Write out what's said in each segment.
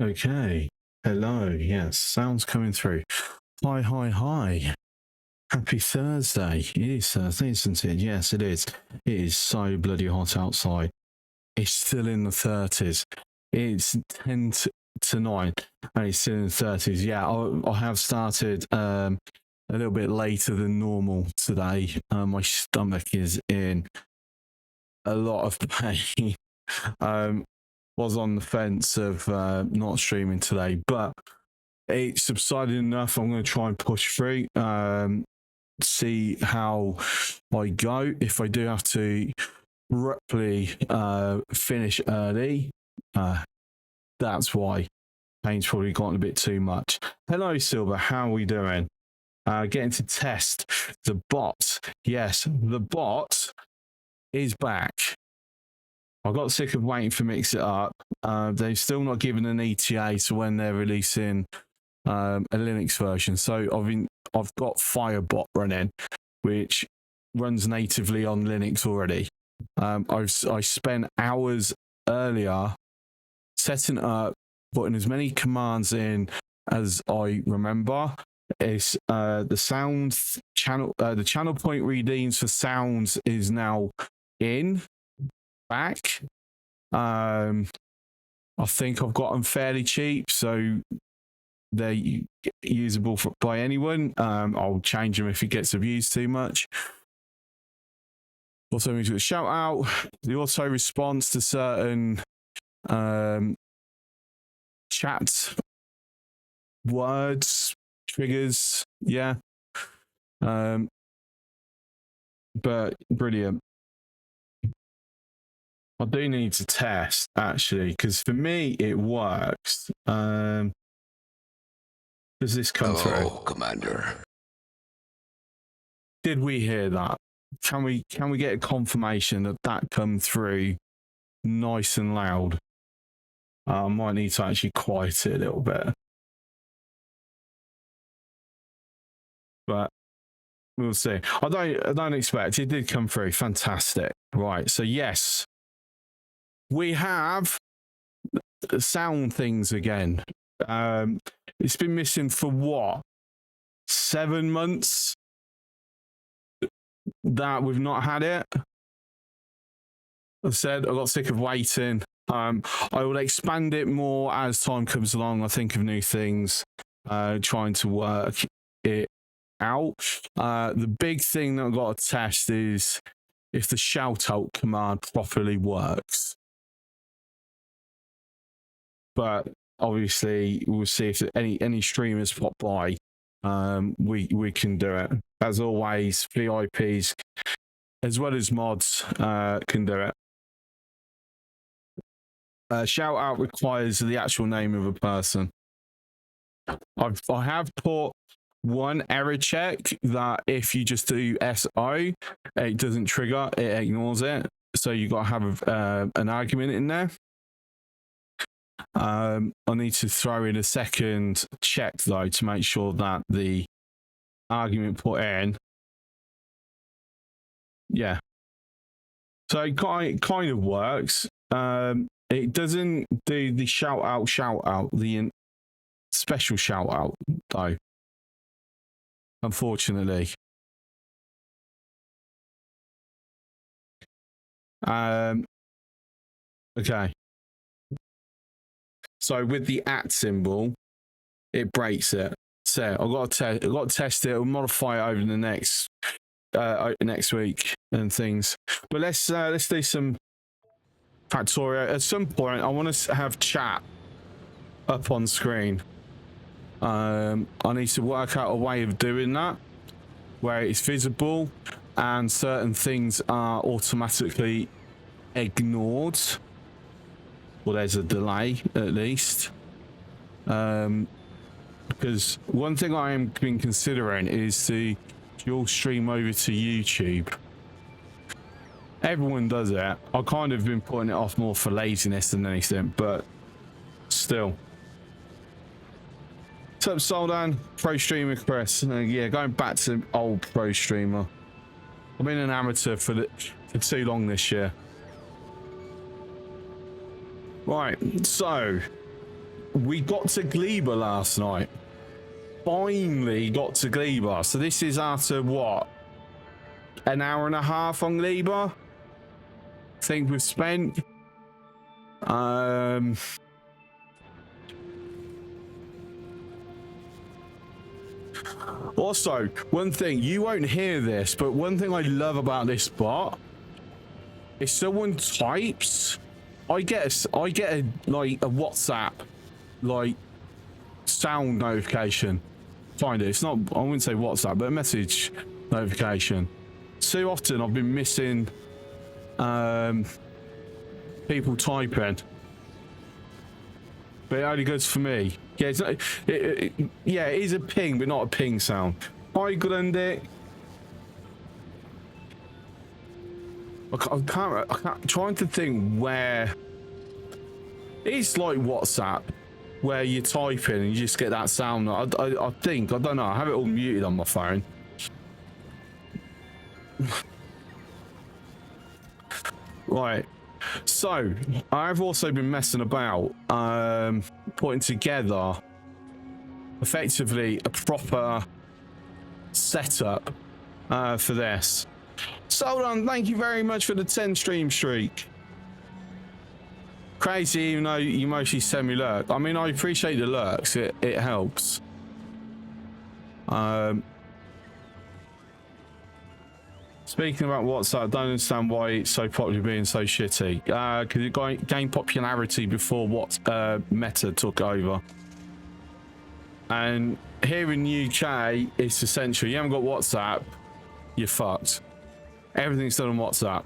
Okay. Hello. Yes, sounds coming through. Hi, hi, hi. Happy Thursday. It is Thursday, isn't it? Yes, it is. It is so bloody hot outside. It's still in the 30s. It's 10 to 9 and it's still in the 30s. Yeah, I have started a little bit later than normal today. My stomach is in a lot of pain. Was on the fence of not streaming today, but it's subsided enough. I'm going to try and push through, see how I go. If I do have to abruptly finish early, that's why. Pain's probably gotten a bit too much. Hello, Silver. How are we doing? Getting to test the bot. Yes, the bot is back. I got sick of waiting for Mix It Up. They've still not given an ETA to when they're releasing a Linux version. So I've got Firebot running, which runs natively on Linux already. I spent hours earlier setting up, putting as many commands in as I remember. It's the sound channel, the channel point readings for sounds is now back. I think I've got them fairly cheap, so they're usable by anyone. I'll change them if it gets abused too much. Also, we do a shout out, the auto response to certain chat words, triggers, yeah. But brilliant. I do need to test actually, because for me it works. Does this come through? Hello, Commander. Did we hear that? Can we get a confirmation that that come through nice and loud? I might need to actually quiet it a little bit, but we'll see. I don't expect it did come through. Fantastic. Right. So yes, we have sound things again. It's been missing for what? 7 months that we've not had it. I said I got sick of waiting. I will expand it more as time comes along. I think of new things, trying to work it out. The big thing that I've got to test is if the shout out command properly works. But obviously, we'll see if any streamers pop by. We can do it. As always, VIPs as well as mods can do it. Shout out requires the actual name of a person. I have put one error check that if you just do SO, it doesn't trigger, it ignores it. So you got to have an argument in there. I need to throw in a second check though to make sure that the argument put in, yeah. So it kind of works. It doesn't do the shout out, the special shout out though, unfortunately. Okay. So with the @ symbol, it breaks it. So I've got to test it. I'll modify it over the next week and things. But let's do some Factorio. At some point, I want to have chat up on screen. I need to work out a way of doing that where it's visible and certain things are automatically ignored. Well, there's a delay at least. Because one thing I am been considering is to dual stream over to YouTube. Everyone does it. I kind of been putting it off more for laziness than anything, but still. What's up, Soldan? Pro streamer Chris. Yeah, going back to old pro streamer. I've been an amateur for too long this year. Right, so we got to Gleba last night. Finally got to Gleba. So this is after what? An hour and a half on Gleba? I think we've spent. Also, one thing, you won't hear this, but one thing I love about this bot, if someone types, I get a like a WhatsApp like sound notification. Find it. It's not, I wouldn't say WhatsApp, but a message notification. So often I've been missing people typing, but it only goes for me. Yeah, it's not, yeah, it is a ping, but not a ping sound. Hi, Grundy. I can't trying to think where. It's like WhatsApp, where you type in and you just get that sound. I think, I don't know, I have it all muted on my phone. Right, so I've also been messing about, putting together effectively a proper setup for this. Solon, thank you very much for the 10 stream streak. Crazy, even though you mostly send me lurk. I mean, I appreciate the lurks, it helps. Speaking about WhatsApp, I don't understand why it's so popular being so shitty. Because it gained popularity before what Meta took over. And here in UK, it's essential. You haven't got WhatsApp, you're fucked. Everything's done on WhatsApp.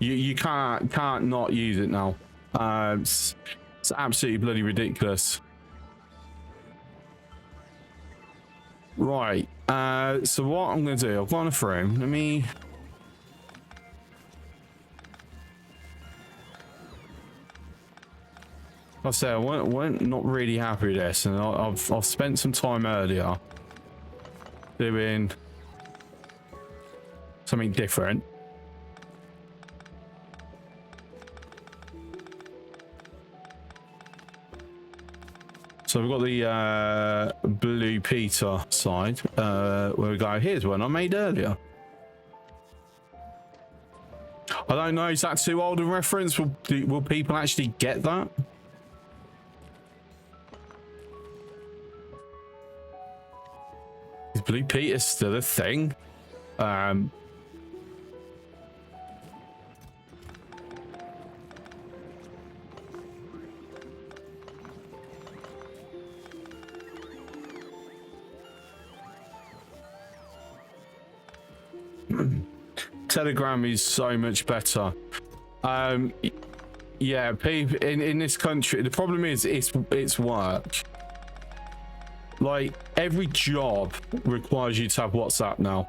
You can't not use it now. It's absolutely bloody ridiculous. Right. So what I'm going to do, I've gone through. Let me. I say I weren't not really happy with this, and I've spent some time earlier doing something different. So we've got the Blue Peter side, where we go, here's one I made earlier. I don't know, is that too old a reference? Will people actually get that? Is Blue Peter still a thing? Telegram is so much better. Yeah, people in this country, the problem is it's work. Like every job requires you to have WhatsApp now.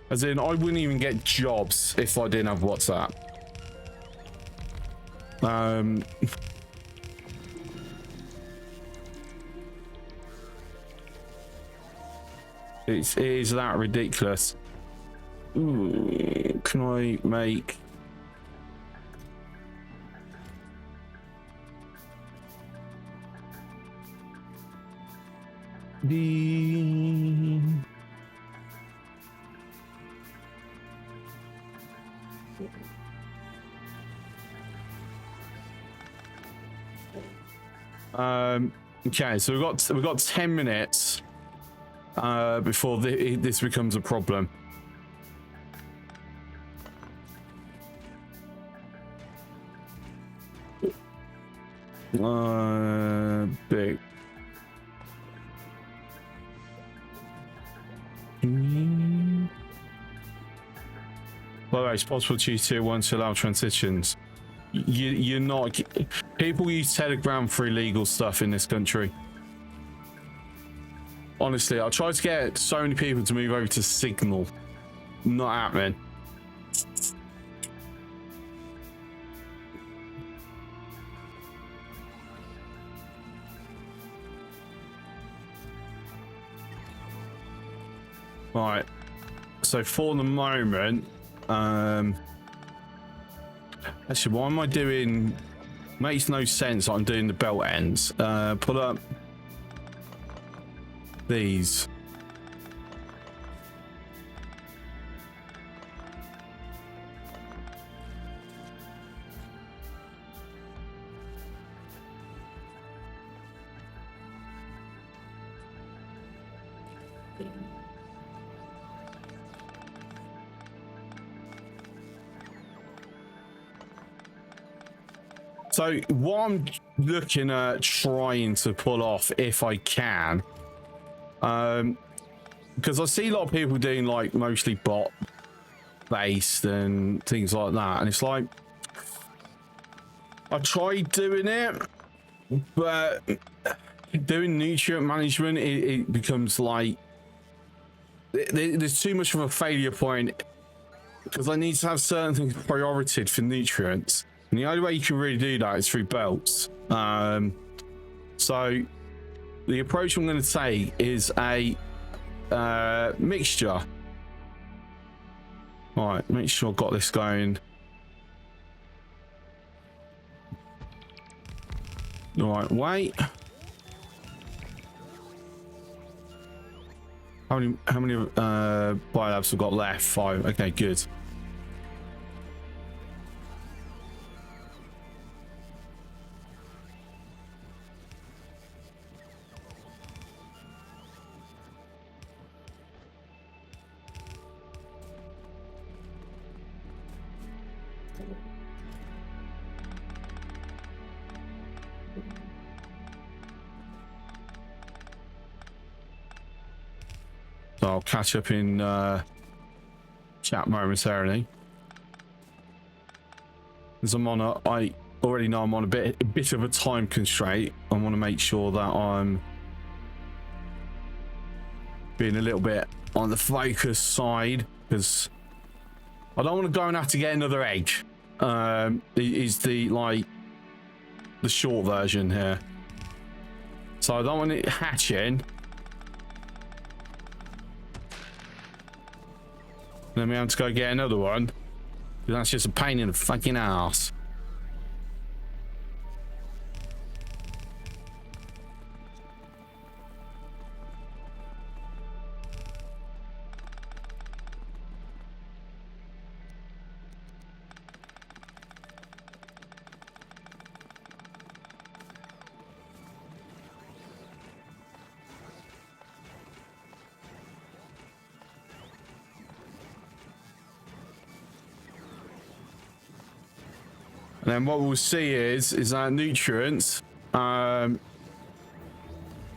As in, I wouldn't even get jobs if I didn't have WhatsApp. It is that ridiculous. Ooh, can I make the okay, so we've got 10 minutes before this becomes a problem. Big. By the way, it's possible to use tier 1 to allow transitions. You're not. People use Telegram for illegal stuff in this country. Honestly, I tried to get so many people to move over to Signal. Not happening. Right. So for the moment, actually, why am I doing? Makes no sense. I'm doing the belt ends. Put up these. So what I'm looking at trying to pull off, if I can, because I see a lot of people doing like mostly bot based and things like that, and it's like I tried doing it, but doing nutrient management, it becomes like there's too much of a failure point, because I need to have certain things prioritized for nutrients, and the only way you can really do that is through belts. So the approach I'm going to take is a mixture. All right, make sure I've got this going. All right, wait. How many biolabs have got left? 5. Okay, good. So I'll catch up in chat momentarily. As I already know I'm on a bit of a time constraint. I want to make sure that I'm being a little bit on the focus side, because I don't want to go and have to get another egg. Is the short version here. So I don't want it hatching. Then we have to go get another one. That's just a pain in the fucking ass. And then what we'll see is that nutrients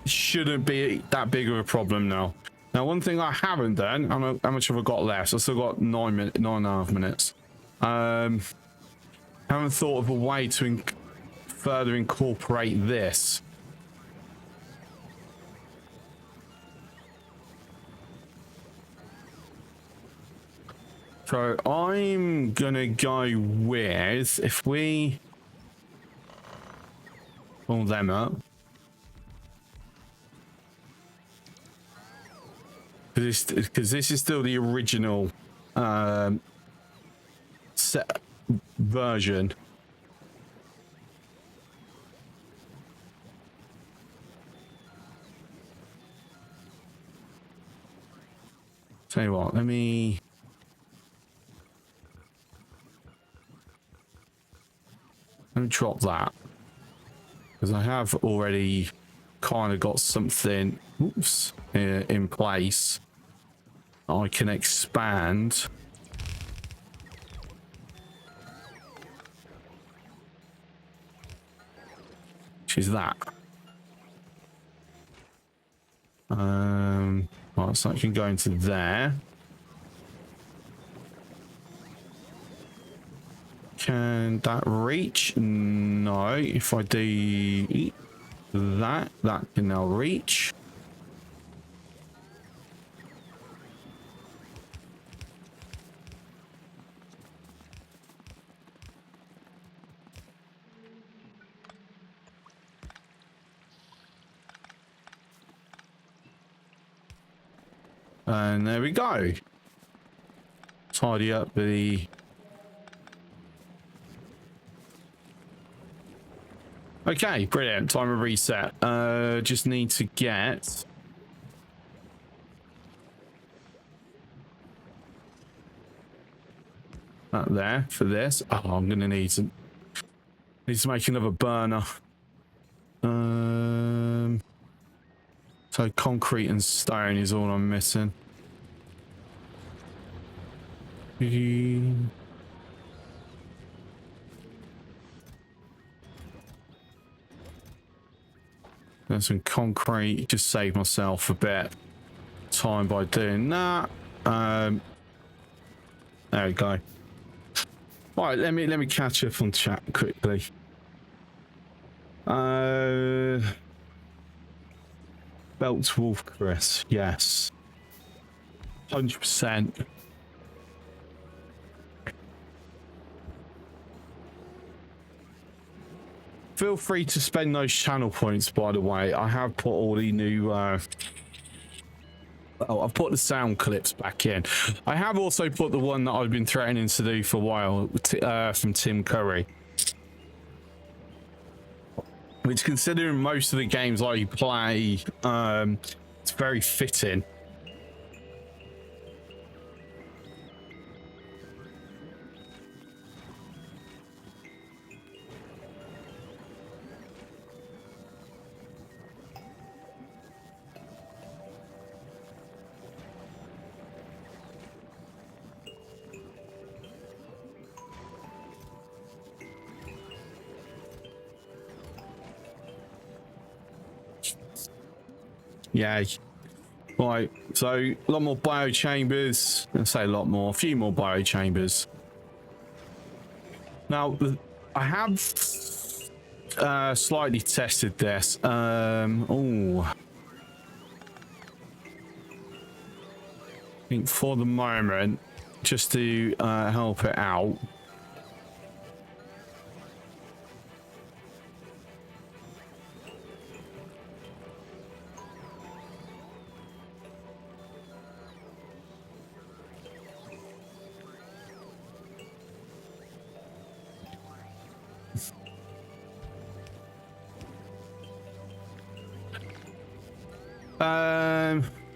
shouldn't be that big of a problem now. Now, one thing I haven't done, how much have I got left? I've still got 9.5 minutes. Haven't thought of a way to further incorporate this. So I'm gonna go with, if we pull them up, because this is still the original set version. Tell you what, let me drop that, because I have already kind of got something in place. I can expand. Which is that. Right, so I can go into there. Can that reach? No. If I do that, that can now reach. And there we go. Tidy up the... Okay, brilliant. Time to reset. Just need to get... that there for this. Oh, I'm going to need to make another burner. So concrete and stone is all I'm missing. There's some concrete. Just save myself a bit of time by doing that. There we go. Right, let me catch up on chat quickly. Belt Wolf Chris, yes. 100%. Feel free to spend those channel points, by the way. I have put all the new... I've put the sound clips back in. I have also put the one that I've been threatening to do for a while from Tim Curry. Which, considering most of the games I play, it's very fitting. Yeah, right, so a lot more biochambers. Let's say a lot more, a few more biochambers. Now, I have slightly tested this. I think for the moment, just to help it out.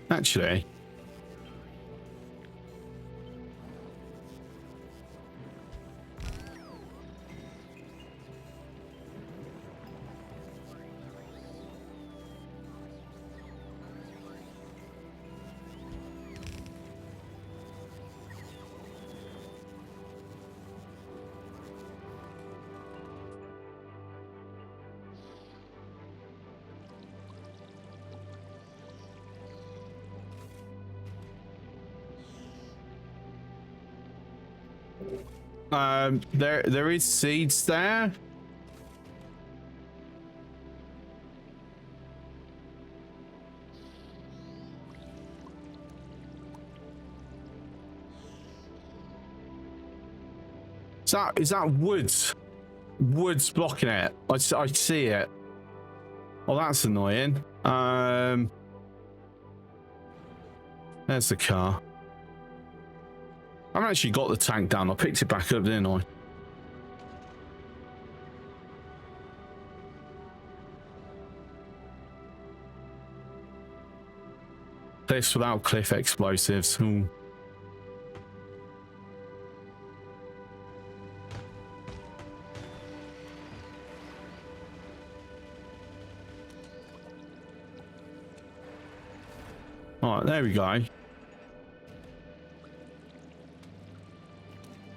Actually, there is seeds there. Is that woods? Woods blocking it. I see it. Oh, that's annoying. There's the car. I haven't actually got the tank down. I picked it back up, didn't I? This without cliff explosives. Ooh. All right, there we go.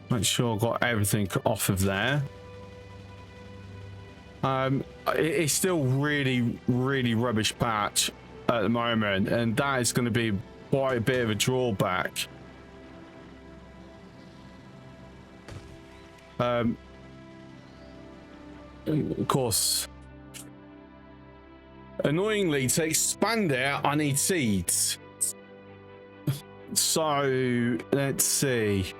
Make sure I've got everything off of there. It's still really rubbish patch at the moment, and that is going to be quite a bit of a drawback. Of course, annoyingly, to expand it, I need seeds. So let's see.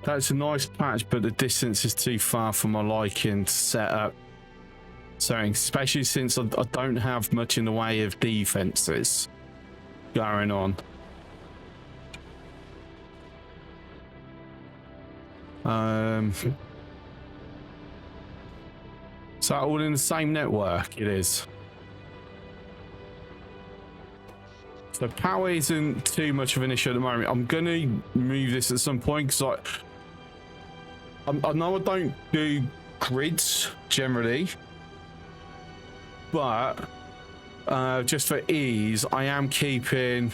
That's a nice patch, but the distance is too far for my liking to set up So especially since I don't have much in the way of defenses going on. So all in the same network, it is. So power isn't too much of an issue at the moment. I'm gonna move this at some point because I know I don't do grids generally, but just for ease, I am keeping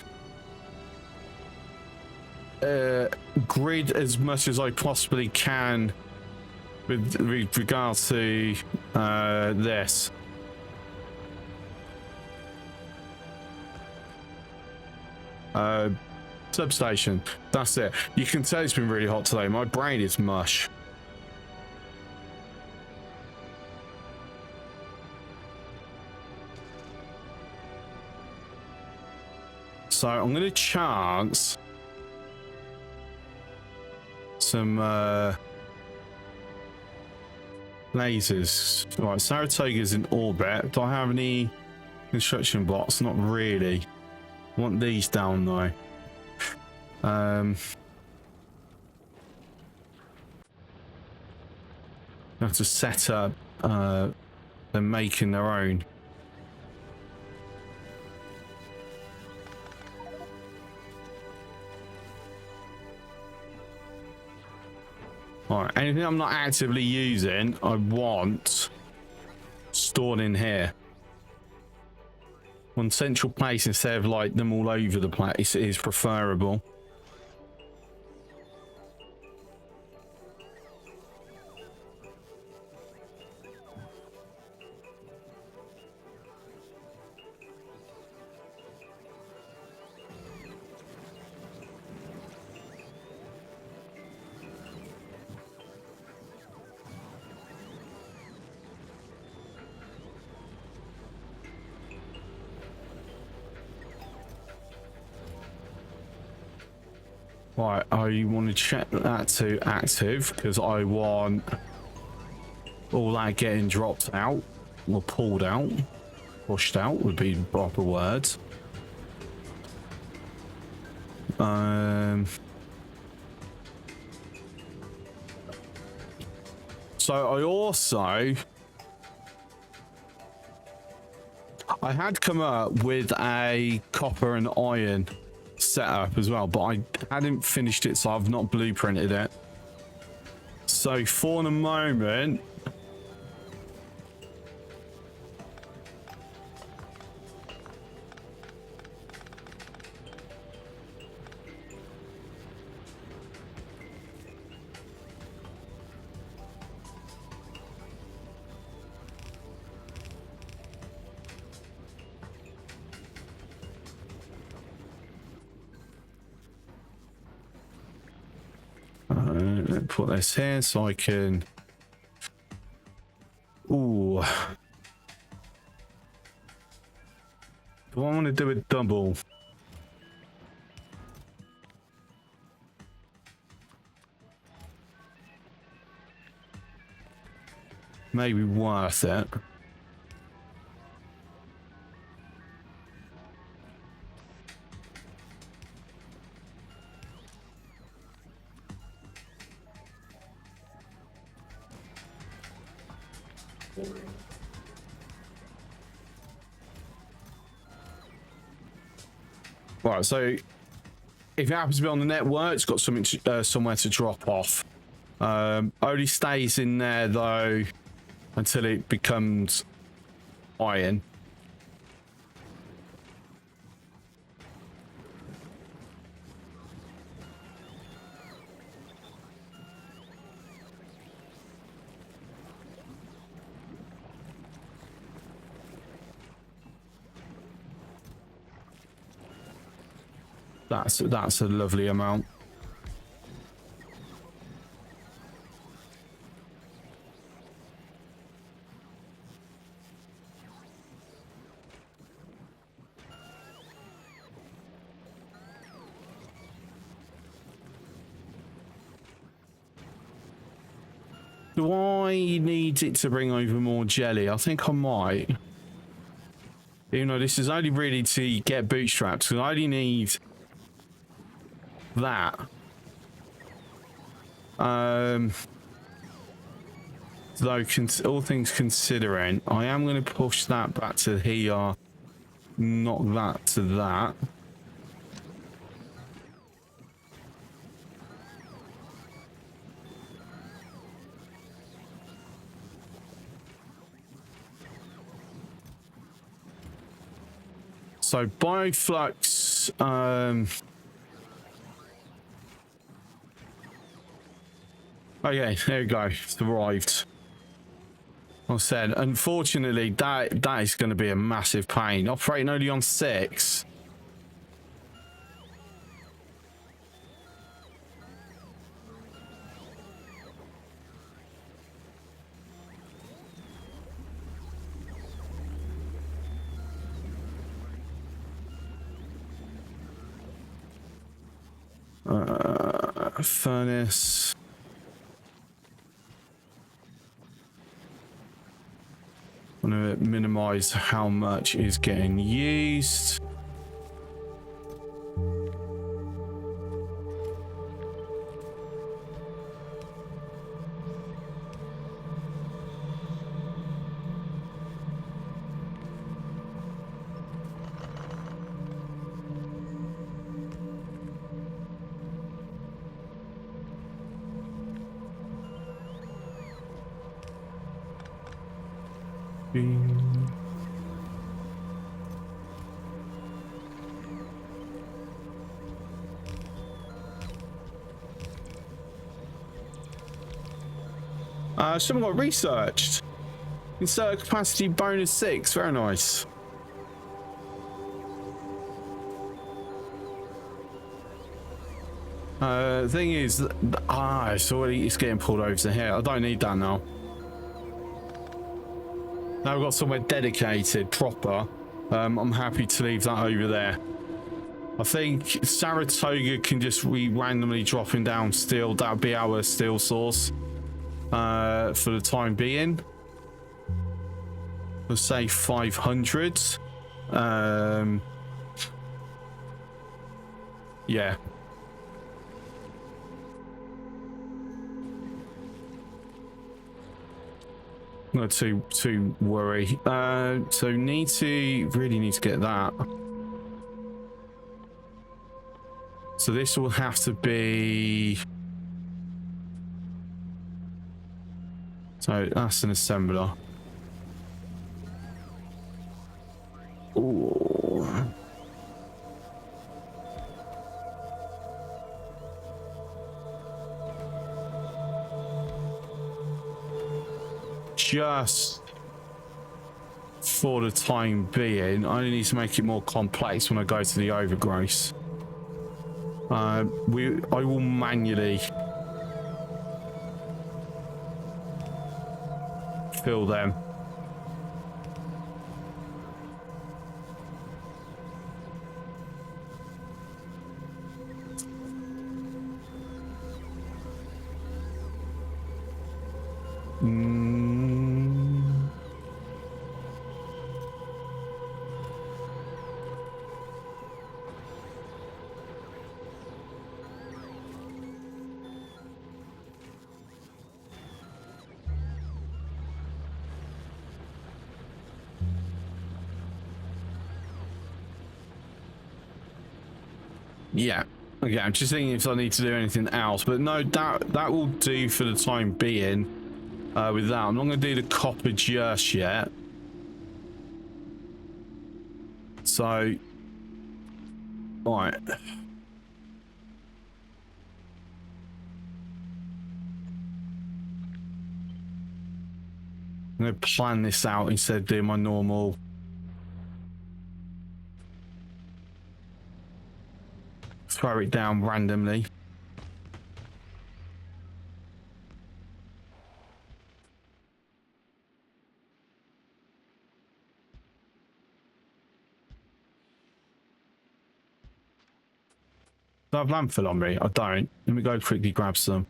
grid as much as I possibly can with regards to this. Substation, that's it. You can tell it's been really hot today. My brain is mush. So I'm going to chance some lasers. Right, Saratoga's in orbit. Do I have any construction blocks? Not really. I want these down though. Have to set up them making their own. Alright, anything I'm not actively using, I want stored in here. One central place instead of like them all over the place is preferable. Right, I want to check that to active because I want all that getting dropped out or pulled out, pushed out would be the proper words. So I had come up with a copper and iron setup as well, but I hadn't finished it, so I've not blueprinted it. So for the moment, put this here so I can. Ooh. Do I want to do it double? Maybe worth it. Right, so if it happens to be on the network, it's got something to, somewhere to drop off. Only stays in there though until it becomes iron. That's a lovely amount. Do I need it to bring over more jelly? I think I might. Even though this is only really to get bootstraps, because I only need that. Though, all things considering, I am going to push that back to here, not that to that. So bioflux, okay, there we go, it's arrived. I said, unfortunately, that is going to be a massive pain. Operating only on 6. Furnace. I'm going to minimize how much is getting used. Someone got researched. Insert capacity bonus 6. Very nice. The thing is, it's getting pulled over to here. I don't need that now. Now we've got somewhere dedicated, proper. I'm happy to leave that over there. I think Saratoga can just be randomly dropping down steel. That'll be our steel source for the time being. Let's say 500. Yeah. Not too worry. So really need to get that. So this will have to be. So that's an assembler. Ooh. Just for the time being, I only need to make it more complex when I go to the overgrowth. I will manually fill them. Yeah. Okay, I'm just thinking if I need to do anything else, but no, that will do for the time being. With that, I'm not going to do the copper just yet. So, right. I'm going to plan this out instead of doing my normal. Throw it down randomly. Do I have landfill on me? I don't. Let me go quickly grab some.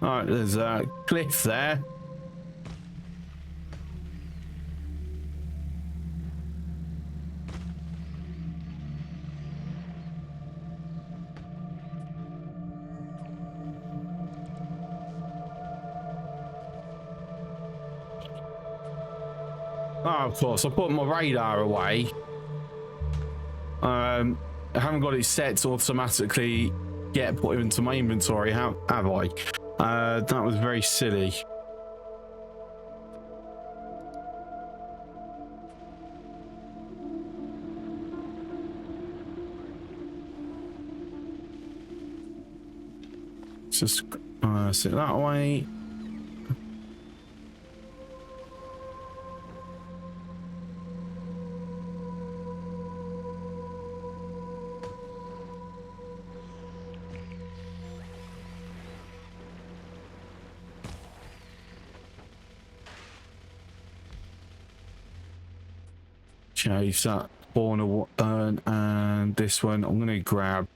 Alright, there's a cliff there. Oh, of course, I put my radar away. I haven't got it set to automatically get put into my inventory, have I? That was very silly. Just sit that way. Change that corner and this one. I'm going to grab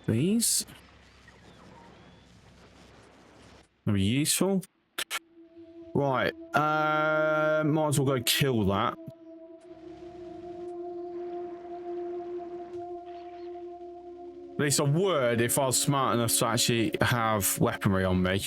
these. That'll be useful. Right. Might as well go kill that. At least I would if I was smart enough to actually have weaponry on me.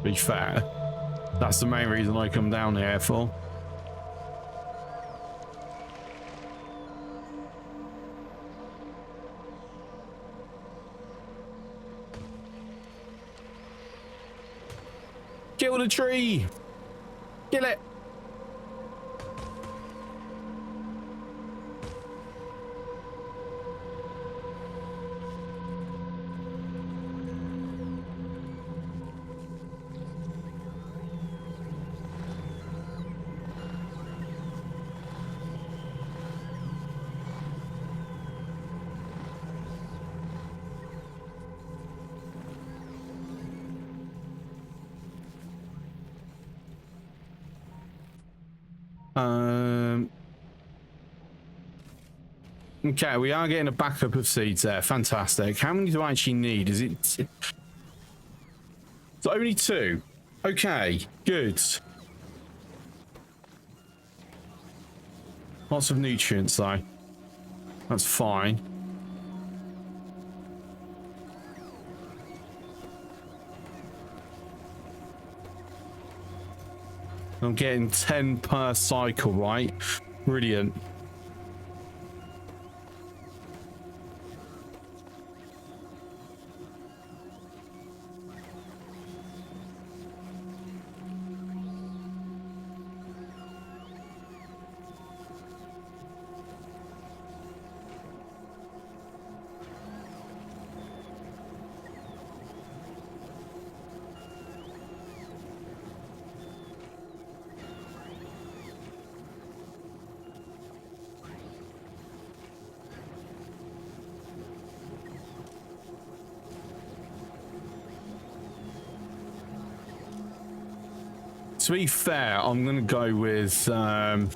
Be fair, that's the main reason I come down here for. Kill the tree! Kill it! Okay, we are getting a backup of seeds there. Fantastic. How many do I actually need? Is it... It's only 2. Okay, good. Lots of nutrients, though. That's fine. I'm getting 10 per cycle, right? Brilliant. To be fair, I'm going to go with no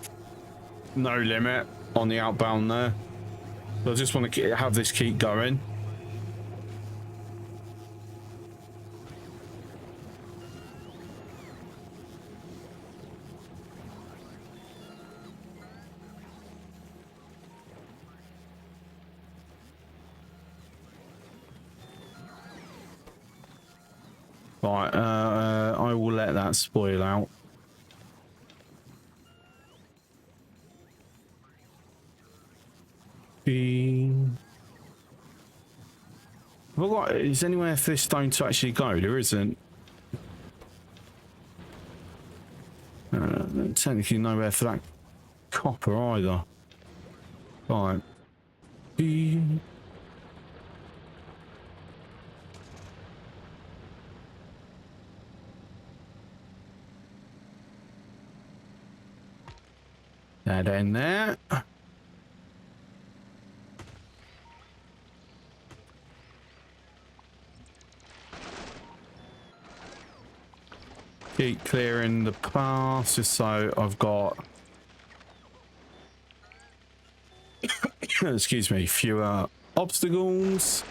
limit on the outbound there. So I just want to have this keep going. Right, I will let that spoil out. Well, is anywhere for this stone to actually go? There isn't. Technically nowhere for that copper either. Right. Dead end there. Keep clearing the path just so I've got excuse me, fewer obstacles.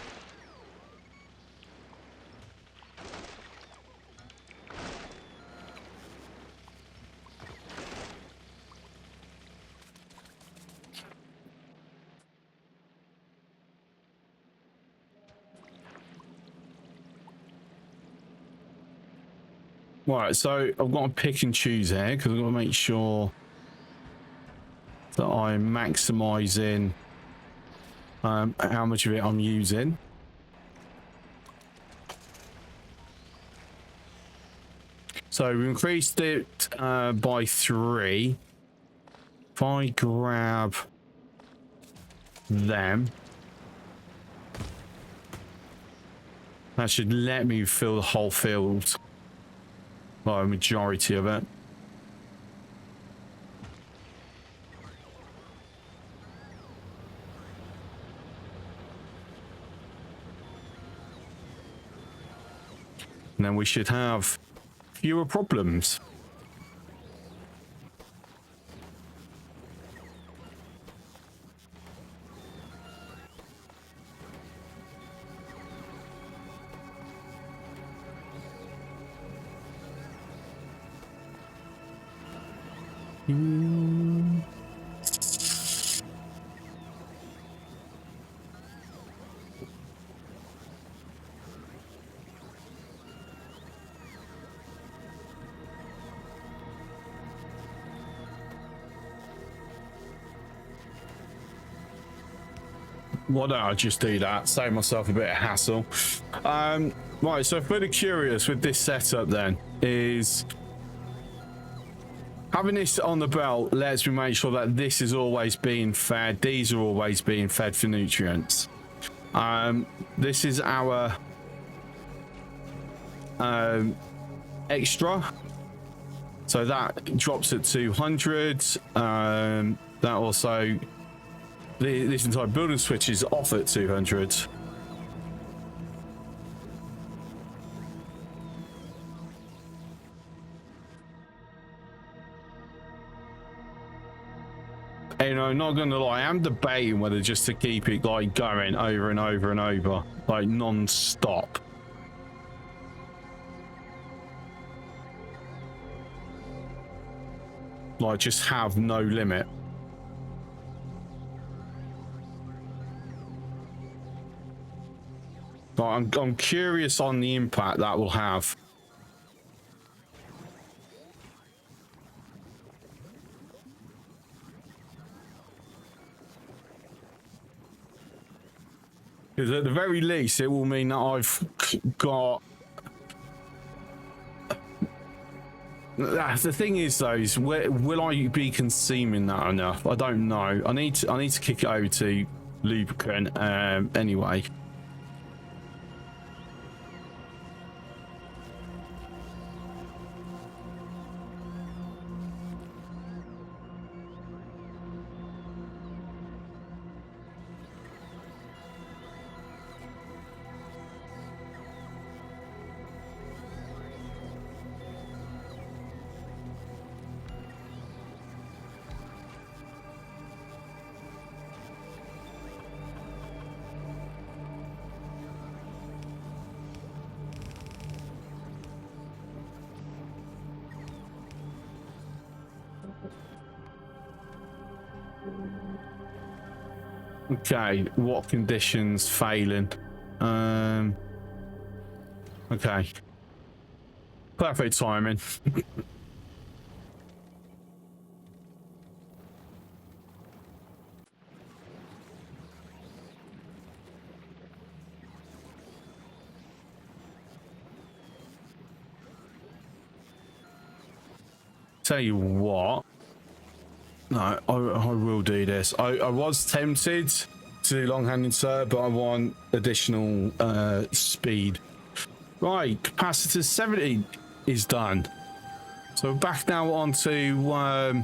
Right, so I've got to pick and choose here because I've got to make sure that I'm maximizing how much of it I'm using. So we increased it by 3. If I grab them, that should let me fill the whole field. Well, a majority of it. And then we should have fewer problems. Why don't I just do that? Save myself a bit of hassle. Right, so for the curious with this setup then is having this on the belt lets me make sure that this is always being fed. These are always being fed for nutrients. This is our extra. So that drops at 200. That also, this entire building switch is off at 200. You know, not gonna lie, I'm debating whether just to keep it like going over and over and over, like non-stop. Like just have no limit. But I'm curious on the impact that will have. Because at the very least, it will mean that I've got... The thing is, though, is will I be consuming that enough? I don't know. I need to kick it over to lubricant anyway. Okay, what conditions failing? Okay. Perfect timing. Tell you what. No, I will do this. I was tempted to do long-hand insert, but I want additional speed. Right, capacitor 70 is done. So we're back now on to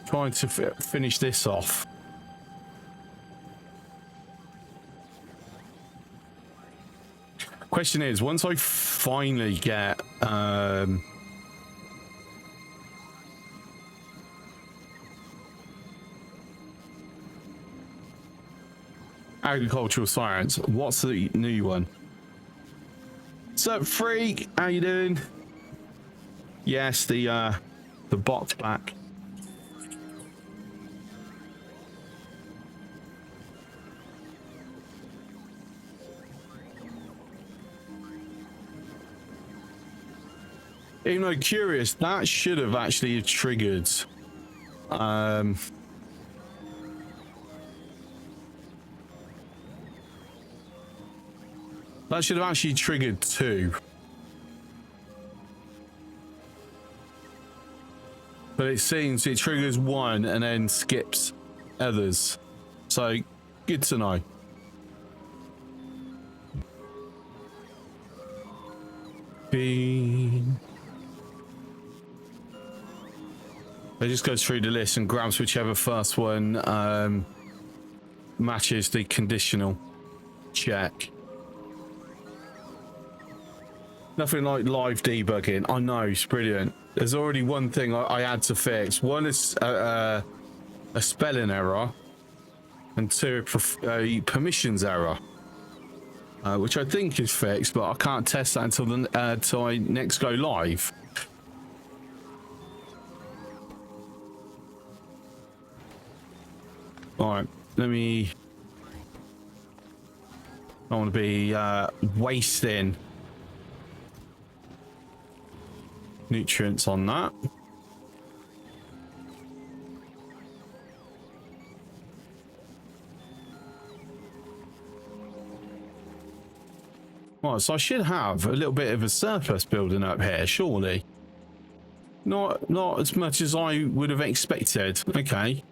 trying to finish this off. Question is, once I finally get agricultural science, what's the new one? What's up, freak? How you doing? Yes, the bot's back. Even though curious, that should have actually triggered that should have actually triggered 2. But it seems it triggers 1 and then skips others. So good to know. It just goes through the list and grabs whichever first one matches the conditional check. Nothing like live debugging. I know, it's brilliant. There's already one thing I had to fix. One is a spelling error, and 2, a permissions error, which I think is fixed, but I can't test that until I next go live. All right, let me. I want to be wasting nutrients on that. Right, so I should have a little bit of a surplus building up here, surely. Not as much as I would have expected. Okay.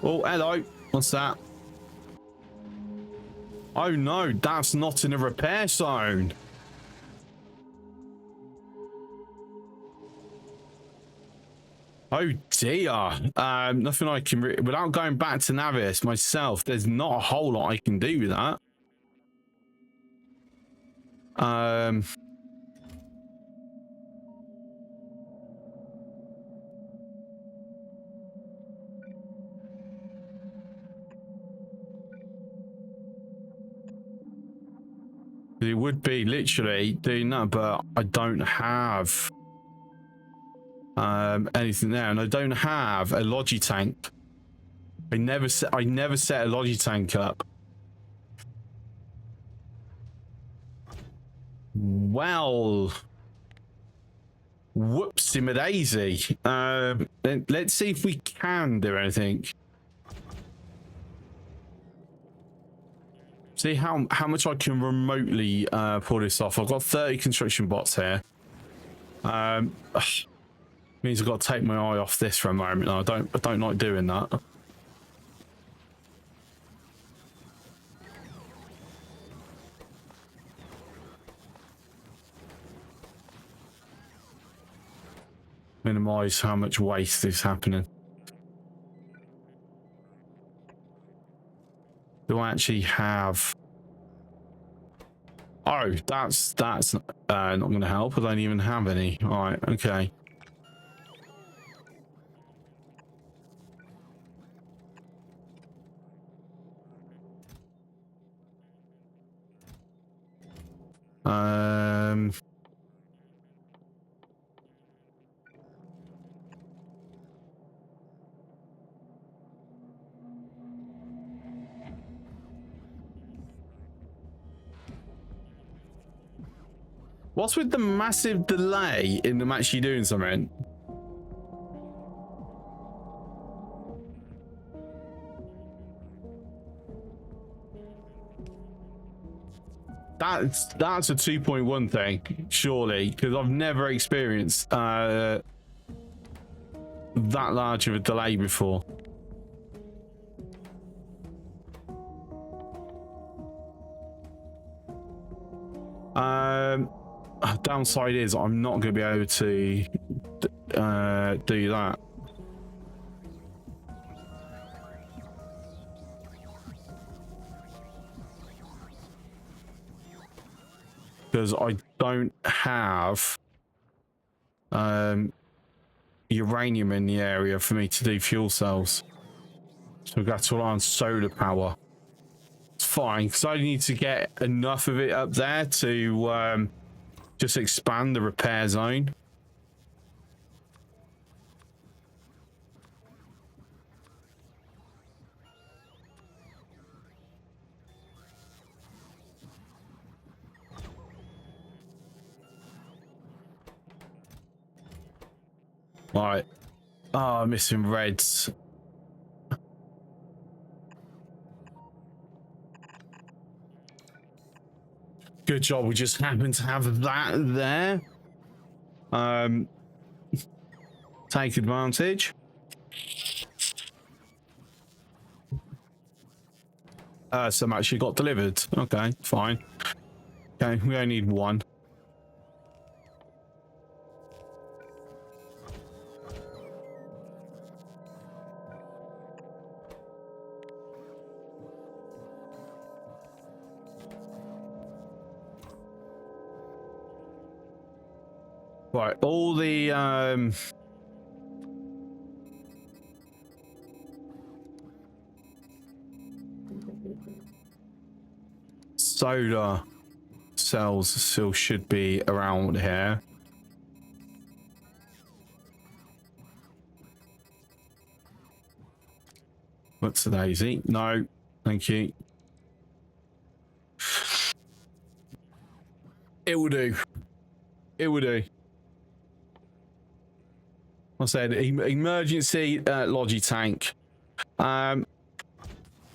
Oh, hello. What's that? Oh no, that's not in a repair zone. Oh dear. Nothing I can without going back to Navis myself. There's not a whole lot I can do with that. It would be literally doing that, but I don't have anything there, and I don't have a logi tank. I never set a logi tank up. Well, whoopsie my daisy. Let's see if we can do anything. See how much I can remotely pull this off. I've got 30 construction bots here. Means I've got to take my eye off this for a moment. No, I don't like doing that. Minimize how much waste is happening. Do I actually have? Oh, that's not going to help. I don't even have any. All right, okay. What's with the massive delay in them actually doing something? That's a 2.1 thing, surely, because I've never experienced that large of a delay before. Downside is I'm not going to be able to do that. Because I don't have uranium in the area for me to do fuel cells. So we've got to rely on solar power. It's fine, because I need to get enough of it up there to just expand the repair zone. Right. Oh, I'm missing reds. Good job. We just happen to have that there. Take advantage. Some actually got delivered. Okay, fine. Okay, we only need one. Right, all the solar cells still should be around here. What's the daisy? No, thank you. It will do. It will do. I said emergency logi tank. Are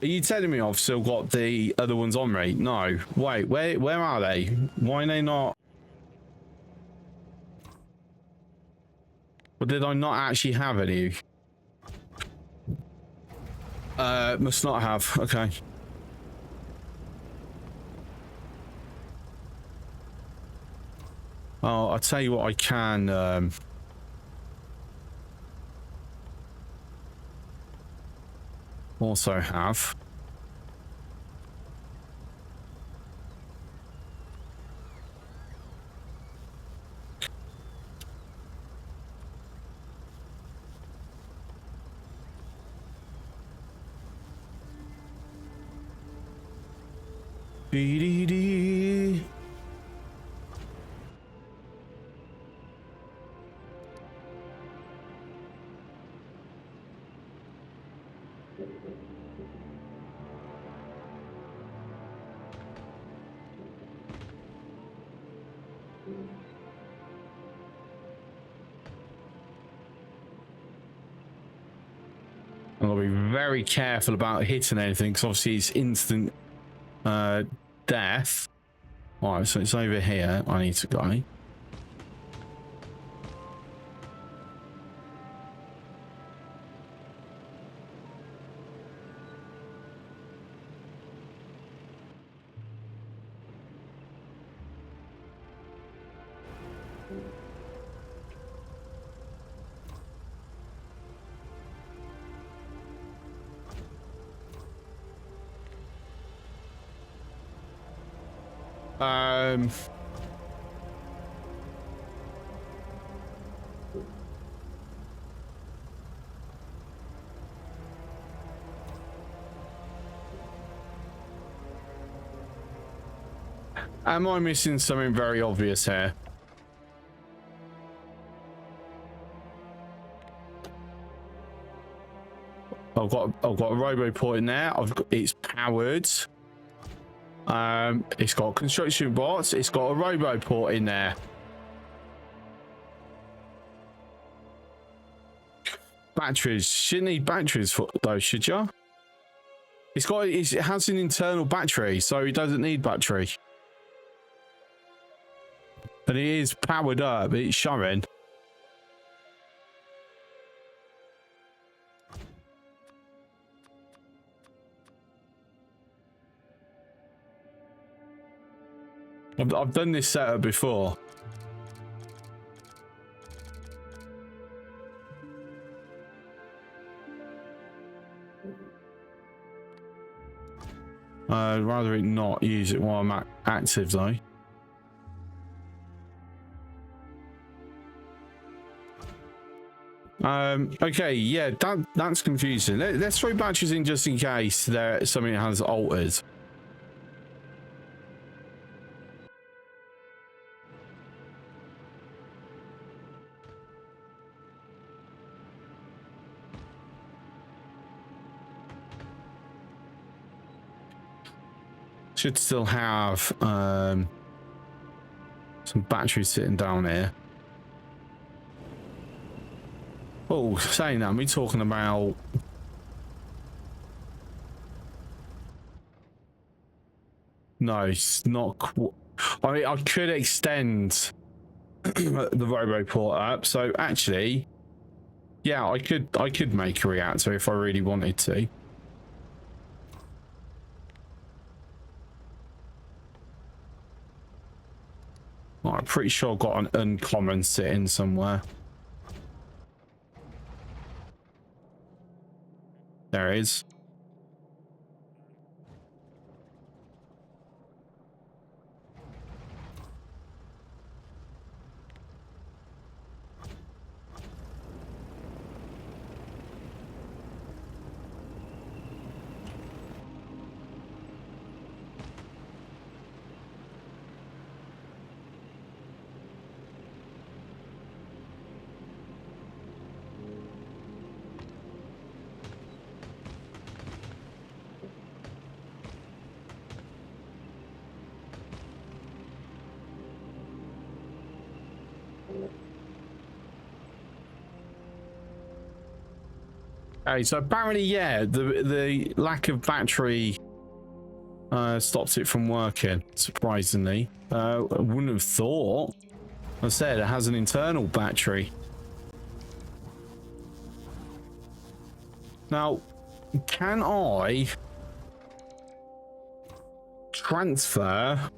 you telling me I've still got the other ones on me? No. Wait, where are they? Why are they not? Or did I not actually have any? Must not have. Okay. Oh, I'll tell you what I can also have. Dee-dee-dee. I'm gonna be very careful about hitting anything because obviously it's instant death. All right, so it's over here. I need to go. Am I missing something very obvious here? I've got a robo port in there. It's powered. It's got construction bots. It's got a robo port in there. Batteries. Shouldn't need batteries for those, should you? It has an internal battery, so it doesn't need battery. And it is powered up. It's showing. I've done this setup before. I'd rather it not use it while I'm active though. Okay, yeah, that's confusing. Let's throw batteries in just in case there something has altered. Should still have some batteries sitting down here. Oh, saying that, me talking about no, it's not. I mean, I could extend the robo port up. So actually, yeah, I could make a reactor if I really wanted to. Oh, I'm pretty sure I've got an uncommon sitting somewhere. There it is. Okay, so apparently, yeah, the lack of battery stops it from working, surprisingly. I wouldn't have thought. I said it has an internal battery. Now, can I transfer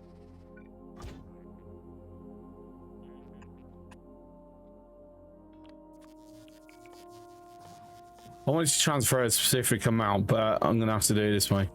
I wanted to transfer a specific amount, but I'm gonna have to do it this way.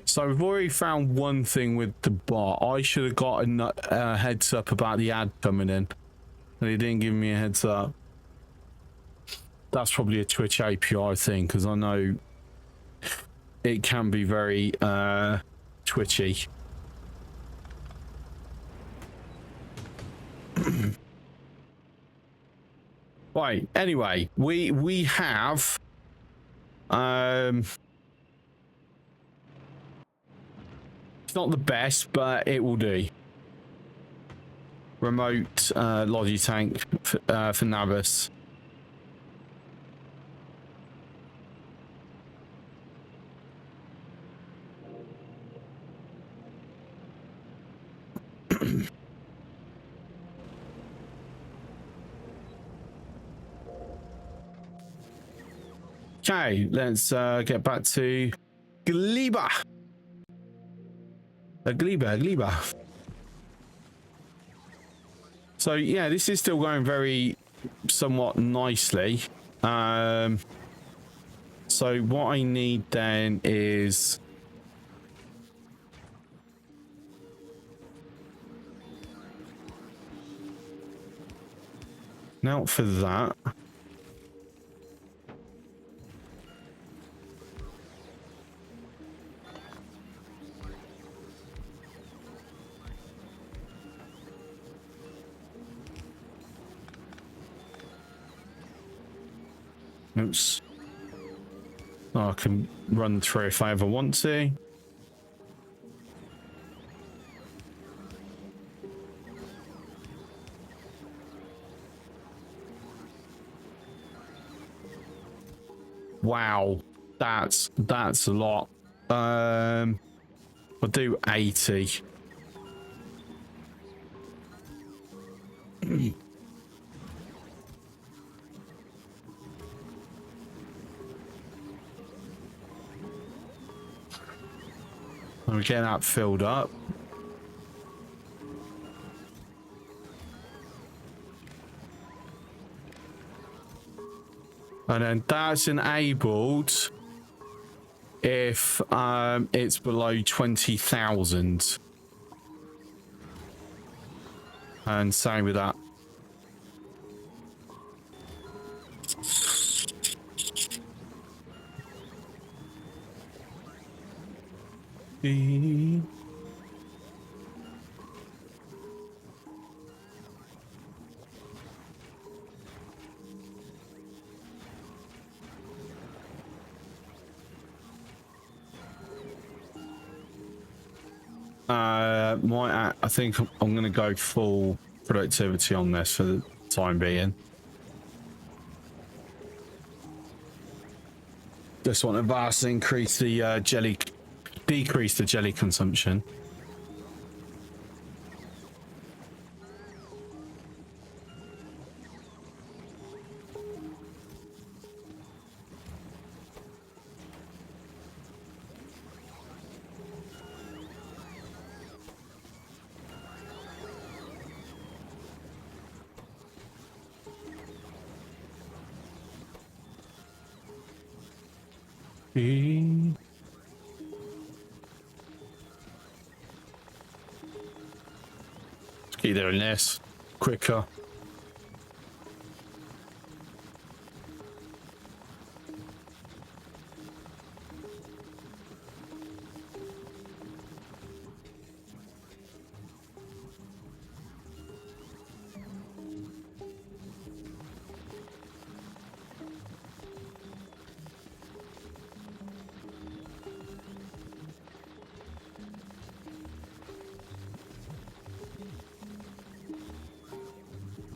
So we've already found one thing with the bot. I should have got a heads up about the ad coming in, and he didn't give me a heads up. That's probably a Twitch API thing, because I know it can be very twitchy. Right, anyway, we have it's not the best, but it will do. Remote Logi tank for Navis. Okay, let's get back to Gleba. Gleba. So yeah, this is still going very somewhat nicely. So what I need then is Now for that. Oops. Oh, I can run through if I ever want to. Wow, that's a lot. I'll do 80. I'm getting that filled up. And then that's enabled if it's below 20,000. And same with that. I think I'm going to go full productivity on this for the time being. Just want to vastly increase the decrease the jelly consumption. Let's keep doing this quicker.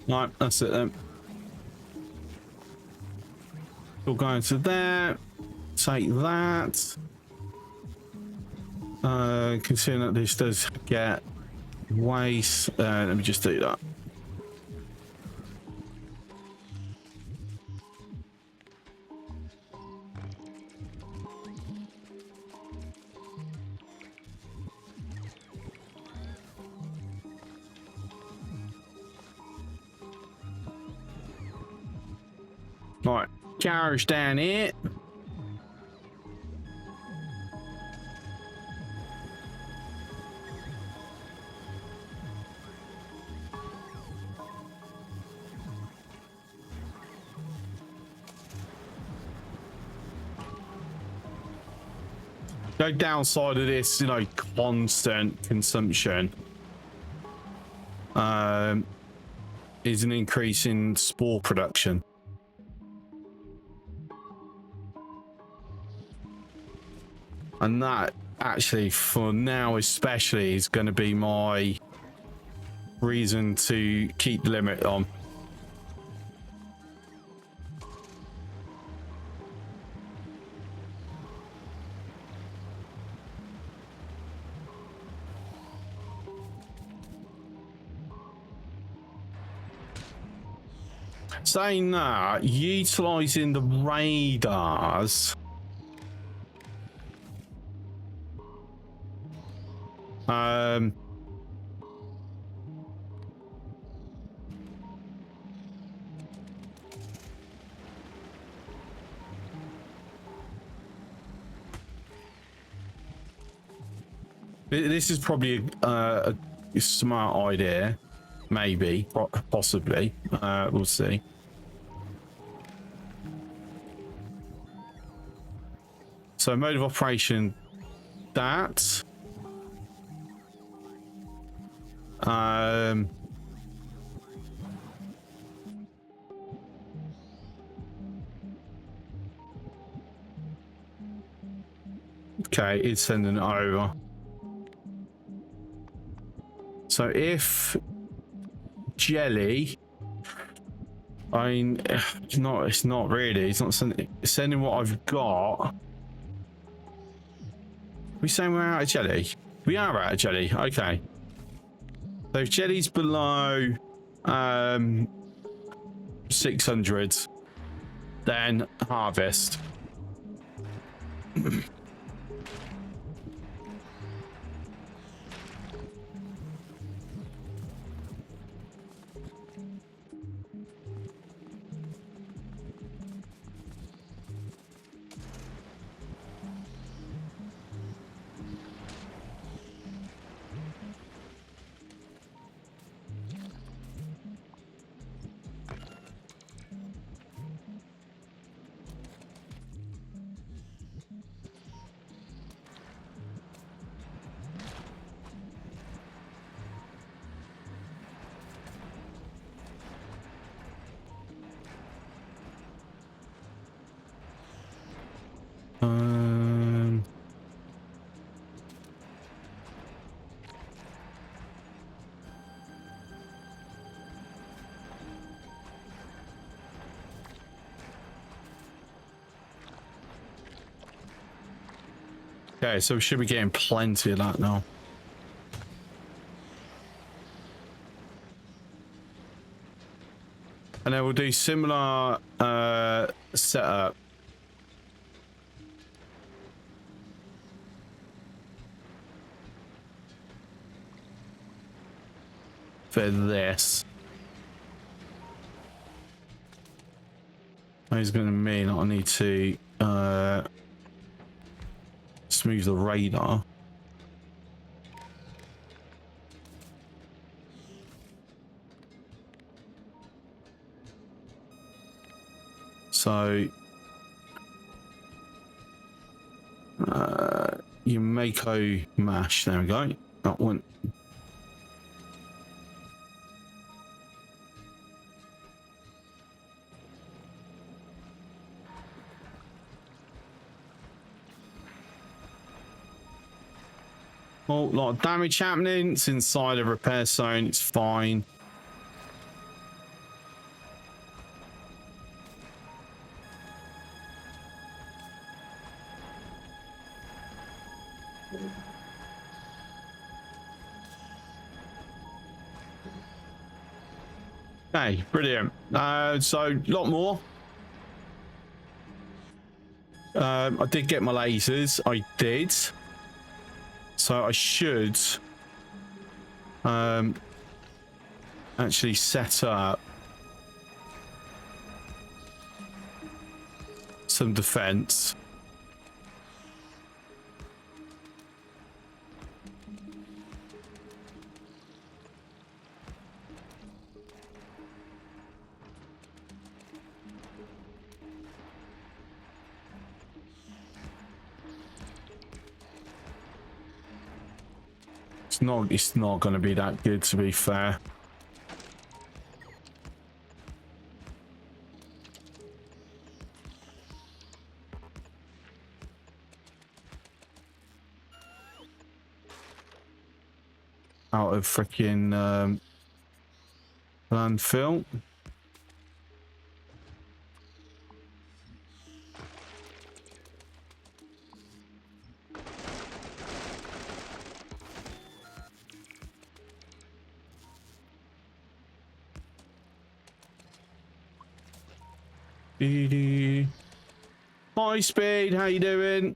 Right, that's it then. We'll go into there. Take that. Considering that this does get waste, let me just do that. Right, garage down here. The downside of this, you know, constant consumption is an increase in spore production. And that actually, for now especially, is going to be my reason to keep the limit on. Saying that, utilizing the radars this is probably a smart idea. Maybe, possibly. We'll see. So mode of operation, that. Okay, it's sending it over. So if jelly, I mean, it's not really. It's not sending what I've got. We saying we're out of jelly? We are out of jelly. Okay. So if jelly's below 600, then harvest. Okay, so we should be getting plenty of that now. And then we'll do similar setup. For this. That is going to mean I need to smooth the radar. So you Mako mash, there we go. That one. Oh, a lot of damage happening. It's inside a repair zone. It's fine. Okay, brilliant. So a lot more. I did get my lasers. I did. So I should actually set up some defense. It's not going to be that good, to be fair. Out of freaking landfill. Hi Speed, how you doing?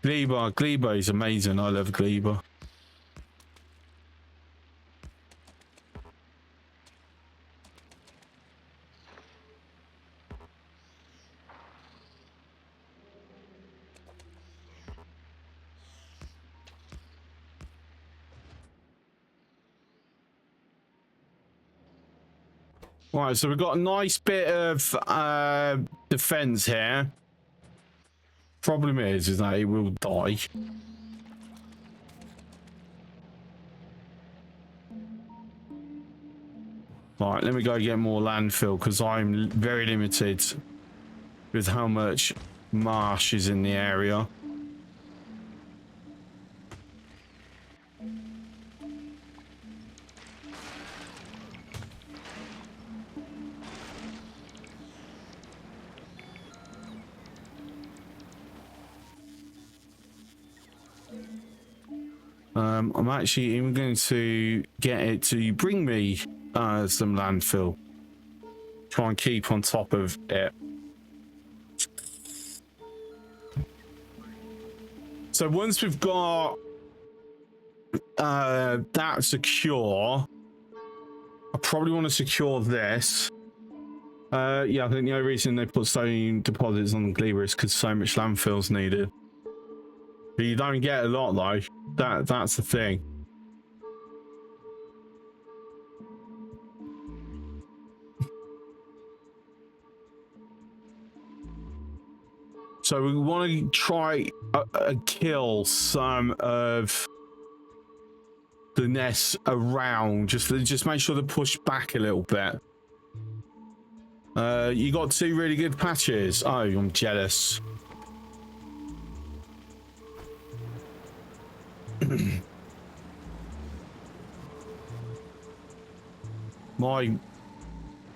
Gleba is amazing. I love Gleba. Right, so we've got a nice bit of defense here. Problem is that it will die. Right, let me go get more landfill because I'm very limited with how much marsh is in the area. I'm actually even going to get it to bring me some landfill. Try and keep on top of it. So once we've got that secure, I probably want to secure this. Yeah, I think the only reason they put stone deposits on the Gleaver is because so much landfill's needed. But you don't get a lot though. That's the thing. So we want to try kill some of the nests around. Just make sure to push back a little bit. You got 2 really good patches. Oh, I'm jealous.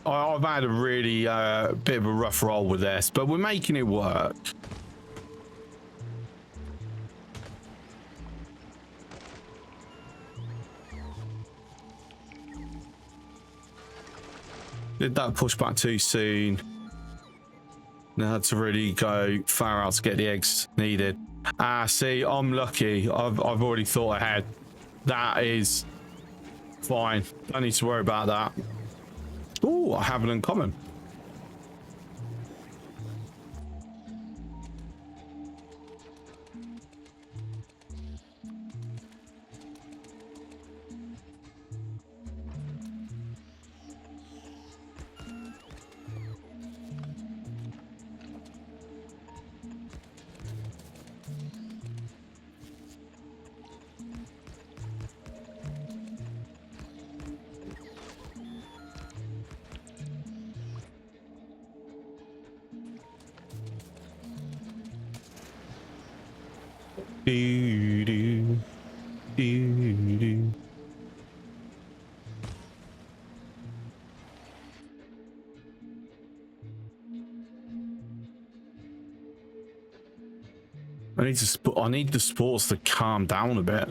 I've had a really bit of a rough roll with this, but we're making it work. Did that push back too soon? I had to really go far out to get the eggs needed. Ah, see, I'm lucky. I've already thought ahead. That is fine. Don't need to worry about that. Oh, I have an uncommon. Do, do, do, do. I need the sports to calm down a bit.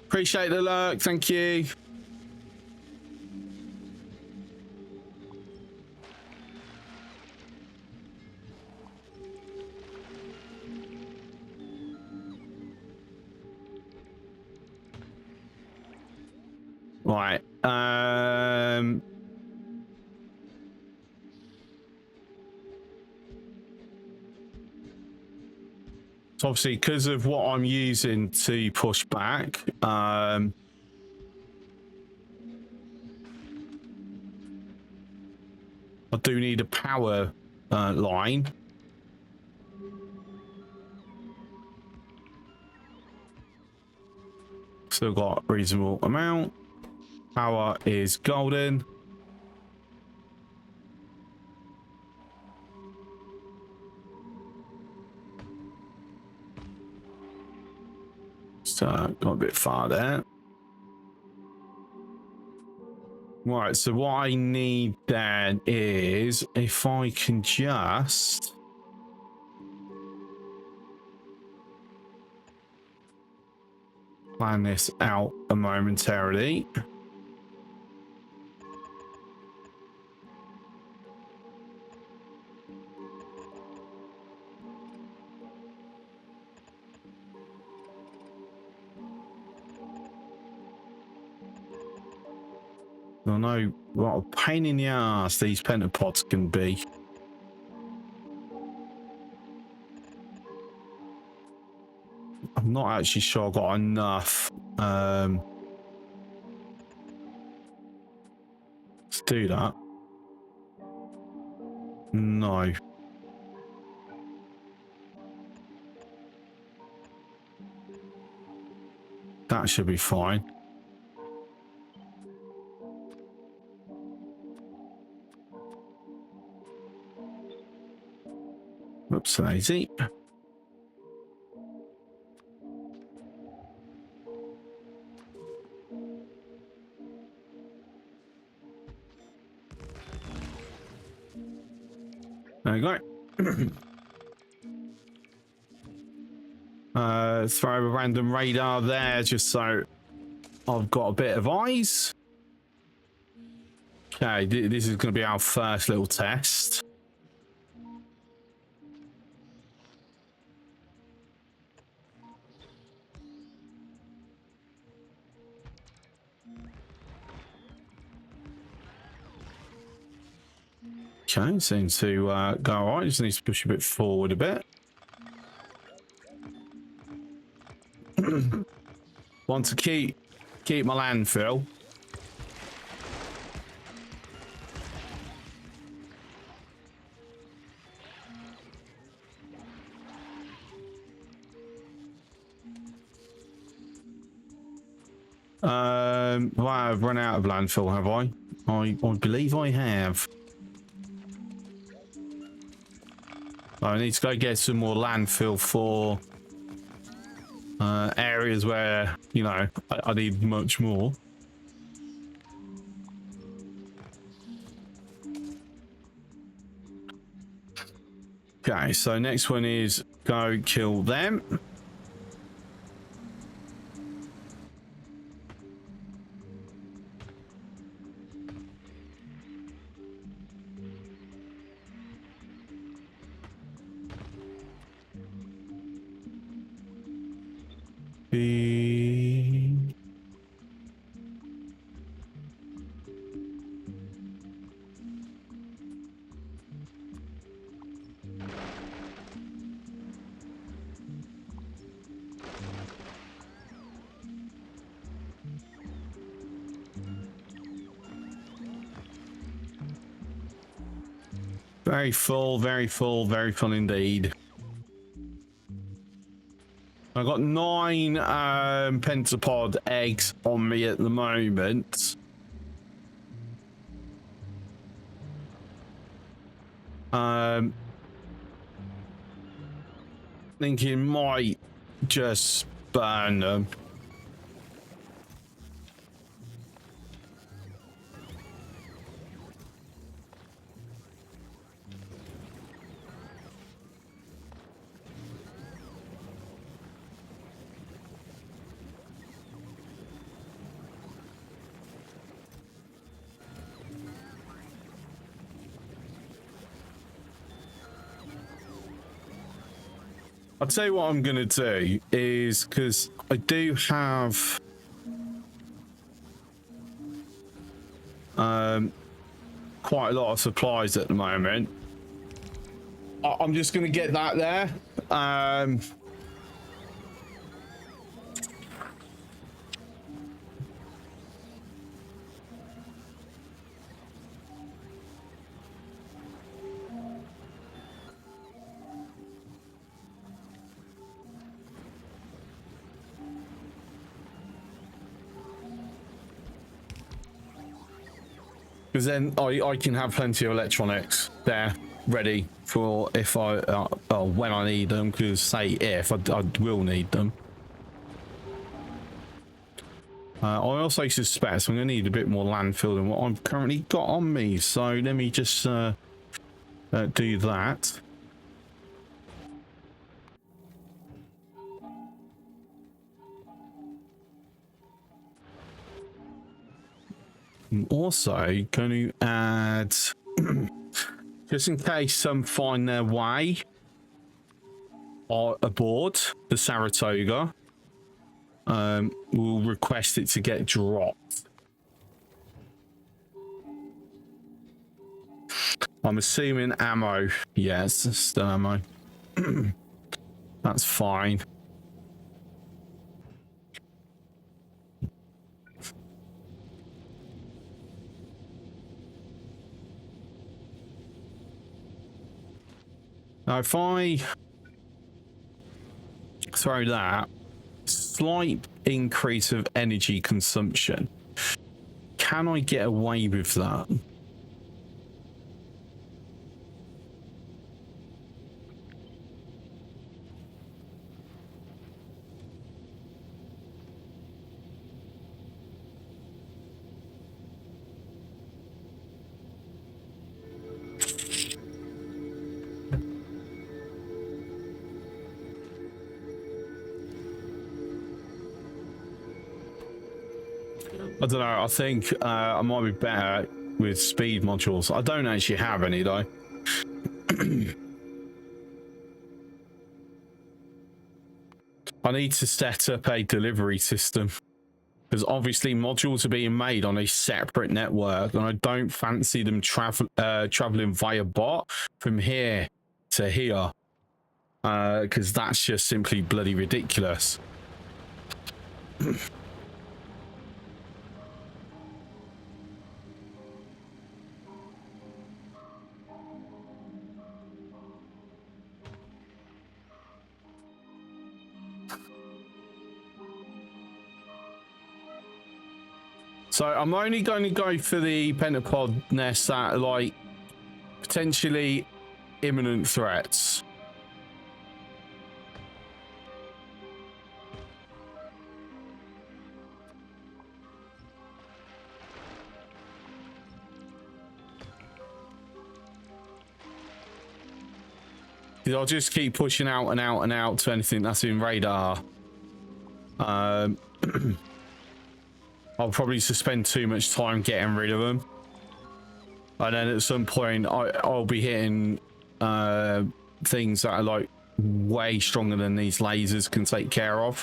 Appreciate the lurk, thank you. Right. So obviously, because of what I'm using to push back, I do need a power line. Still got a reasonable amount. Power is golden. So got a bit far there. Right, so what I need then is if I can just plan this out momentarily. I know what a pain in the ass these pentapods can be. I'm not actually sure I've got enough to do that. No. That should be fine. Oops, daisy. There you go. Throw a random radar there just so I've got a bit of eyes. Okay, this is going to be our first little test. Okay, seems to go all right. Just need to push a bit forward a bit. Want to keep my landfill. Well, I've run out of landfill, have I? I believe I have. I need to go get some more landfill for areas where, you know, I need much more. Okay, so next one is go kill them. Very full, very full, very full indeed. I've got 9 pentapod eggs on me at the moment. Thinking might just burn them. I'll tell you what I'm going to do is, because I do have quite a lot of supplies at the moment. I'm just going to get that there. Because then I can have plenty of electronics there ready for if I when I need them, because say if I will need them. I also suspect I'm going to need a bit more landfill than what I've currently got on me, so let me just do that. I'm also going to add, just in case some find their way aboard the Saratoga, we'll request it to get dropped. I'm assuming ammo. Yes, still ammo. That's fine. Now, if I throw that, slight increase of energy consumption, can I get away with that? I don't know. I think I might be better with speed modules. I don't actually have any though. I need to set up a delivery system because obviously modules are being made on a separate network, and I don't fancy them traveling via bot from here to here because that's just simply bloody ridiculous. So I'm only going to go for the pentapod nests that are like potentially imminent threats. I'll just keep pushing out and out and out to anything that's in radar. I'll probably spend too much time getting rid of them, and then at some point I'll be hitting things that are like way stronger than these lasers can take care of.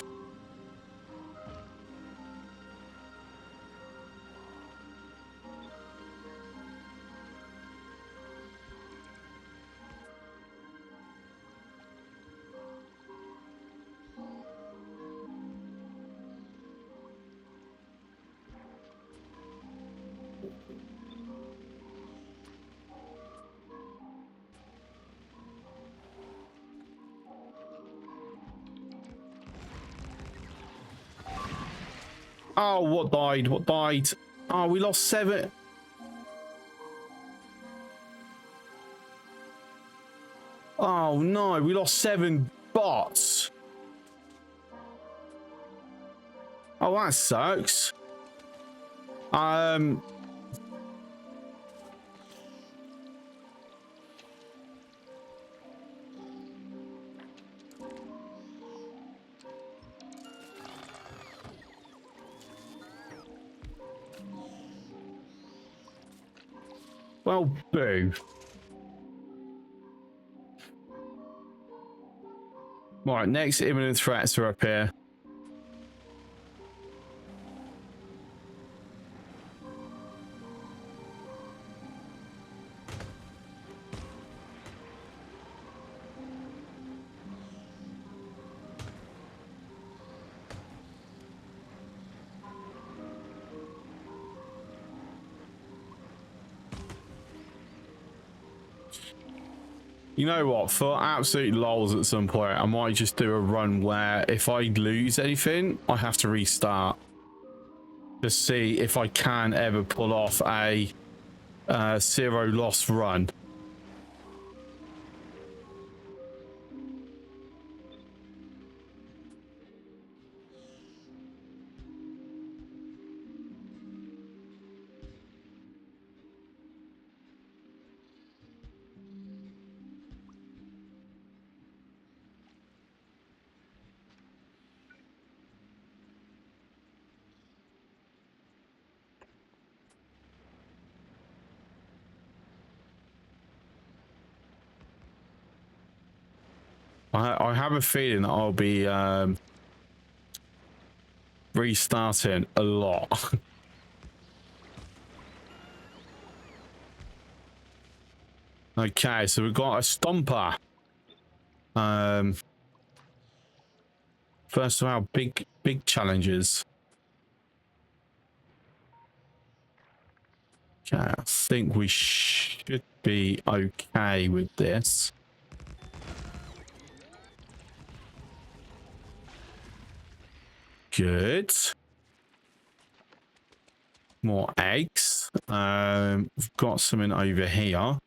Oh, what died? What died? Oh, we lost 7. Oh no, we lost 7 bots. Oh, that sucks. Well, boo. Right, next imminent threats are up here. You know what? For absolute lols at some point, I might just do a run where if I lose anything, I have to restart. To see if I can ever pull off a 0 loss run. I have a feeling that I'll be restarting a lot. Okay, so we've got a stomper. First of our big challenges. Okay, I think we should be okay with this. Good. More eggs. We've got something over here.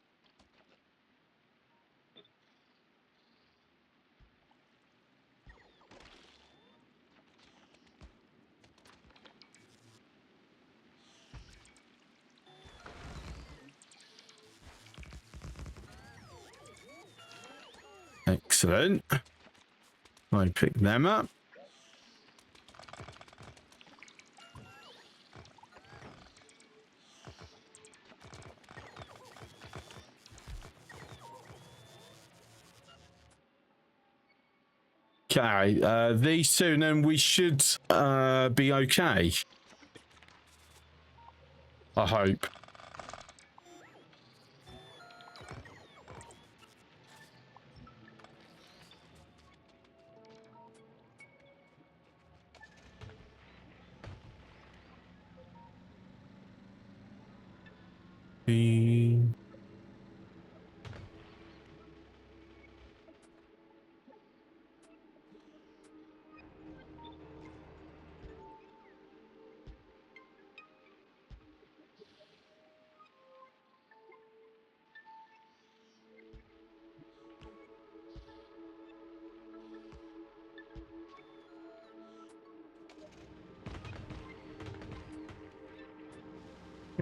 Excellent. I pick them up. Okay, these two, and then we should be okay. I hope.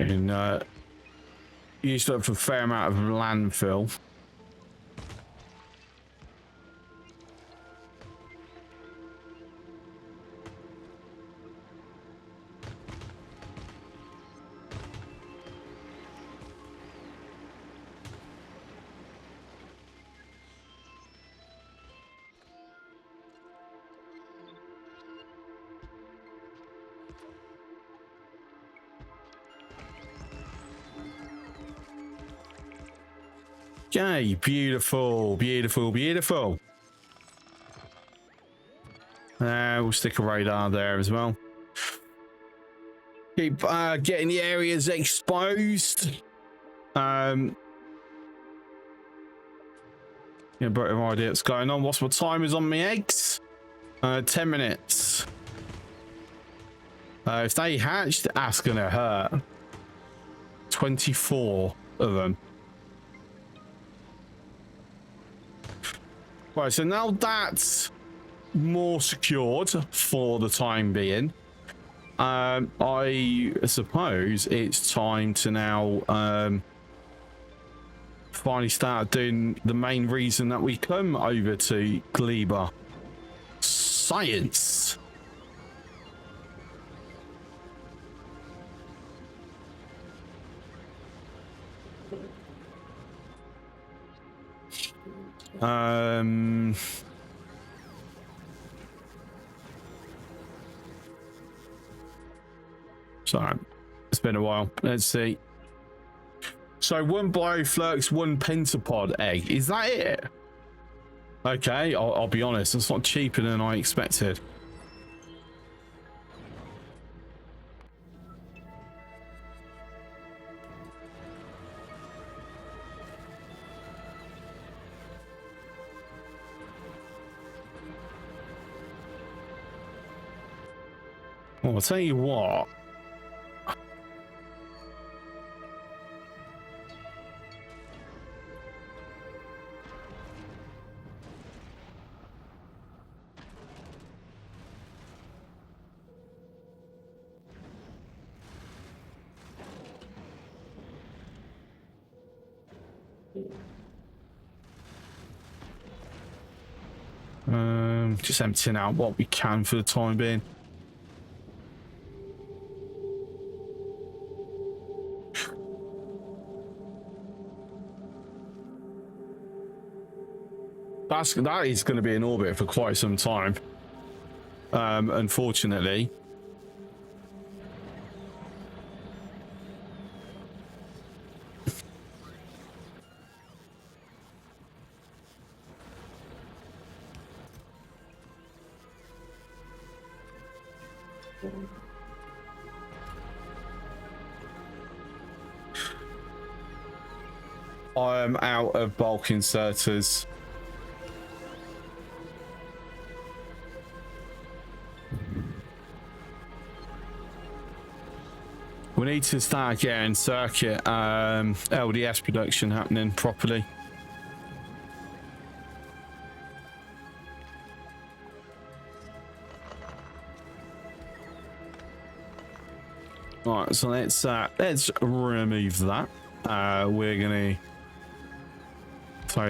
And used up for a fair amount of landfill. Okay, beautiful, beautiful, beautiful. We'll stick a radar there as well. Keep getting the areas exposed. Yeah, better idea what's going on. What's my time is on my eggs? 10 minutes. If they hatch, that's gonna hurt. 24 of them. Right, so now that's more secured for the time being. I suppose it's time to now finally start doing the main reason that we come over to Gleba. Science. Sorry, it's been a while. Let's see. So 1 Bioflux, 1 Pentapod egg. Is that it? Okay, I'll be honest. It's not cheaper than I expected. Well, I'll tell you what. Just emptying out what we can for the time being. That is going to be in orbit for quite some time. Unfortunately. I am out of bulk inserters. We need to start getting circuit LDS production happening properly. Right, so let's remove that. We're gonna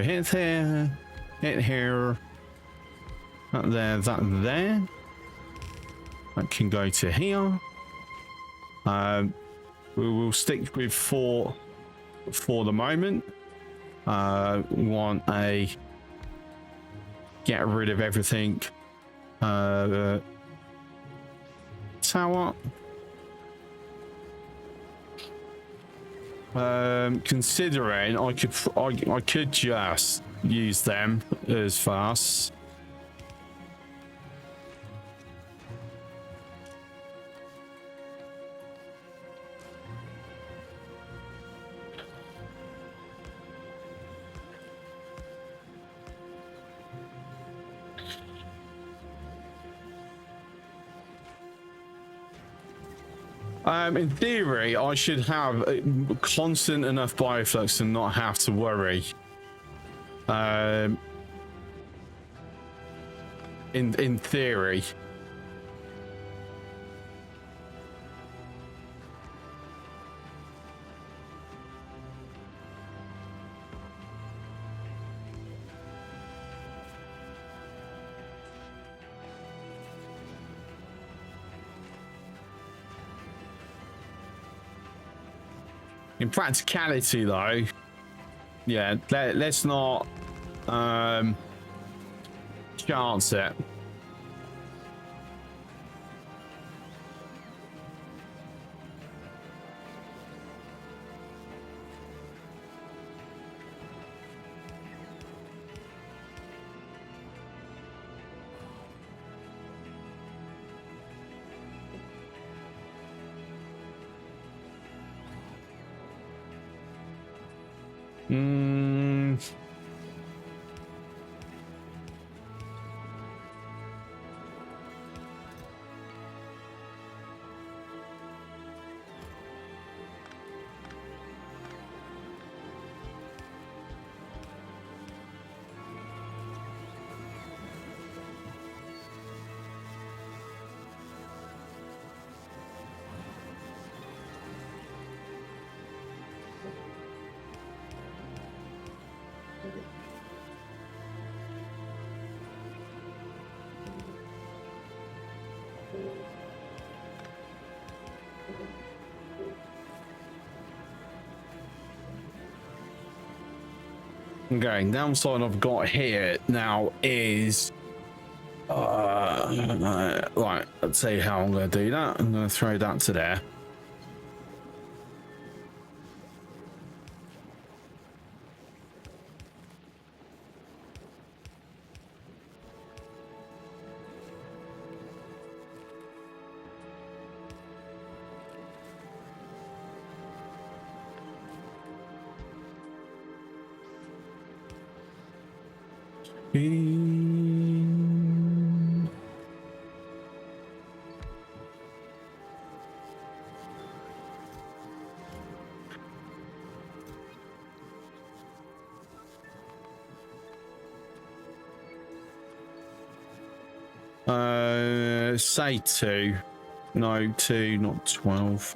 hit here, hit here, that there, that there. That can go to here. We will stick with 4 for the moment. We want a get rid of everything. Tower. Considering I could just use them as fast. In theory, I should have constant enough bioflux and not have to worry. In theory. In practicality, though, yeah, let's not chance it. Okay, downside I've got here now is right, let's see how I'm going to do that. I'm going to throw that to there. Say 2. No, 2, not 12.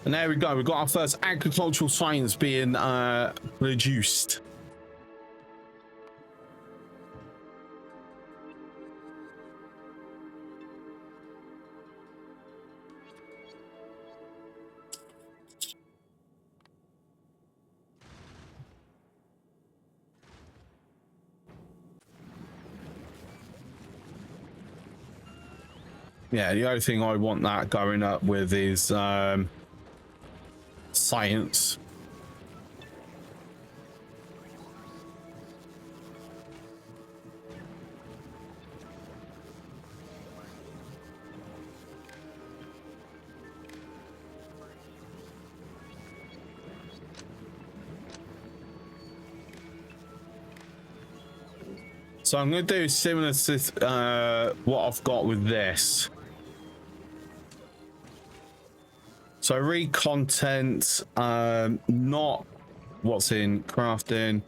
And there we go. We've got our first agricultural science being reduced. Yeah, the only thing I want that going up with is science. So I'm going to do similar to what I've got with this. So read content, not what's in crafting.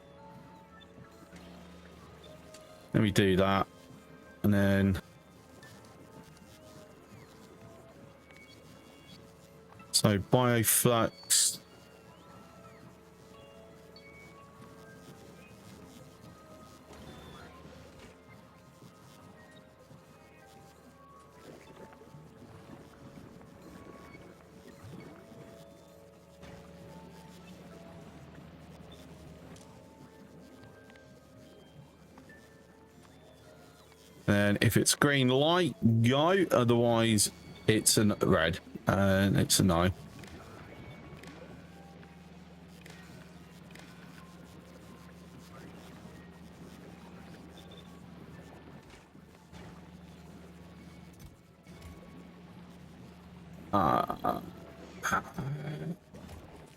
Let me do that. And then... So bioflux. And if it's green light, go. Otherwise, it's a red. And it's a no. All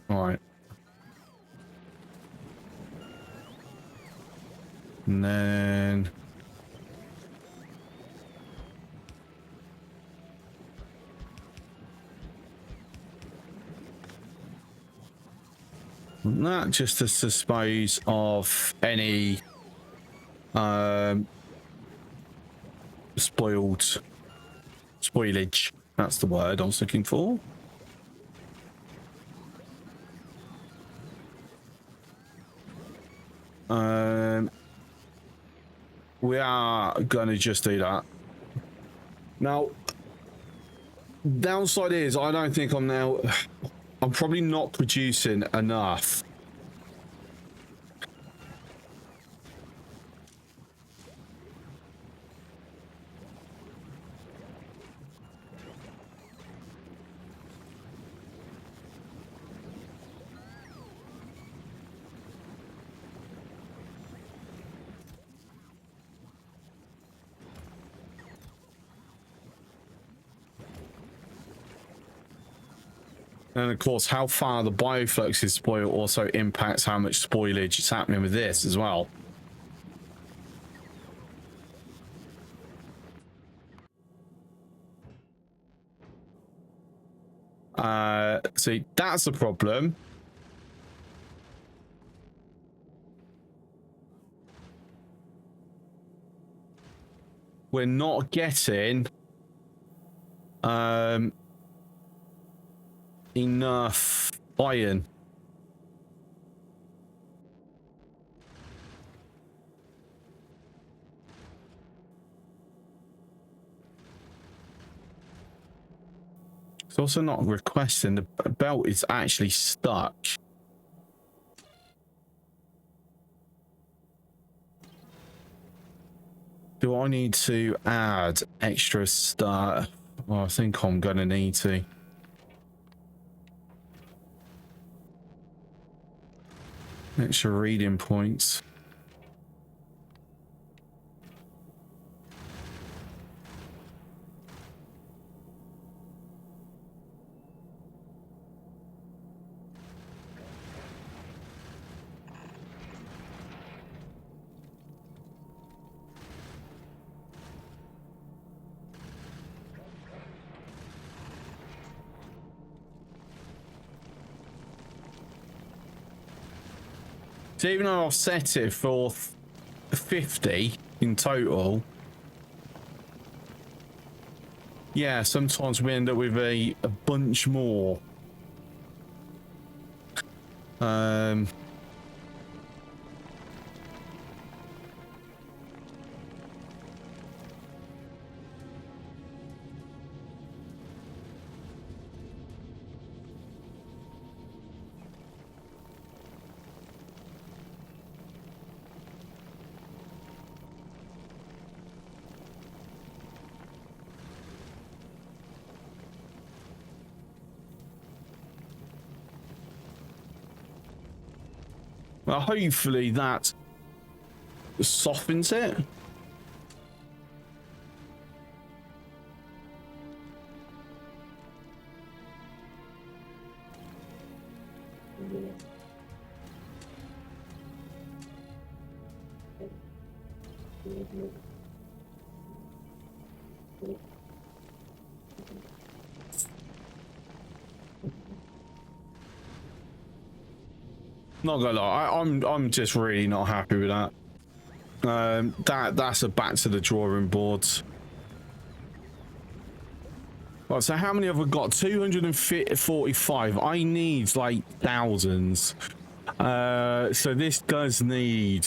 right. And then... That just to dispose of any spoilage. That's the word I was looking for. We are gonna just do that. Now, downside is I don't think I'm probably not producing enough. And of course, how far the bioflux is spoiled also impacts how much spoilage is happening with this as well. See, that's a problem. We're not getting enough iron. It's also not requesting. The belt is actually stuck. Do I need to add extra stuff? Well, I think I'm gonna need to. Extra reading points. So even though I've set it for 50 in total, yeah, sometimes we end up with a bunch more. Well, hopefully that softens it. Not gonna lie, I'm just really not happy with that. That's a back to the drawing boards. Right, so how many have we got? 245. I need like thousands. So this does need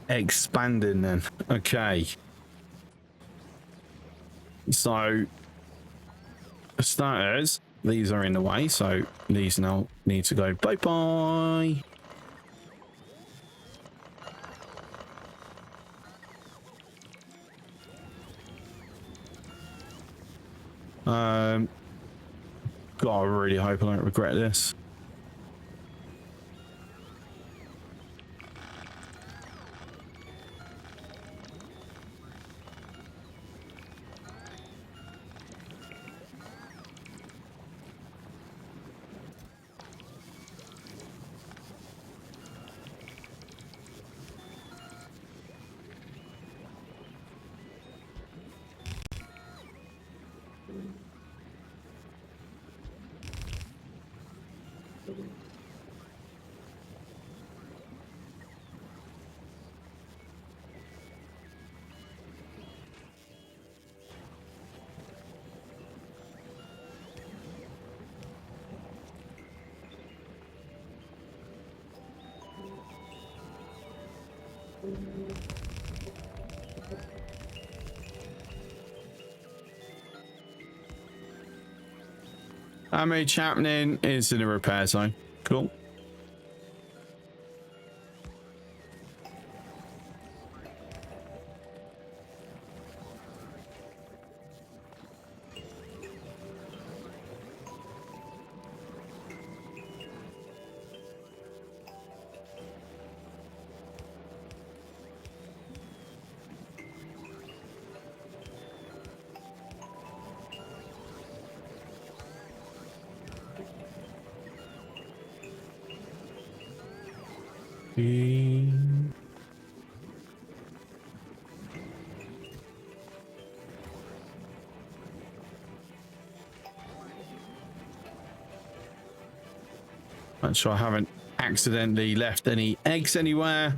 expanding then. Okay. So starters, these are in the way, so these now need to go bye-bye. God, I really hope I don't regret this. Damage happening is in a repair zone. Cool. Make sure I haven't accidentally left any eggs anywhere.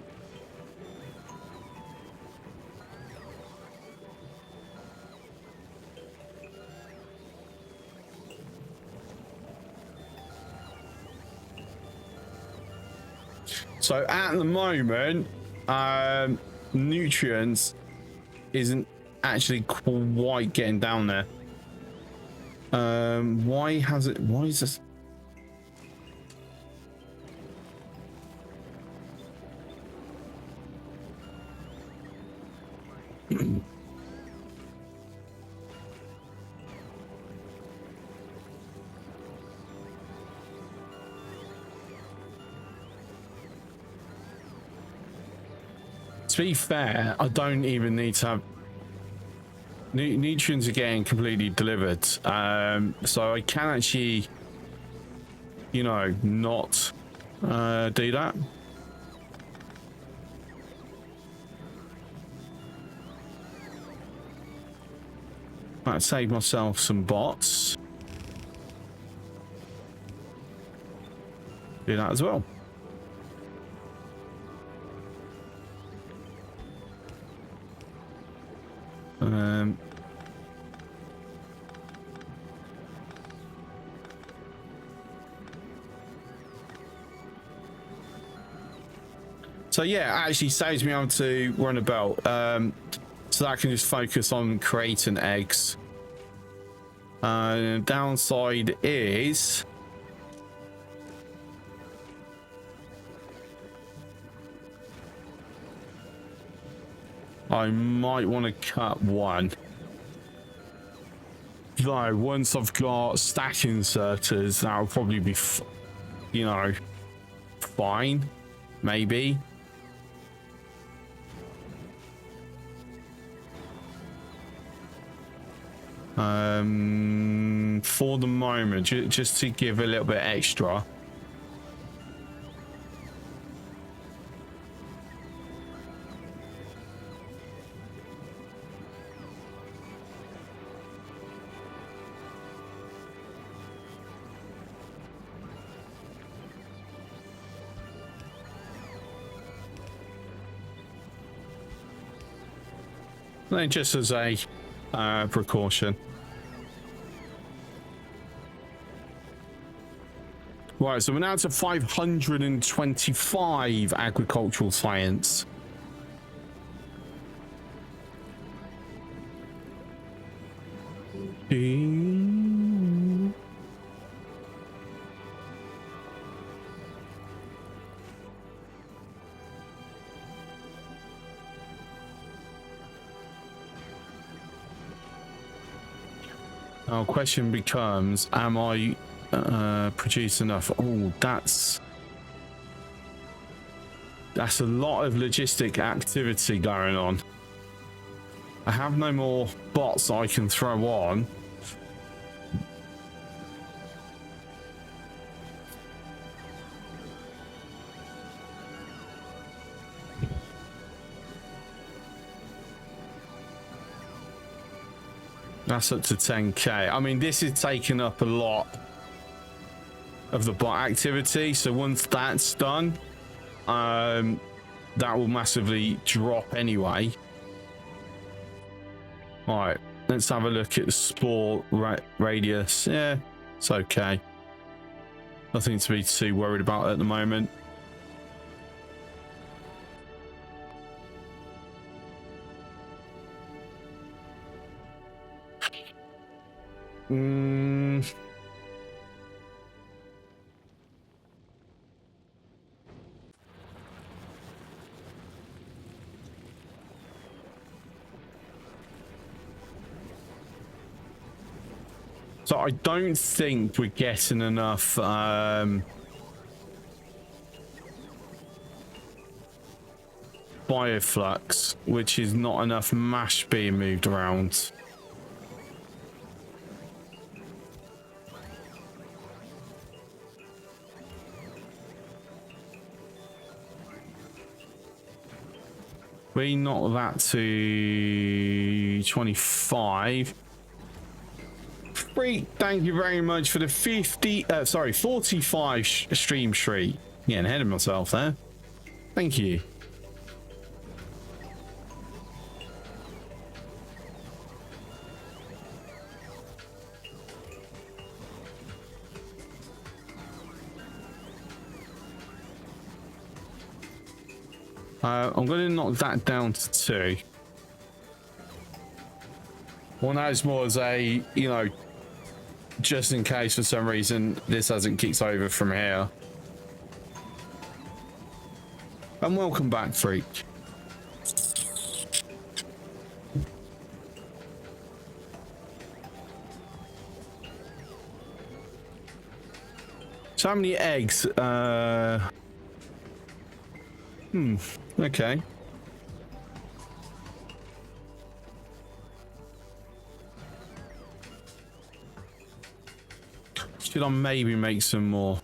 So at the moment, nutrients isn't actually quite getting down there. Why is this? To be fair, I don't even need to have nutrients are getting completely delivered, so I can actually, you know, not do that. Might save myself some bots. Do that as well. So yeah, it actually saves me able to run a belt, so that I can just focus on creating eggs. Downside is I might want to cut one. Though once I've got stack inserters, that'll probably be, you know, fine. maybe. For the moment, just to give a little bit extra. Just as a precaution. Right, so we're now to 525 agricultural science. Our question becomes, am I produce enough? Oh, that's a lot of logistic activity going on. I have no more bots I can throw on. That's up to 10k. I mean, this is taking up a lot of the bot activity. So once that's done, that will massively drop anyway. All right, let's have a look at the spore radius. Yeah, it's okay. Nothing to be too worried about at the moment. So I don't think we're getting enough bioflux, which is not enough mash being moved around. We knock that to 25. Thank you very much for the 45 stream streak. Getting ahead of myself there. Thank you. I'm going to knock that down to 2. Well, that is more as a, you know, just in case for some reason this hasn't kicked over from here. And welcome back, Freak. So how many eggs? Okay. Should I maybe make some more?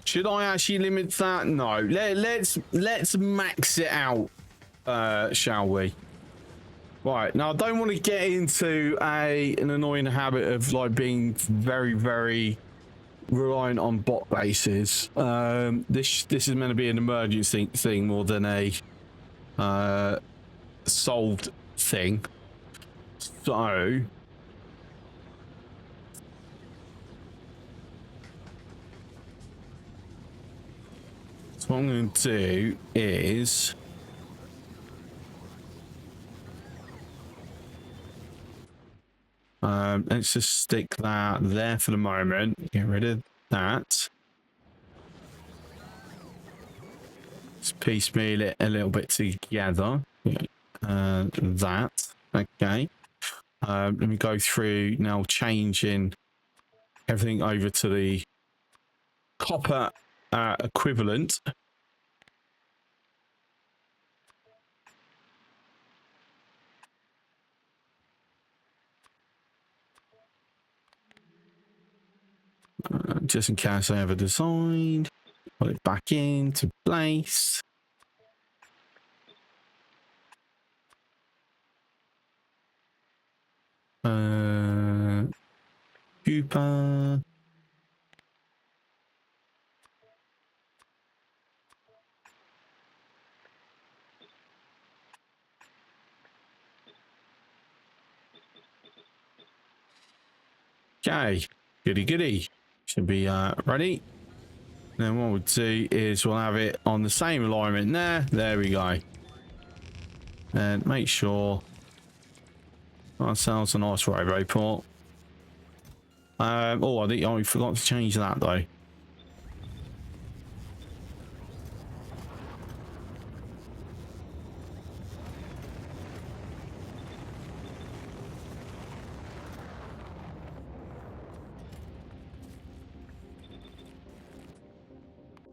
Should I actually limit that? No. Let's max it out, shall we? Right, now I don't want to get into an annoying habit of like being very, very relying on bot bases. This is meant to be an emergency thing more than a solved thing. So what I'm going to do is let's just stick that there for the moment. Get rid of that. Let's piecemeal it a little bit together. That. Okay. Let me go through now, changing everything over to the copper equivalent. Just in case I ever designed. Put it back into place. Cooper. Okay, goody goody. Should be ready. Then what we'll do is we'll have it on the same alignment there. There we go. And make sure ourselves a nice robo port. Oh, I think I forgot to change that though.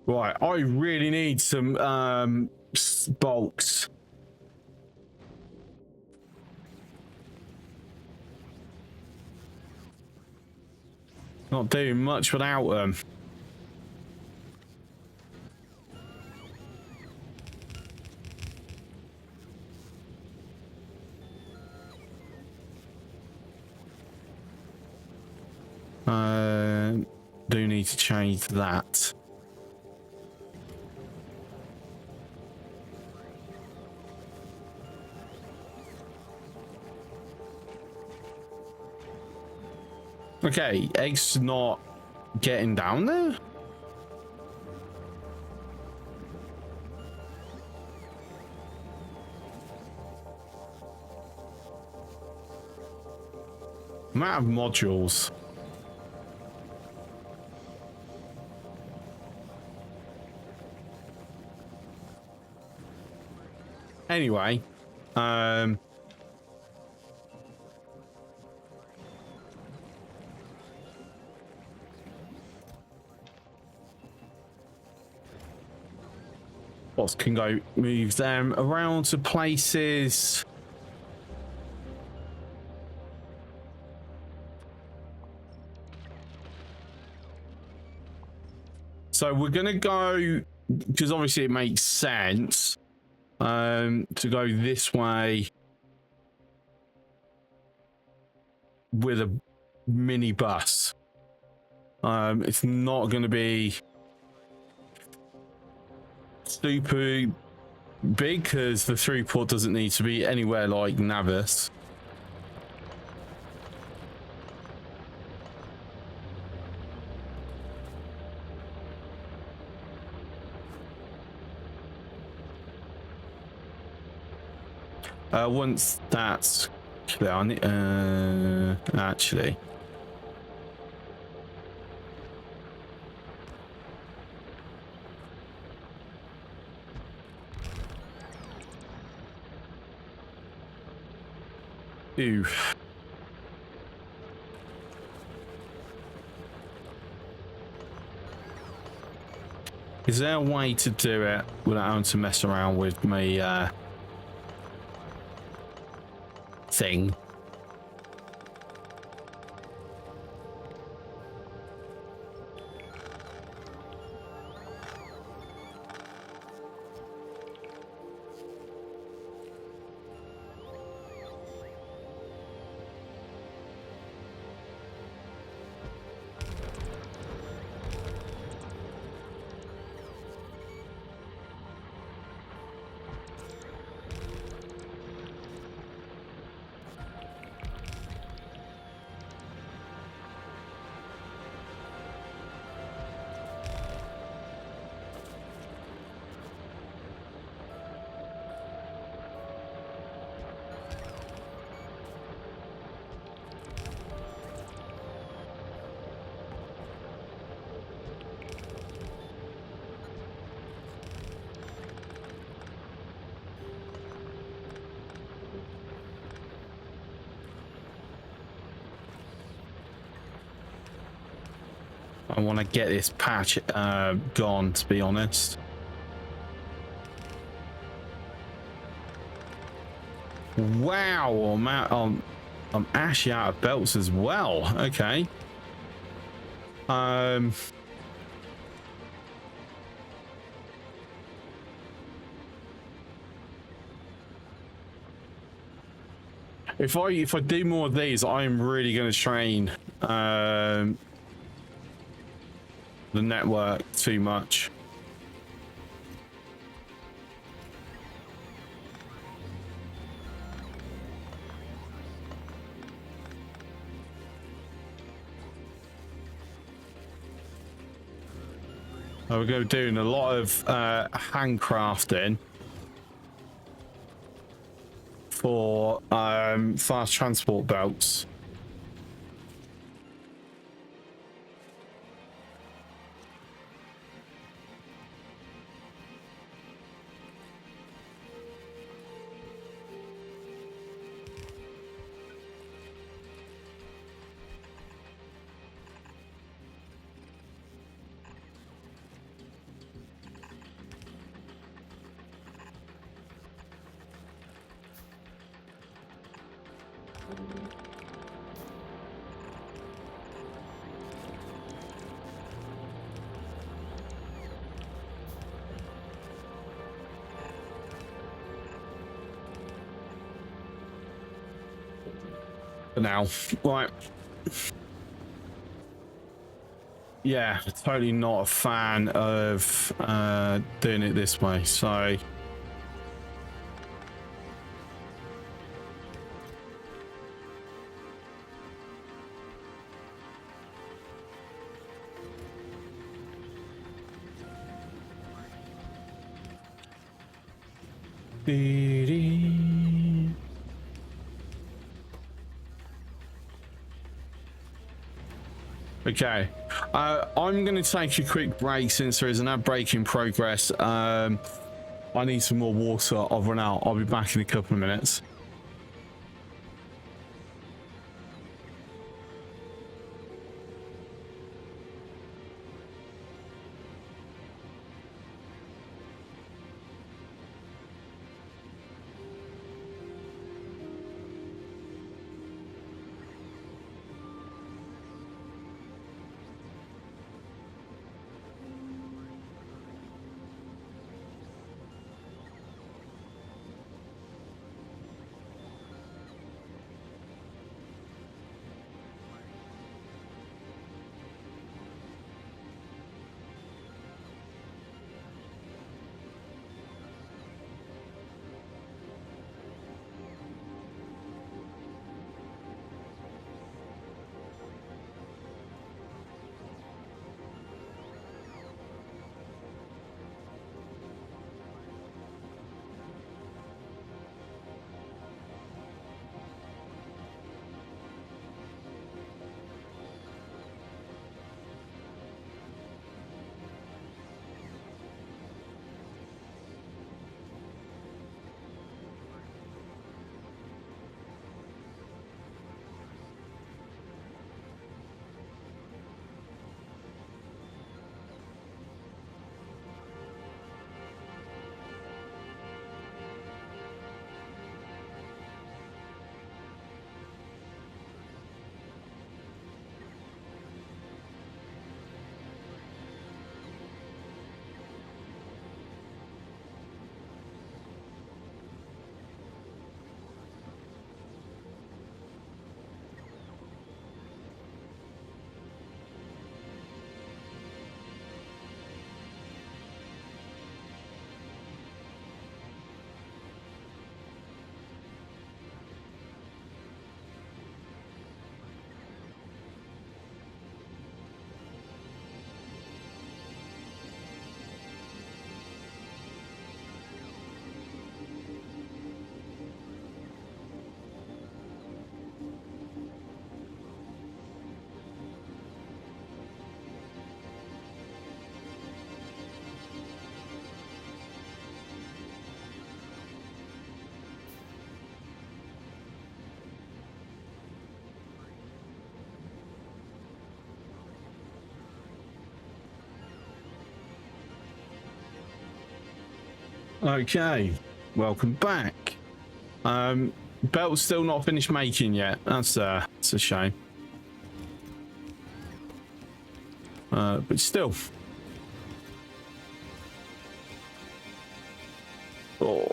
Right, I really need some bolts. Not doing much without them. Do need to change that. Okay, eggs not getting down there. Amount of modules. Anyway, bots can go move them around to places. So we're gonna go, because obviously it makes sense to go this way with a mini bus. It's not going to be super big because the throughput doesn't need to be anywhere like Navis. Once that's clear, I need, actually. Ooh. Is there a way to do it without having to mess around with my thing? I want to get this patch gone, to be honest. Wow, I'm actually out of belts as well. Okay. If I do more of these, I'm really going to strain the network too much. We're going to be doing a lot of handcrafting for fast transport belts. For now, right. Yeah, totally not a fan of doing it this way, so okay. I'm going to take a quick break since there is an ad break in progress. I need some more water. I've run out. I'll be back in a couple of minutes. Okay, welcome back. Belt's still not finished making yet. That's a shame. But still. Oh.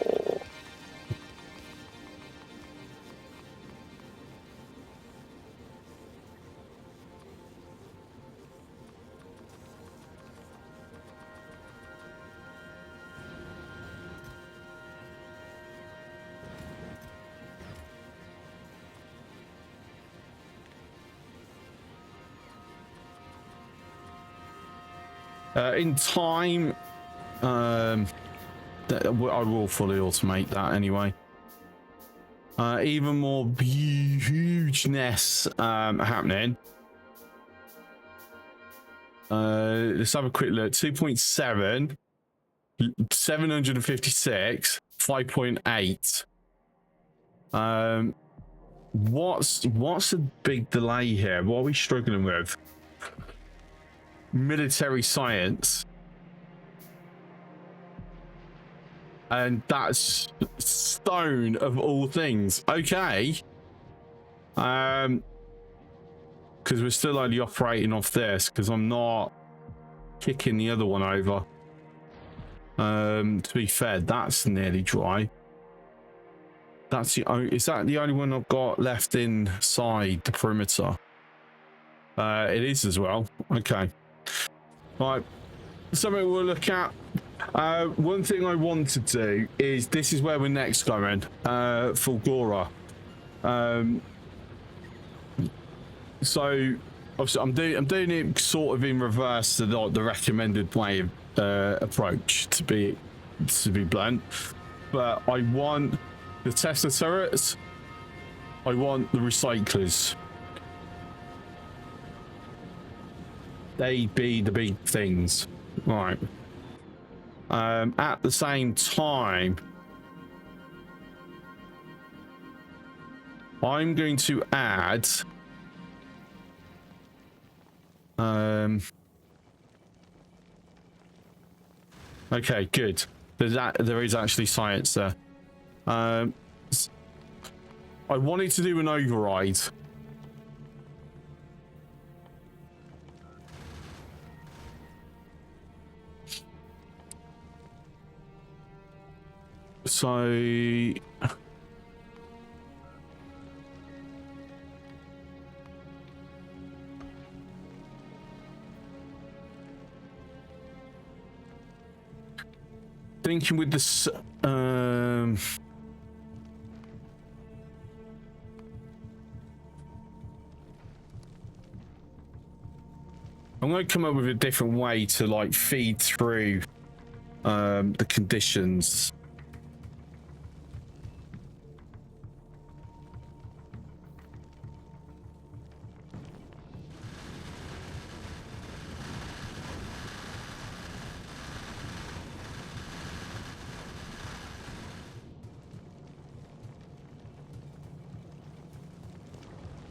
In time, I will fully automate that anyway. Even more hugeness happening. Let's have a quick look. 2.7, 756, 5.8. What's the big delay here? What are we struggling with? Military science. And that's stone of all things. Okay. Because we're still only operating off this, because I'm not kicking the other one over. To be fair, that's nearly dry. That's the only, is that the only one I've got left inside the perimeter? It is as well. Okay. Right. Something we'll look at. One thing I want to do is, this is where we're next going. Fulgora. So obviously I'm doing it sort of in reverse to the recommended way of approach, to be blunt. But I want the Tesla turrets. I want the recyclers. They be the big things, right? At the same time, I'm going to add okay, good. There is actually science there. I wanted to do an override. So thinking with this I'm going to come up with a different way to like feed through the conditions.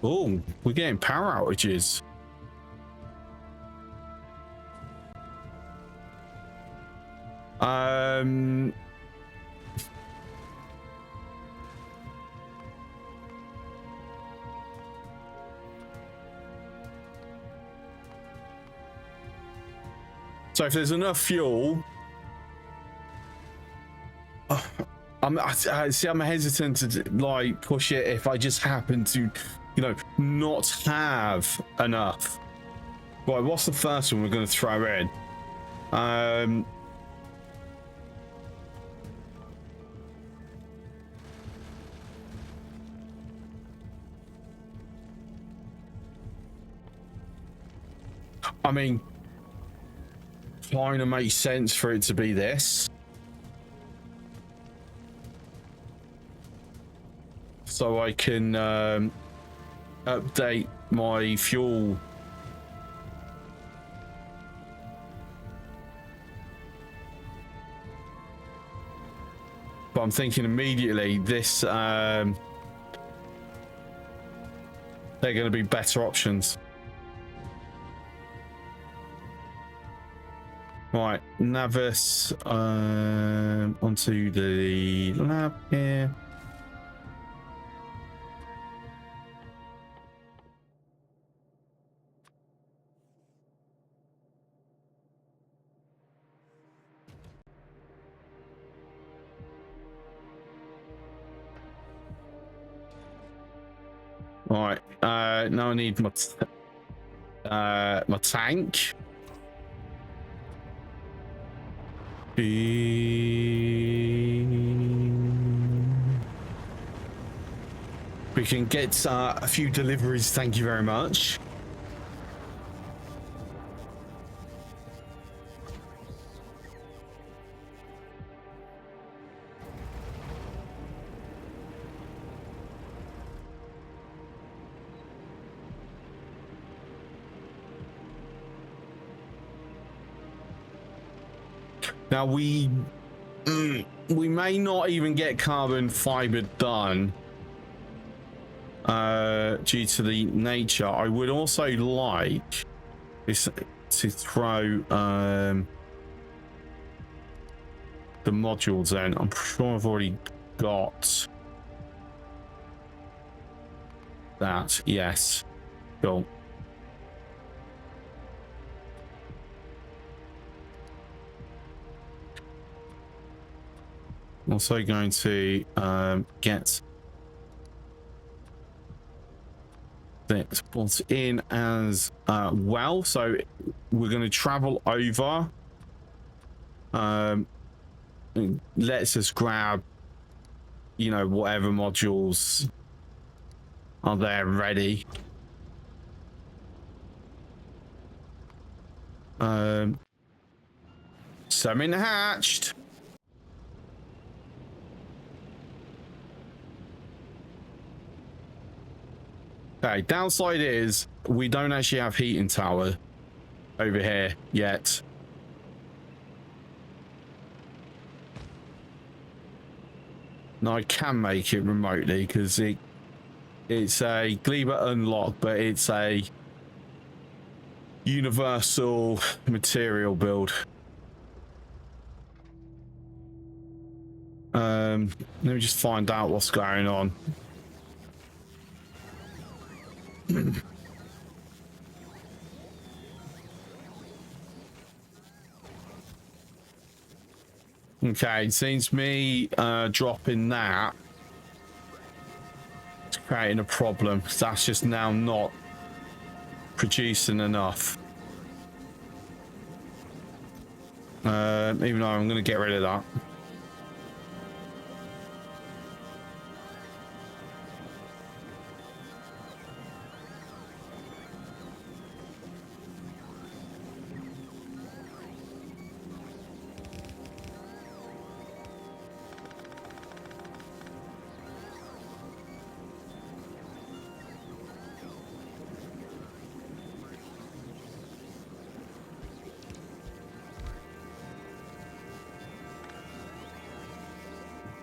Oh, we're getting power outages. So if there's enough fuel, I'm hesitant to like push it if I just happen to, you know, not have enough. Right, what's the first one we're going to throw in? I mean, kind of makes sense for it to be this. So I can update my fuel. But I'm thinking immediately this, they're going to be better options. Right, Navis onto the lab here. Right, now I need my my tank. We can get a few deliveries, thank you very much. Now we may not even get carbon fiber done due to the nature. I would also like this to throw the modules in. I'm sure I've already got that. Yes, cool. Also going to get that put in as well. So we're going to travel over. Let's just grab, you know, whatever modules are there ready. Salmon hatched. Okay, downside is we don't actually have heating tower over here yet. Now I can make it remotely because it's a Gleba unlock, but it's a universal material build. Let me just find out what's going on. Okay, it seems me dropping that, it's creating a problem. That's just now not producing enough. Even though I'm going to get rid of that.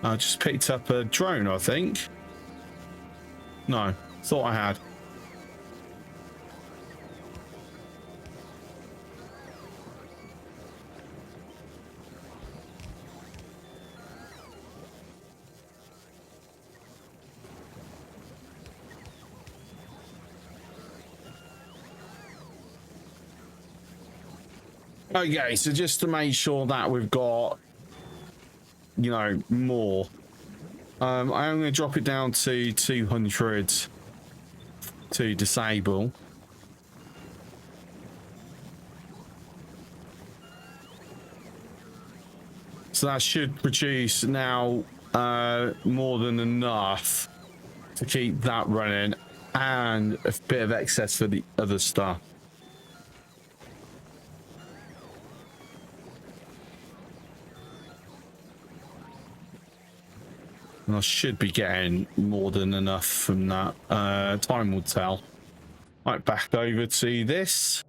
I just picked up a drone, I think. No, thought I had. Okay, so just to make sure that we've got, you know, more, I'm going to drop it down to 200 to disable. So that should produce now more than enough to keep that running and a bit of excess for the other stuff. And I should be getting more than enough from that. Time will tell. Right, back over to this.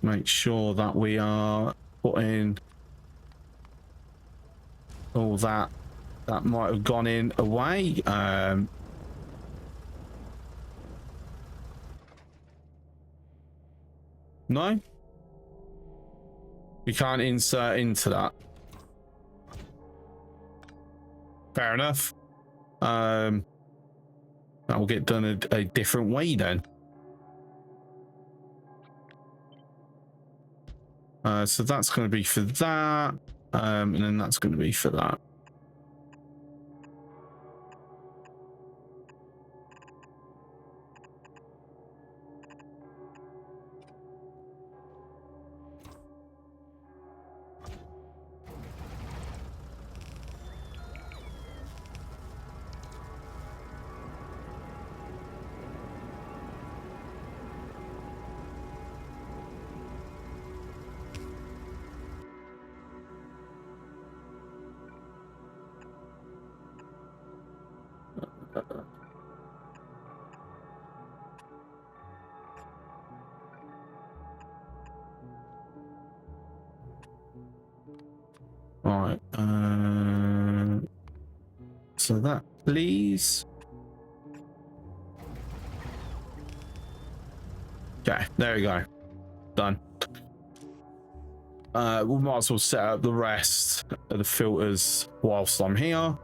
Let's make sure that we are putting all that might have gone in away. No, you can't insert into that. Fair enough. That will get done a different way then. So that's going to be for that, and then that's going to be for that. Right. So that, please. Okay, there we go. Done. We might as well set up the rest of the filters whilst I'm here.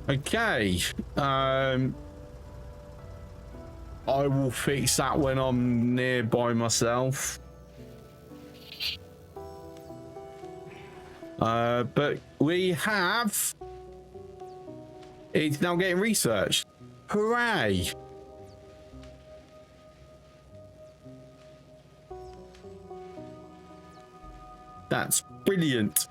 Okay. I will fix that when I'm nearby myself. But we have... It's now getting researched. Hooray! That's brilliant.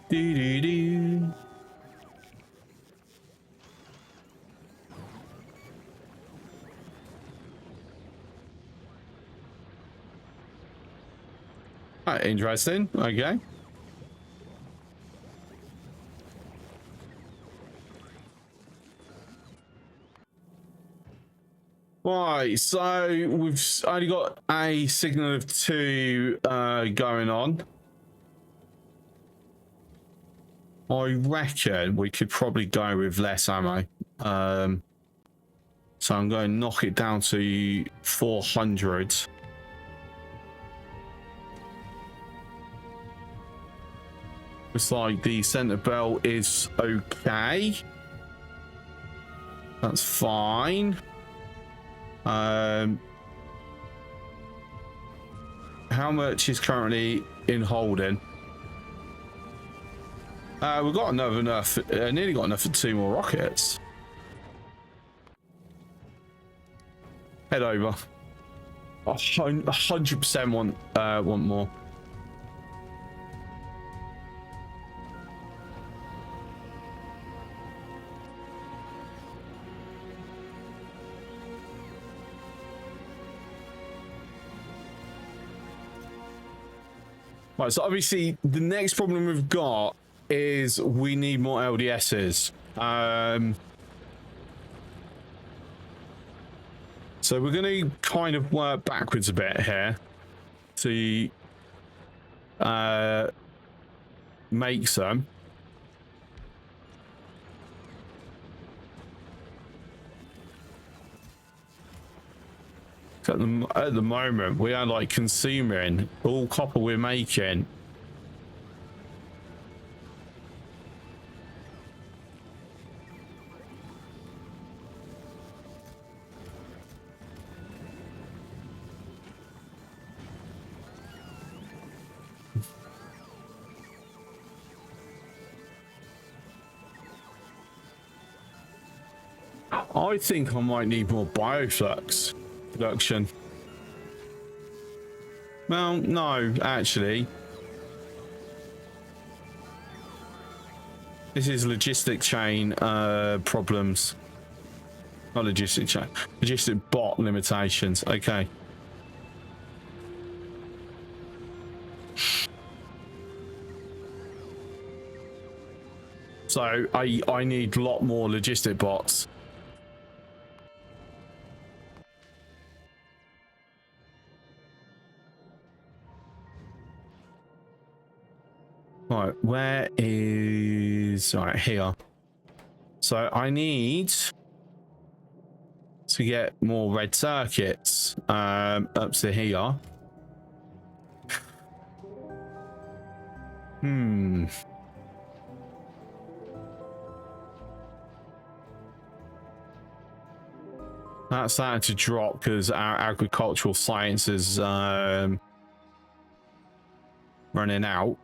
Do. Interesting. Okay. Right, so we've only got a signal of 2 going on. I reckon we could probably go with less ammo. So I'm going to knock it down to 400. Looks like the center belt is okay. That's fine. How much is currently in holding? We've got enough, nearly got enough for 2 more rockets. Head over. 100% want more. Right, so obviously the next problem we've got is we need more LDSs. So we're going to kind of work backwards a bit here to make some. At the moment, we are like consuming all copper we're making. I think I might need more bioflux production. Well, no, actually. This is logistic chain problems. Not logistic chain. Logistic bot limitations. Okay. So I need a lot more logistic bots. Right, where is... Right, here. So I need to get more red circuits up to here. That's starting to drop because our agricultural science is running out.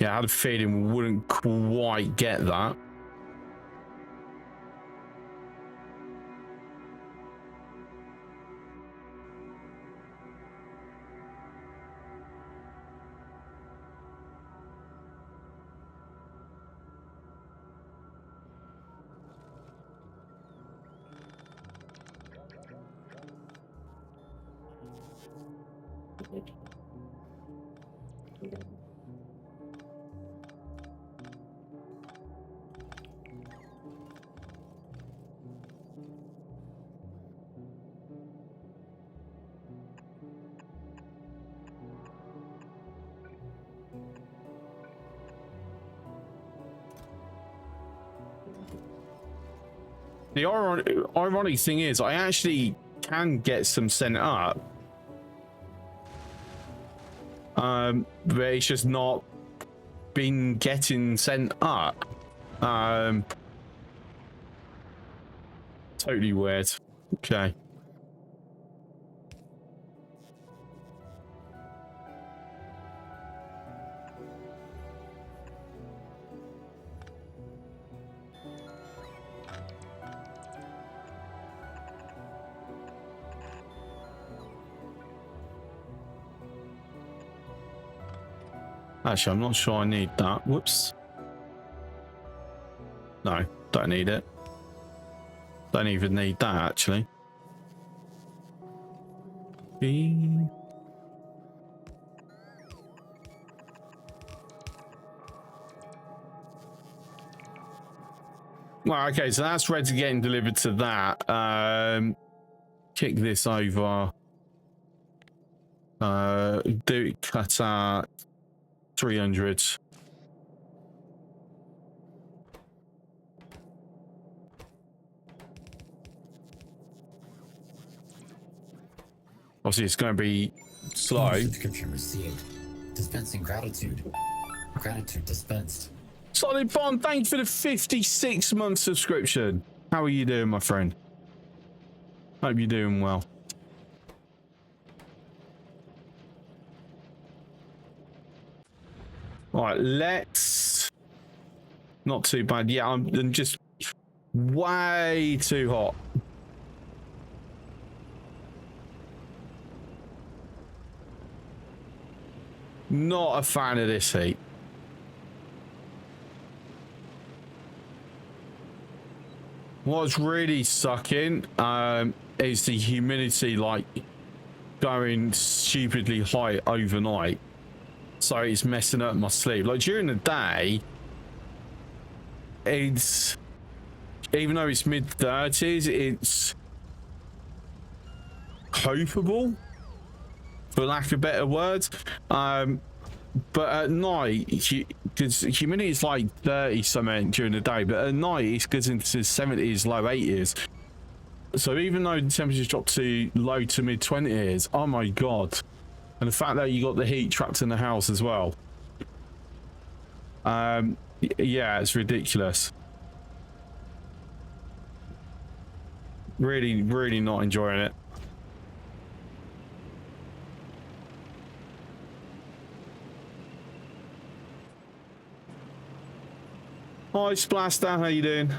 Yeah, I had a feeling we wouldn't quite get that. The ironic thing is I actually can get some sent up. But it's just not been getting sent up. Totally weird. Okay. Actually, I'm not sure I need that. Whoops. No, don't need it. Don't even need that, actually. Well, okay, so that's ready to getting delivered to that. Kick this over. Do it cut at 300. Obviously, it's going to be slow. Subscription received. Dispensing gratitude. Gratitude dispensed. Solid Bond, thanks for the 56-month subscription. How are you doing, my friend? Hope you're doing well. All right, let's... Not too bad. Yeah, I'm just way too hot. Not a fan of this heat. What's really sucking is the humidity, like, going stupidly high overnight. So it's messing up my sleep. Like, during the day, it's... Even though it's mid-30s, it's copable, for lack of better words. But at night, because humidity is like 30 something during the day, but at night it goes into 70s, low 80s. So even though the temperatures drop to low to mid 20s, oh my god. And the fact that you got the heat trapped in the house as well. Yeah, it's ridiculous. Really, really not enjoying it. Hi Splashdown, how you doing?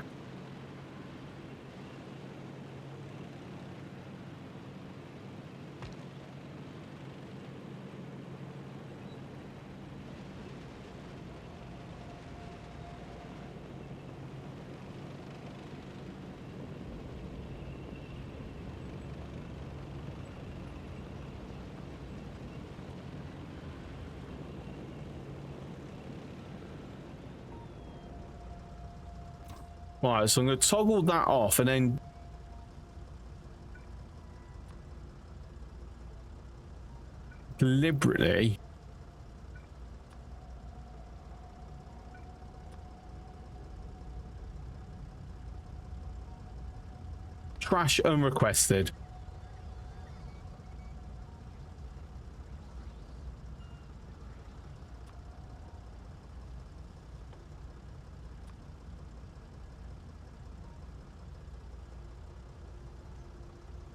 Right, so I'm going to toggle that off and then deliberately trash unrequested.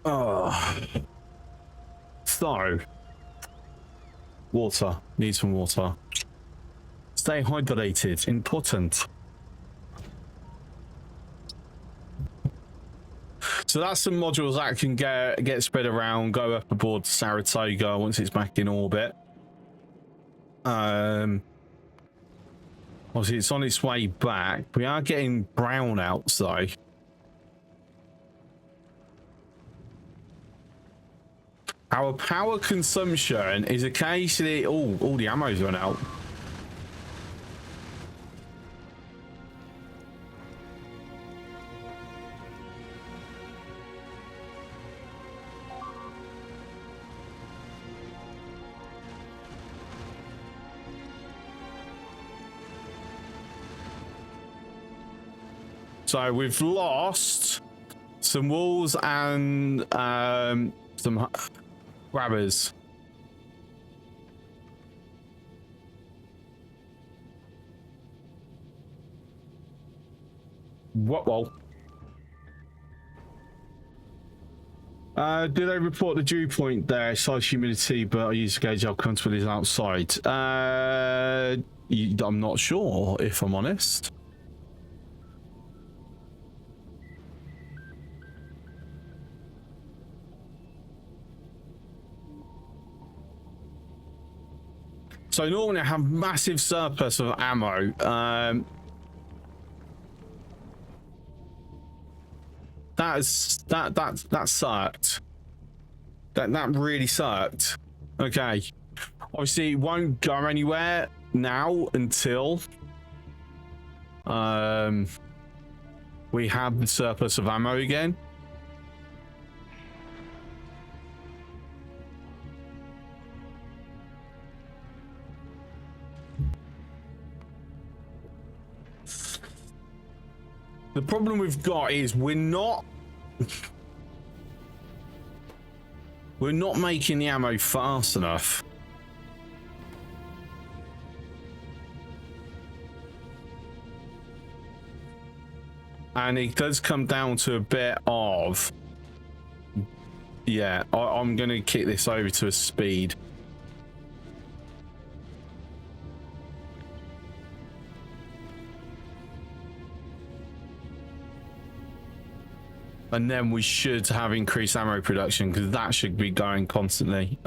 Oh, so water. Need some water. Stay hydrated. Important. So that's some modules that can get spread around, go up aboard Saratoga once it's back in orbit. Obviously it's on its way back. We are getting brownouts though. Our power consumption is occasionally... Oh, all the ammo's run out. So we've lost some walls and some grabbers. What? Whoa. Did I report the dew point there? Size humidity, but I use to gauge how comfortable it is outside. I'm not sure, if I'm honest. So normally I have massive surplus of ammo. That sucked. That really sucked. Okay. Obviously it won't go anywhere now until we have the surplus of ammo again. The problem we've got is we're not making the ammo fast enough. And it does come down to a bit of... Yeah, I'm going to kick this over to a speed. And then we should have increased ammo production because that should be going constantly.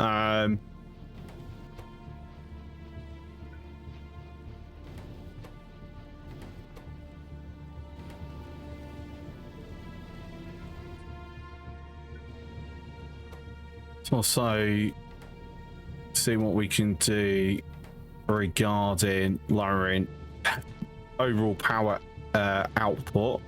Also see what we can do regarding lowering overall power output.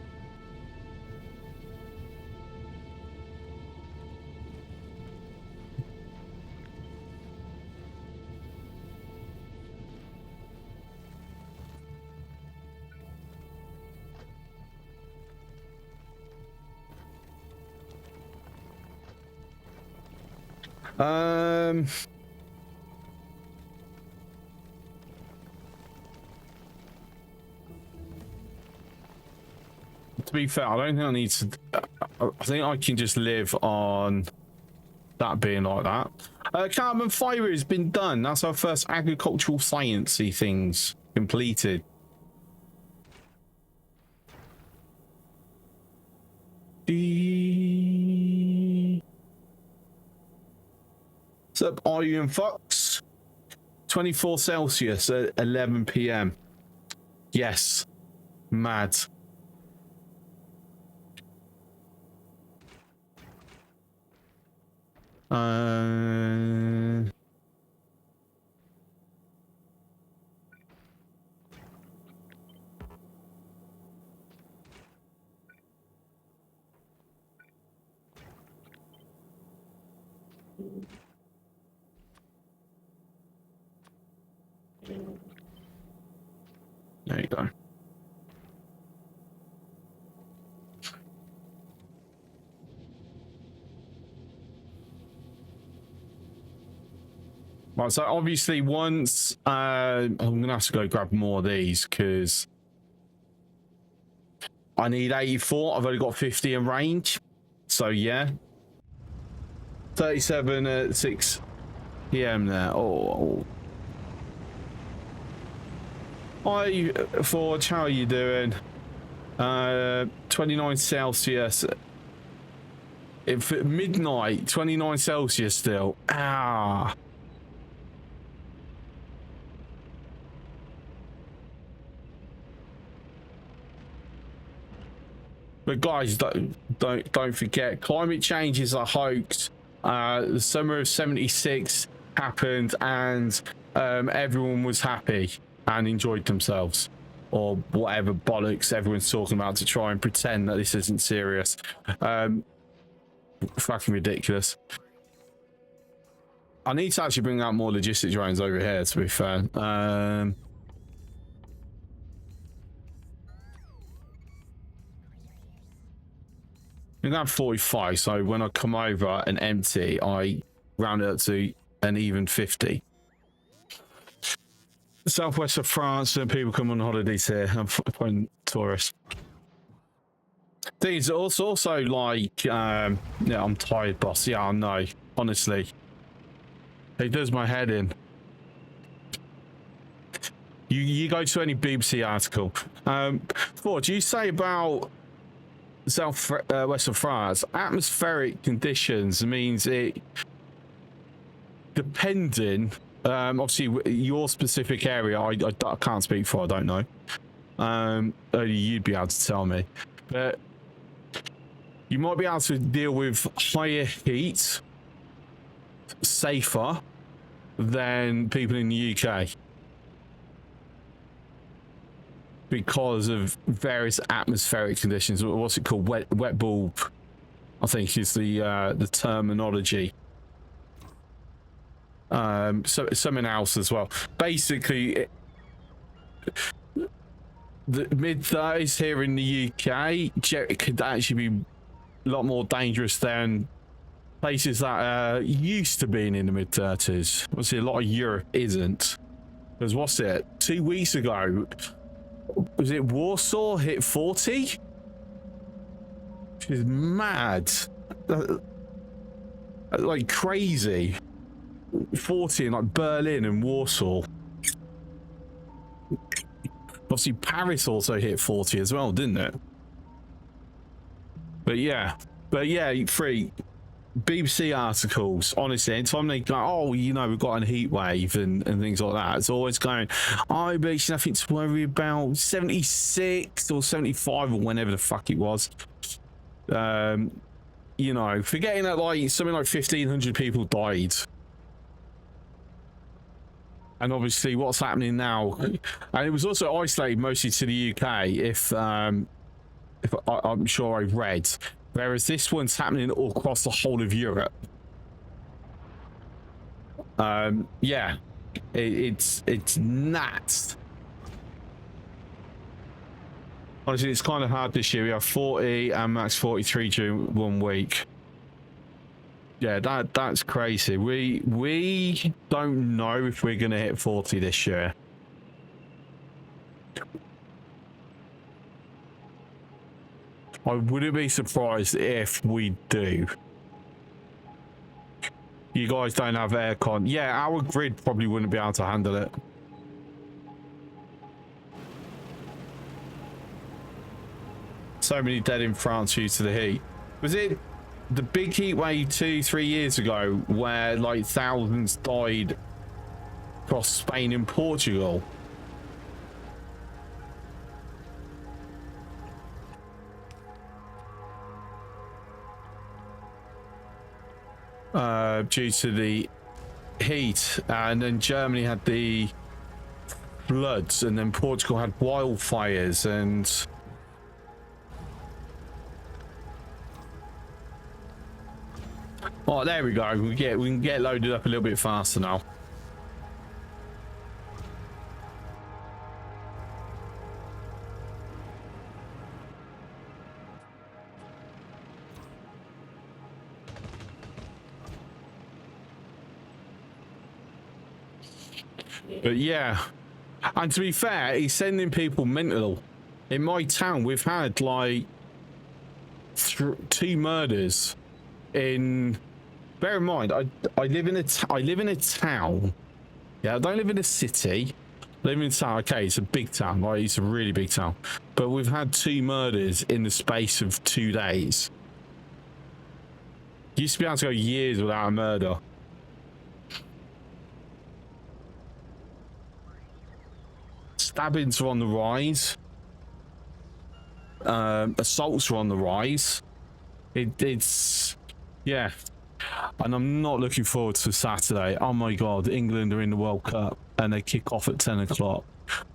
To be fair, I don't think I need to... I think I can just live on that being like that. Carbon fiber has been done. That's our first agricultural sciencey things completed. What's up, Iron Fox? 24 Celsius at 11 PM. Yes. Mad. There you go. Right, so obviously once I'm gonna have to go grab more of these because I need 84. I've only got 50 in range. So yeah. 37 at 6 p.m. there. Oh. Hi Forge, how are you doing? 29 Celsius. If at midnight, 29 Celsius still. Ah. But guys, don't forget, climate change is a hoax. The summer of '76 happened, and everyone was happy and enjoyed themselves, or whatever bollocks everyone's talking about to try and pretend that this isn't serious. Fucking ridiculous. I need to actually bring out more logistic drones over here, to be fair. I'm gonna have 45, so when I come over and empty, I round it up to an even 50. Southwest of France, and people come on holidays here. I'm finding tourists. Things also like, yeah, I'm tired, boss. Yeah, I know. Honestly, it does my head in. You go to any BBC article. What do you say about west of France? Atmospheric conditions means it, depending, obviously your specific area, I can't speak for, I don't know. Only you'd be able to tell me, but you might be able to deal with higher heat safer than people in the UK because of various atmospheric conditions. What's it called? Wet bulb, I think, is the terminology. So something else as well. Basically, the mid-30s here in the UK could actually be a lot more dangerous than places that used to being in the mid-30s. Obviously, a lot of Europe isn't. Because what's it? 2 weeks ago, was it Warsaw hit 40? Which is mad. Like crazy. 40 in like Berlin and Warsaw. Obviously, Paris also hit 40 as well, didn't it? But yeah, free BBC articles, honestly, anytime they go, oh, you know, we've got a heat wave and things like that, it's always going, oh, but it's nothing to worry about. 76 or 75 or whenever the fuck it was. You know, forgetting that like something like 1,500 people died. And obviously what's happening now, and it was also isolated mostly to the UK, if I'm sure I've read, whereas this one's happening all across the whole of Europe. Yeah, it's nuts. Honestly, it's kind of hard this year. We have 40 and max 43 during 1 week. Yeah, that's crazy. We don't know if we're gonna hit 40 this year. I wouldn't be surprised if we do. You guys don't have aircon. Yeah, our grid probably wouldn't be able to handle it. So many dead in France due to the heat. Was it the big heat wave 2-3 years ago where like thousands died across Spain and Portugal? Due to the heat, and then Germany had the floods, and then Portugal had wildfires, and Oh, there we go. We can get loaded up a little bit faster now. But yeah, and to be fair, he's sending people mental. In my town, we've had like 2 murders in. Bear in mind, I live in a town. Yeah, I don't live in a city. I live in a town. Okay, it's a big town, right? It's a really big town. But we've had 2 murders in the space of 2 days. Used to be able to go years without a murder. Stabbings are on the rise. Assaults are on the rise. It's yeah, and I'm not looking forward to Saturday. Oh my god, England are in the World Cup and they kick off at 10 o'clock,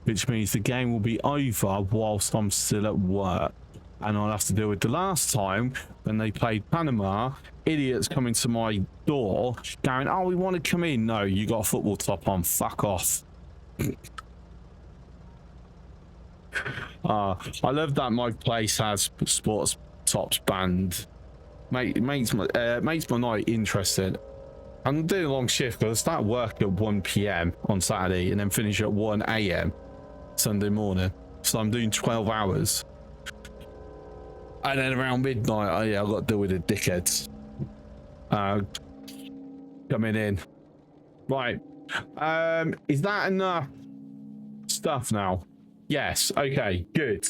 which means the game will be over whilst I'm still at work, and I'll have to deal with the last time when they played Panama. Idiots coming to my door going, oh, we want to come in. No, you got a football top on, fuck off. I love that my place has sports tops banned. Makes my night interesting. I'm doing a long shift because I start work at 1 p.m. on Saturday and then finish at 1 a.m. Sunday morning. So I'm doing 12 hours. And then around midnight, I've got to deal with the dickheads coming in. Right. Is that enough stuff now? Yes. Okay, good.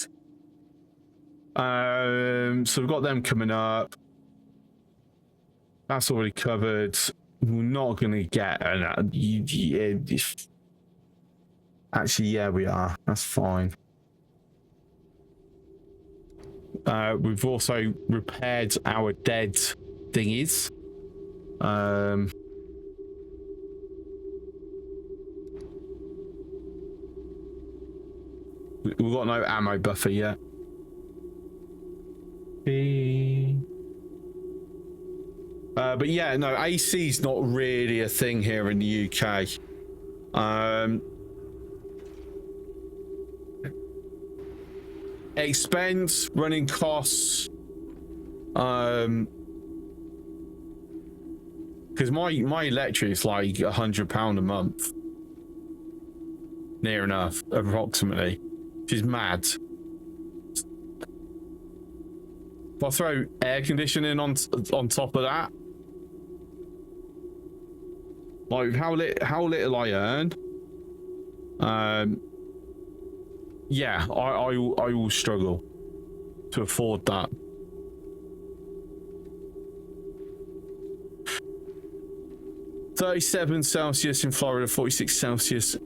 So we've got them coming up. That's already covered. We're not going to get actually, yeah, we are. That's fine. We've also repaired our dead thingies. We've got no ammo buffer yet. But yeah, no, AC's not really a thing here in the UK. Expense, running costs. Because my electric is like £100 a month. Near enough, approximately. Which is mad. If I throw air conditioning on top of that, like how little I earn, yeah, I will struggle to afford that. -37 in Florida, 46 Celsius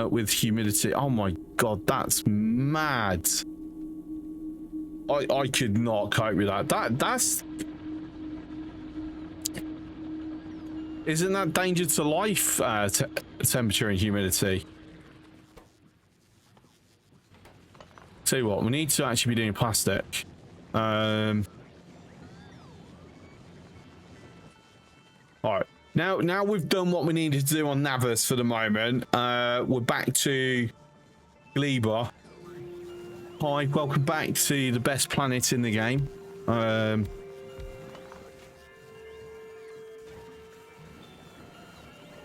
with humidity. Oh my god, that's mad. I could not cope with that. That's isn't that danger to life? Temperature and humidity. Tell you what, we need to actually be doing plastic. All right. Now we've done what we needed to do on Navas for the moment. We're back to Gleba. Hi, welcome back to the best planet in the game.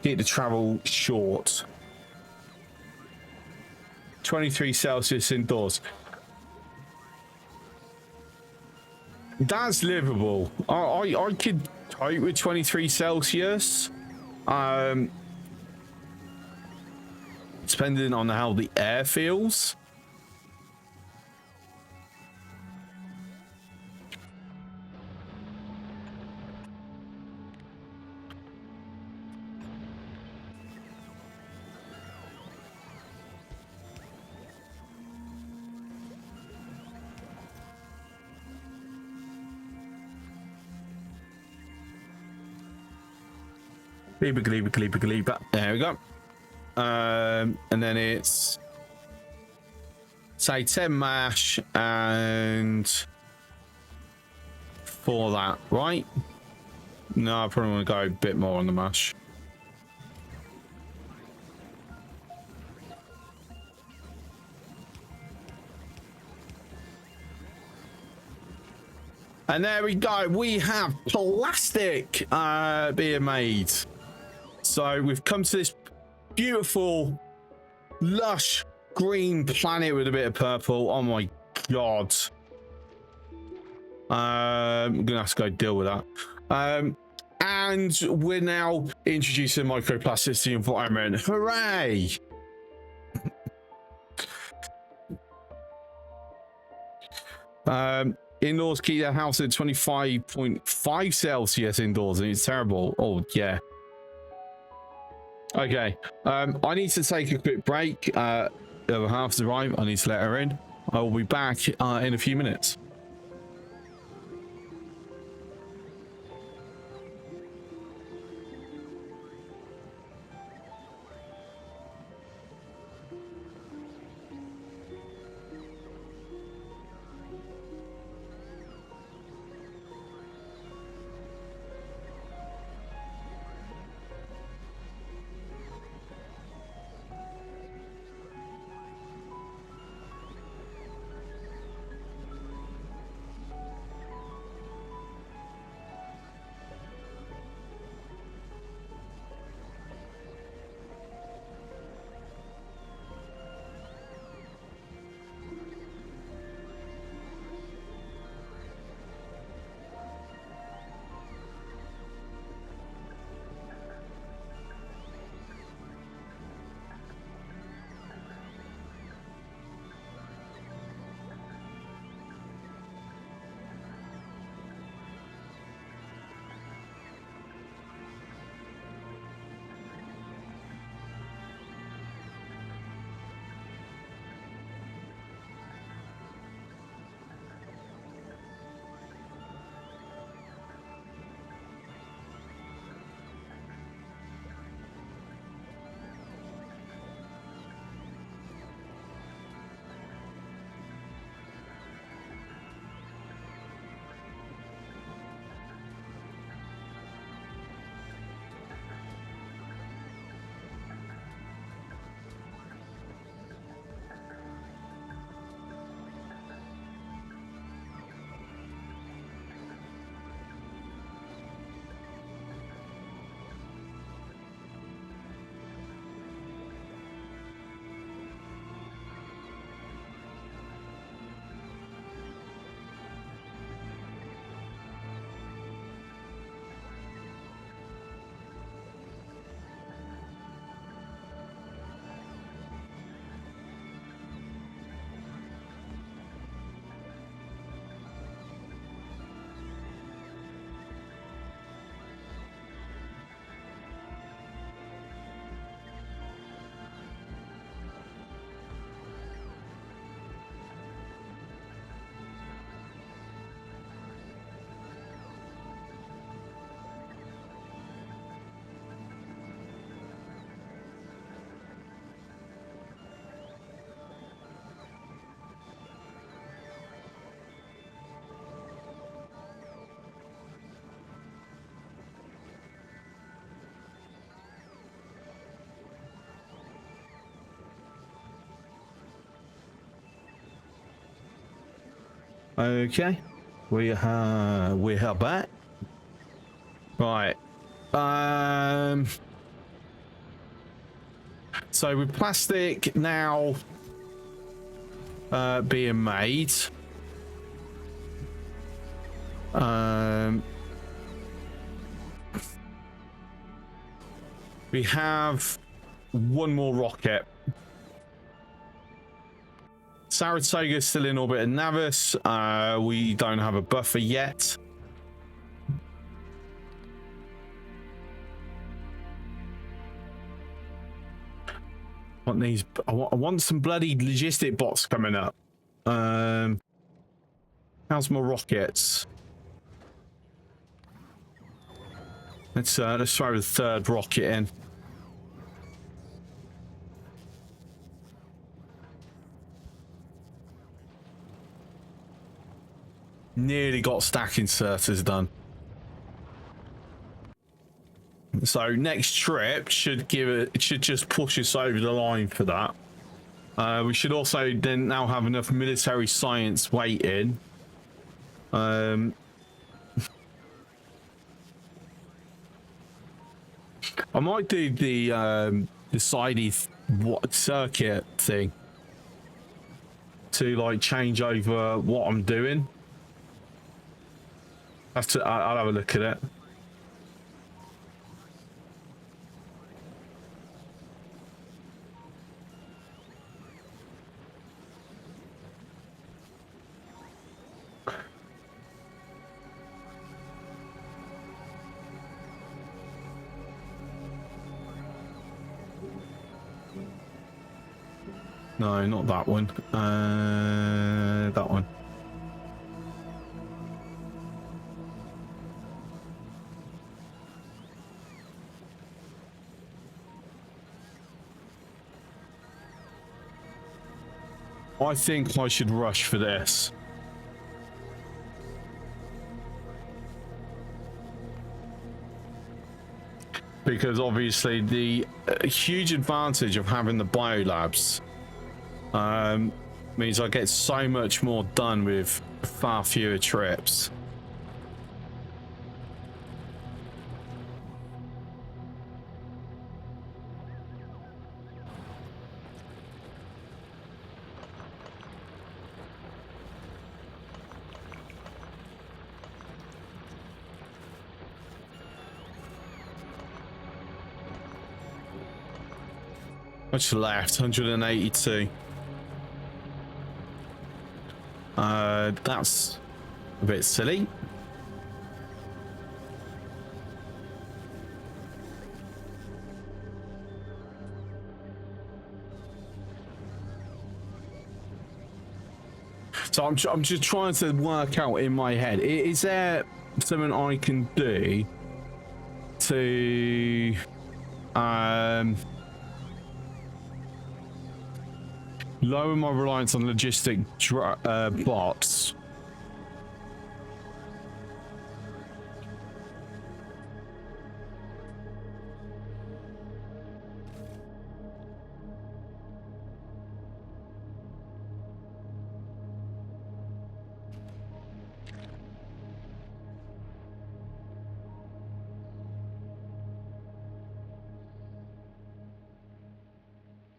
Get the travel short. 23 Celsius indoors. That's livable. I could cope with 23 Celsius. Depending on how the air feels. Gleba. There we go. And then it's say 10 mash and 4 that, right? No, I probably want to go a bit more on the mush. And there we go. We have plastic being made. So we've come to this beautiful, lush green planet with a bit of purple. Oh my god. I'm gonna have to go deal with that. And we're now introducing microplastics to the environment. Hooray! Indoors, keep the house at 25.5 Celsius indoors, and it's terrible. Oh yeah. Okay. I need to take a quick break. The other half's arrived. I need to let her in. I will be back in a few minutes. Okay, we are back. Right. So with plastic now being made, we have one more rocket. Saratoga's still in orbit at Navis. We don't have a buffer yet. I want some bloody logistic bots coming up. How's my rockets? Let's throw the third rocket in. Nearly got stack inserters done. So next trip should should just push us over the line for that. We should also then now have enough military science waiting. I might do the sidey circuit thing to like change over what I'm doing. I'll have a look at it. No, not that one. That one. I think I should rush for this. Because obviously the huge advantage of having the biolabs means I get so much more done with far fewer trips. Much left, 182. That's a bit silly. So I'm just trying to work out in my head, is there something I can do to lower my reliance on logistic bots?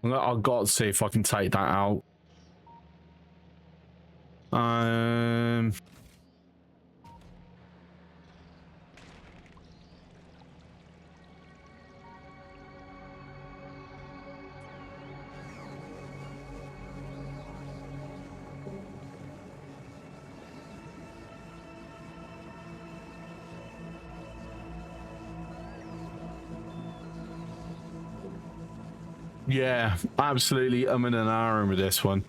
I've got to see if I can take that out. Yeah, absolutely. I'm in an hour with this one.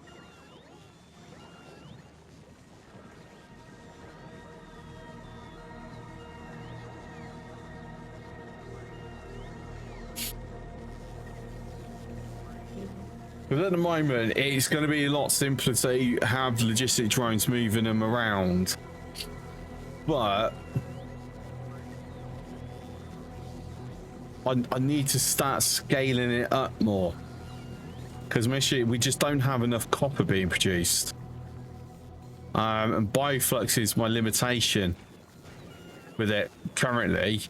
But at the moment, it's going to be a lot simpler to have logistic drones moving them around. But I need to start scaling it up more. Because we just don't have enough copper being produced. And bioflux is my limitation with it currently.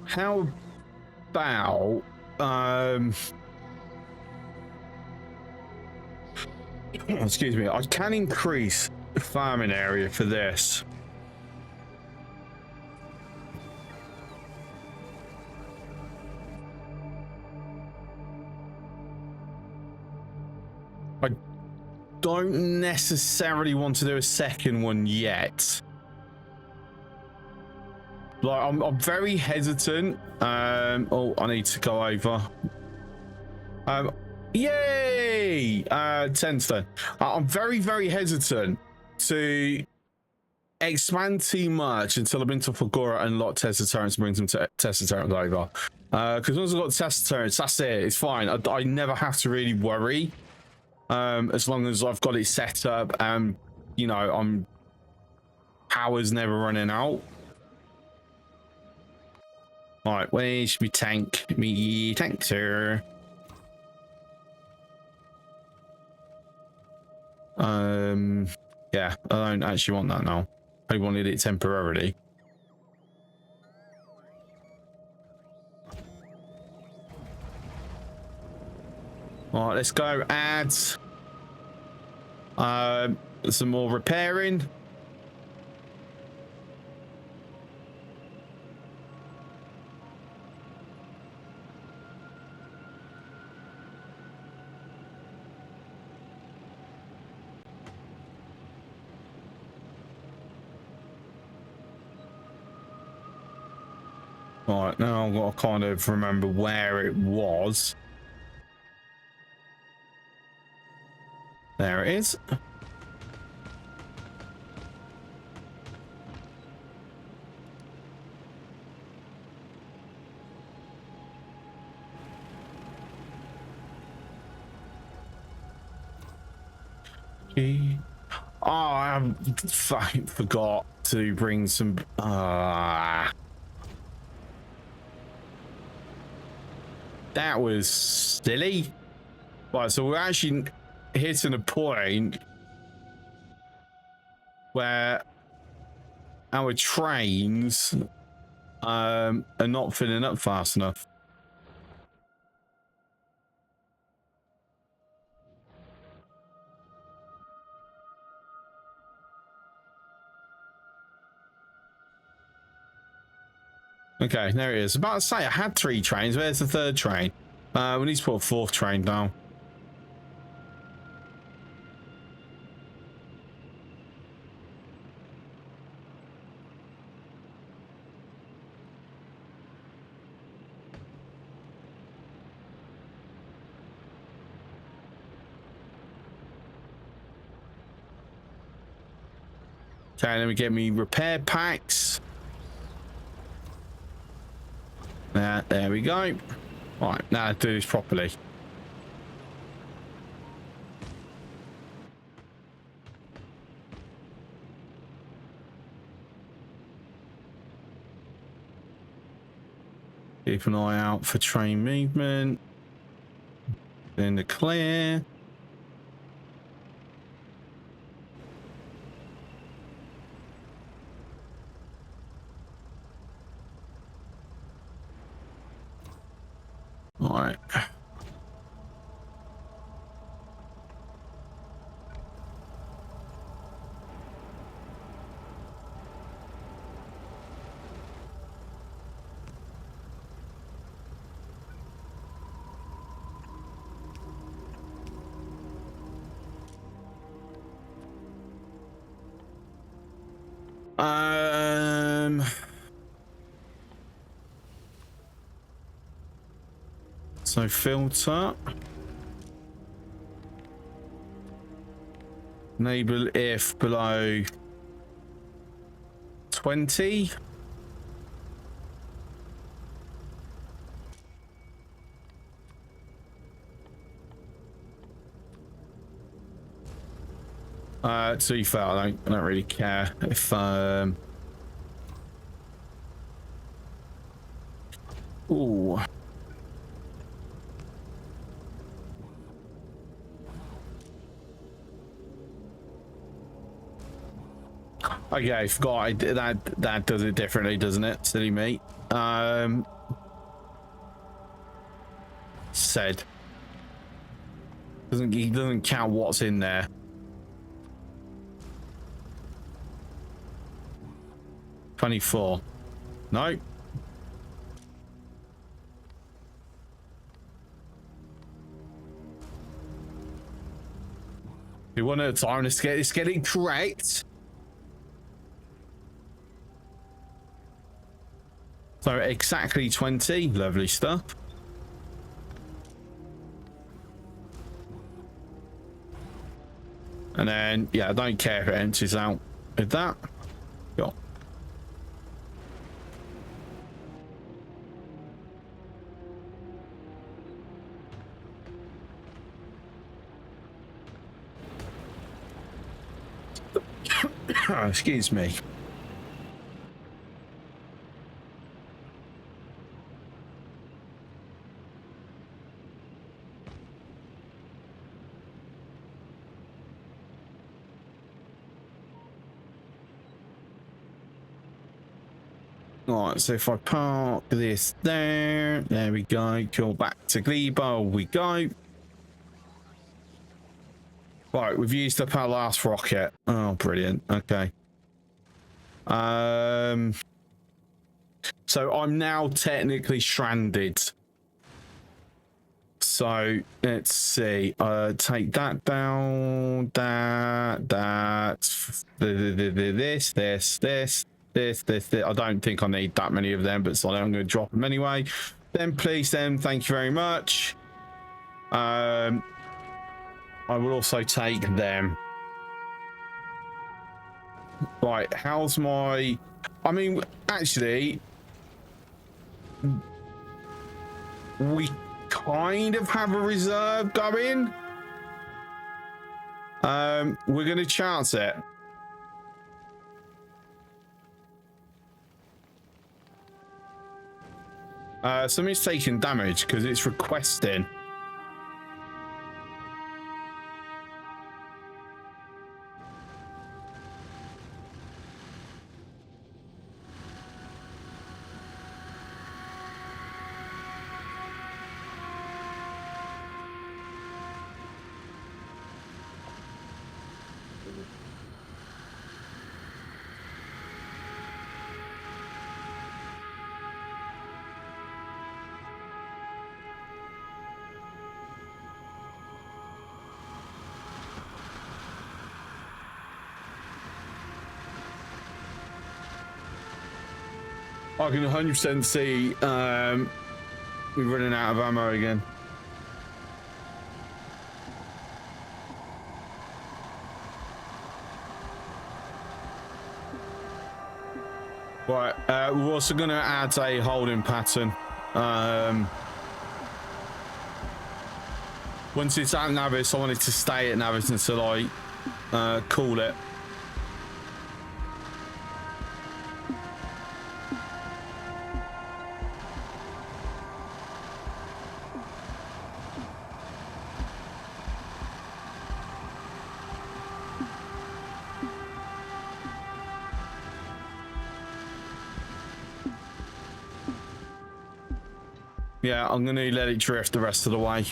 How about excuse me, I can increase the farming area for this. I don't necessarily want to do a second one yet. Like, I'm very hesitant. Oh, I need to go over. Yay! 10 stone. I'm very, very hesitant to expand too much until I've been to Factorio and unlock Tesla turrets and brings them to Tesla turrets over. Because once I've got Tesla turrets, that's it. It's fine. I never have to really worry. As long as I've got it set up and, you know, power's never running out. All right, where's me tank? Me tank, sir. Yeah, I don't actually want that now. I wanted it temporarily. All right, let's go add some more repairing. All right, now I've got to kind of remember where it was. There it is. Oh, I fucking forgot to bring some. That was silly. Right, so we're actually hitting a point where our trains are not filling up fast enough. Okay, there it is. About to say, I had 3 trains. Where's the 3rd train? We need to put a 4th train down. Okay, let me get me repair packs. There we go. Right, now do this properly. Keep an eye out for train movement. In the clear. All right. So filter. Enable if below 20. To be fair, I don't really care if ooh. Okay, I forgot that does it differently, doesn't it? Silly me. Said. He doesn't count what's in there. $24. No. Do one at a time. Let's get it correct. So exactly 20. Lovely stuff. And then, yeah, I don't care if it empties out with that. Cool. Excuse me. Right, so if I park this there we go. Cool, back to Glebo we go. Right, we've used up our last rocket. Oh, brilliant. Okay. So I'm now technically stranded. So let's see. Take that down. This. I don't think I need that many of them, but so I'm going to drop them anyway. Then please, thank you very much. I will also take them. Right, how's my... I mean, actually, we kind of have a reserve going. We're going to chance it. Something's taking damage because it's requesting. I can 100% see we're running out of ammo again. Right, we're also going to add a holding pattern. Once it's at Navis, I want it to stay at Navis until I call it. Yeah, I'm going to let it drift the rest of the way.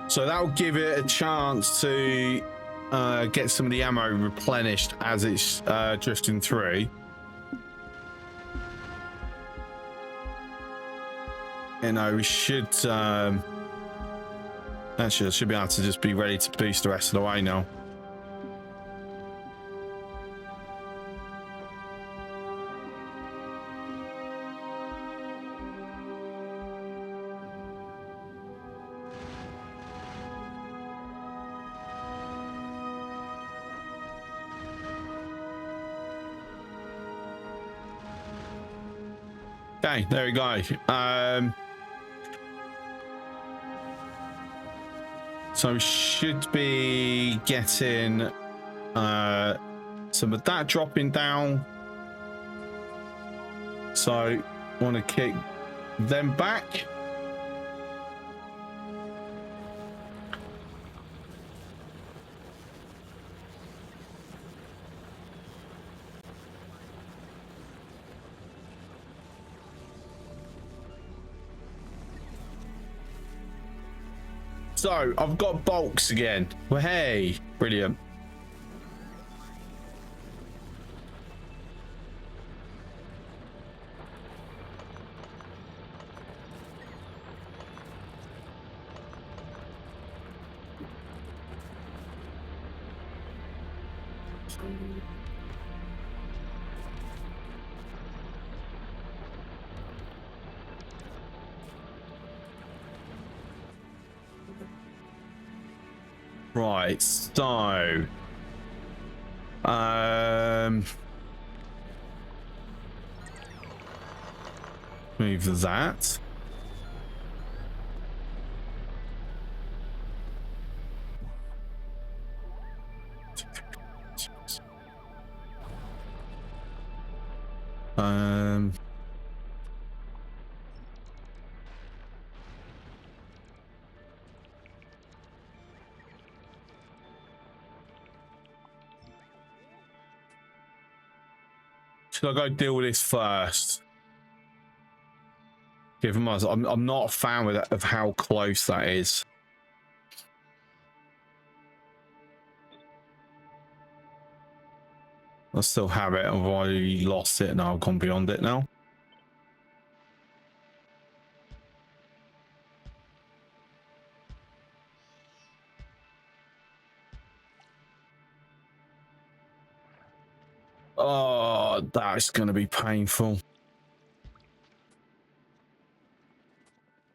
So that'll give it a chance to get some of the ammo replenished as it's drifting through. You know, we should actually I should be able to just be ready to boost the rest of the way now. Okay, there we go. So we should be getting some of that dropping down. So want to kick them back. So I've got bulks again. Well, hey, brilliant. Right, so move that. Should I go deal with this first? Given my, I'm not a fan of how close that is. I still have it. I've already lost it now. I've gone beyond it now. Oh, that's going to be painful.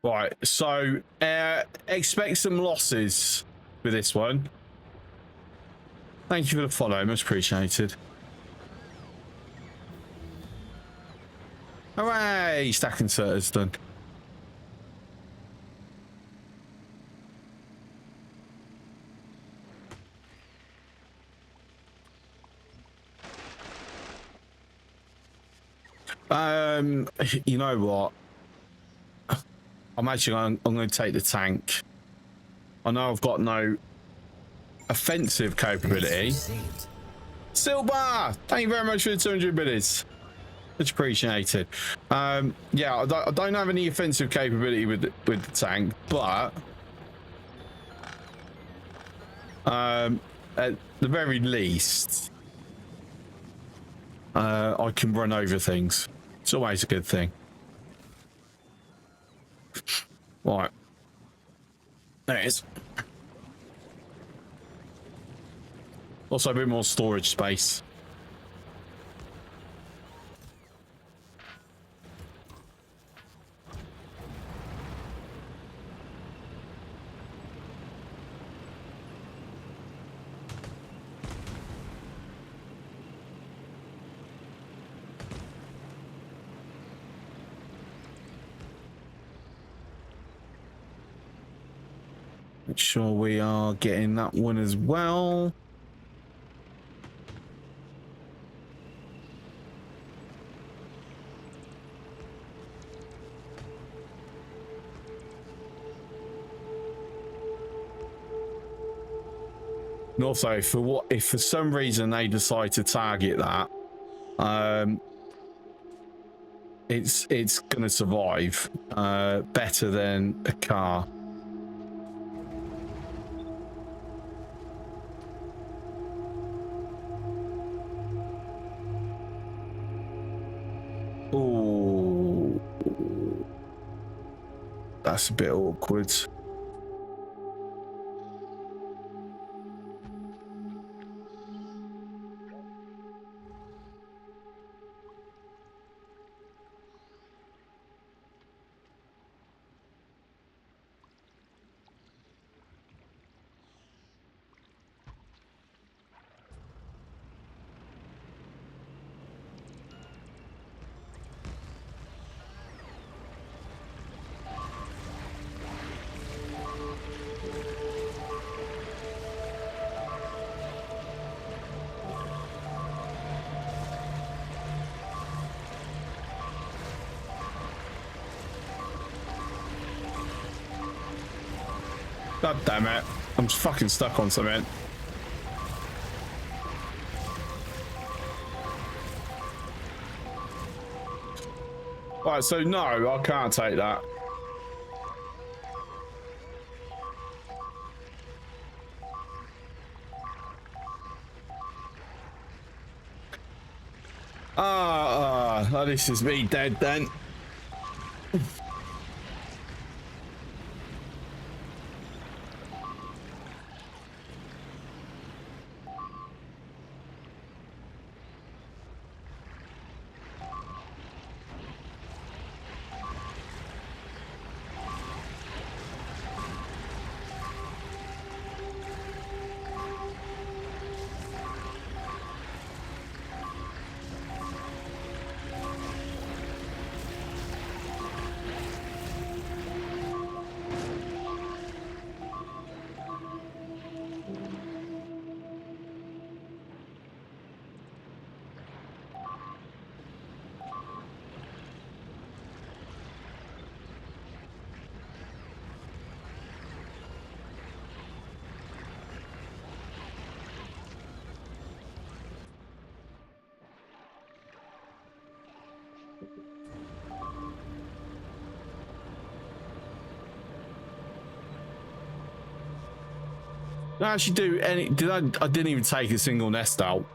Right, so expect some losses with this one. Thank you for the follow, much appreciated. Hooray! Stack inserters done. You know what? I'm going to take the tank. I know I've got no offensive capability. Silver, thank you very much for the 200 biddies. Much appreciated. Yeah, I don't have any offensive capability with the tank, but at the very least, I can run over things. It's always a good thing. Right. There it is. Also a bit more storage space. Make sure we are getting that one as well. And also, if for some reason they decide to target that, it's gonna survive better than a car. Oh, that's a bit awkward. God damn it. I'm fucking stuck on something. Right, so no, I can't take that. This is me dead then. Did I actually do any? I didn't even take a single nest out.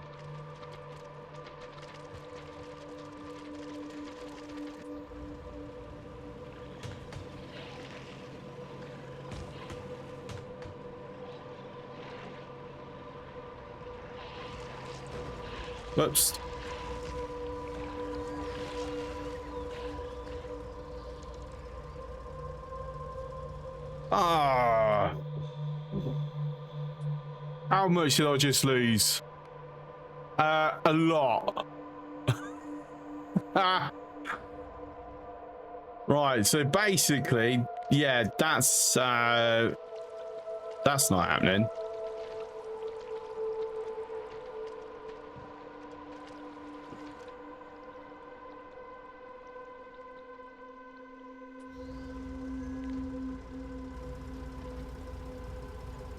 Whoops. Ah. How much did I just lose? A lot. Right, so basically, yeah, that's not happening.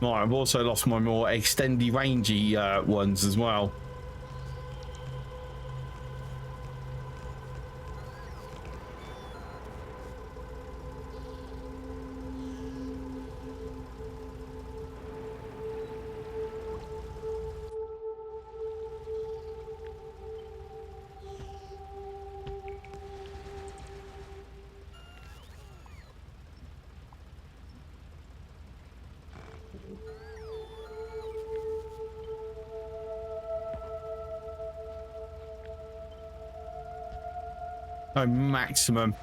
Right, I've also lost my more extendy rangey ones as well. Oh, maximum.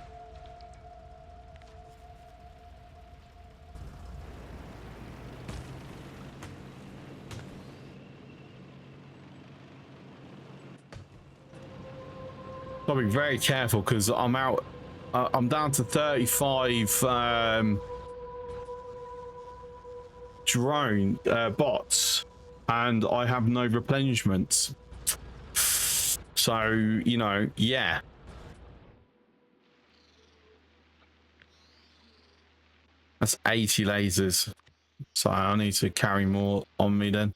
Gotta be very careful because I'm out. I'm down to 35 drone bots, and I have no replenishments. So, you know, yeah. That's 80 lasers. So I need to carry more on me then.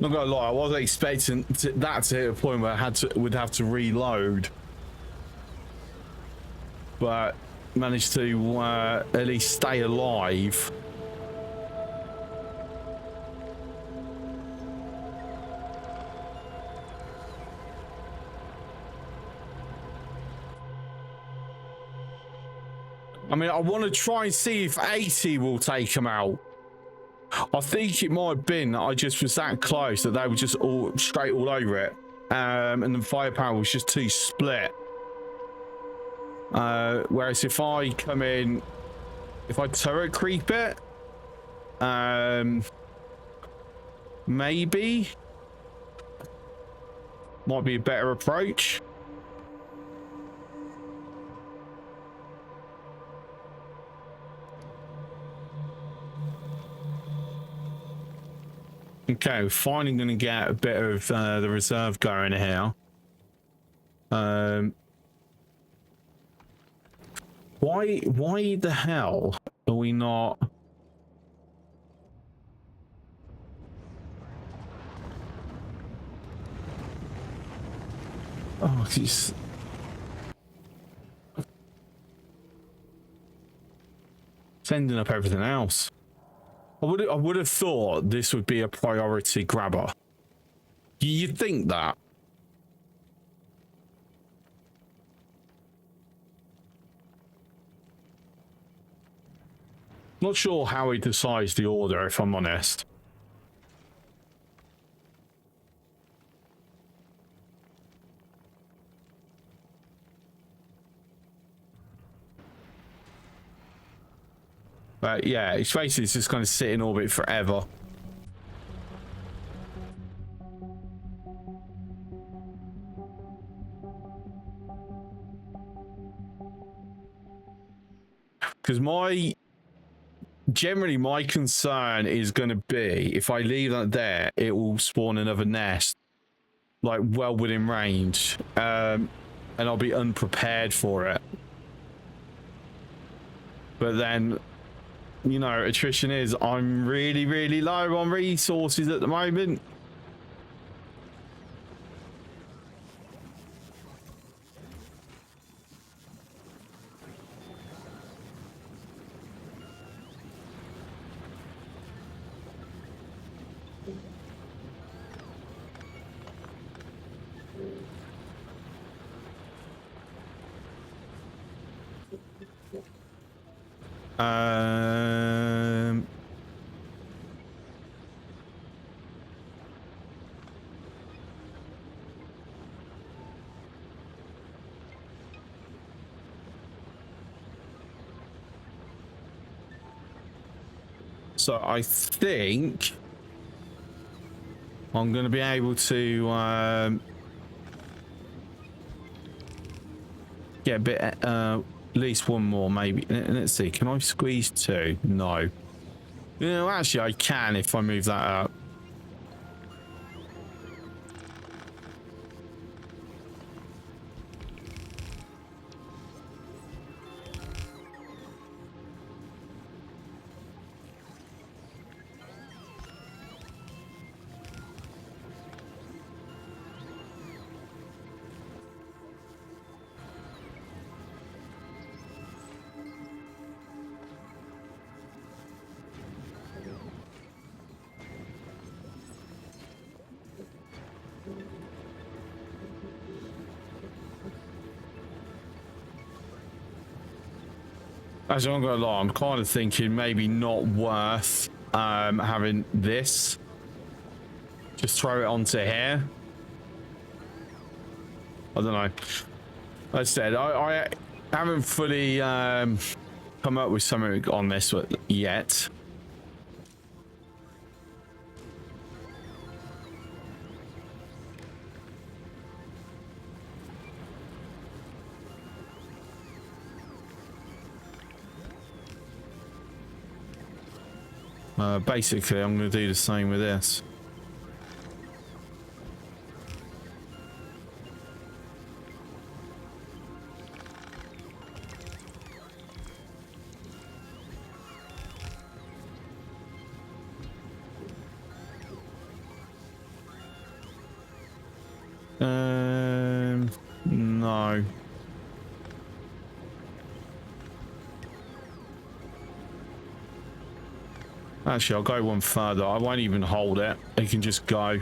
Not gonna lie, I wasn't expecting that to hit a point where I would have to reload, but managed to at least stay alive. I mean, I want to try and see if 80 will take them out. I think it might have been that I just was that close that they were just all straight all over it, and the firepower was just too split. Whereas if I come in, if I turret creep it, maybe might be a better approach. Okay, we're finally going to get a bit of the reserve going here. Why the hell are we not? Oh, it's ending up everything else. I would have thought this would be a priority grabber. You'd think that. Not sure how he decides the order, if I'm honest. But yeah, it's basically just going to sit in orbit forever. Because generally my concern is going to be if I leave that there, it will spawn another nest, like well within range, and I'll be unprepared for it. But then, you know, attrition is I'm really low on resources at the moment. So I think I'm going to be able to get a bit, at least one more maybe. Let's see, can I squeeze two? No. You know, actually I can if I move that up. As I'm gonna lie, I'm kind of thinking maybe not worth having this. Just throw it onto here. I don't know. Like I said, I haven't fully come up with something on this yet. Basically, I'm going to do the same with this. No. Actually, I'll go one further. I won't even hold it. It can just go.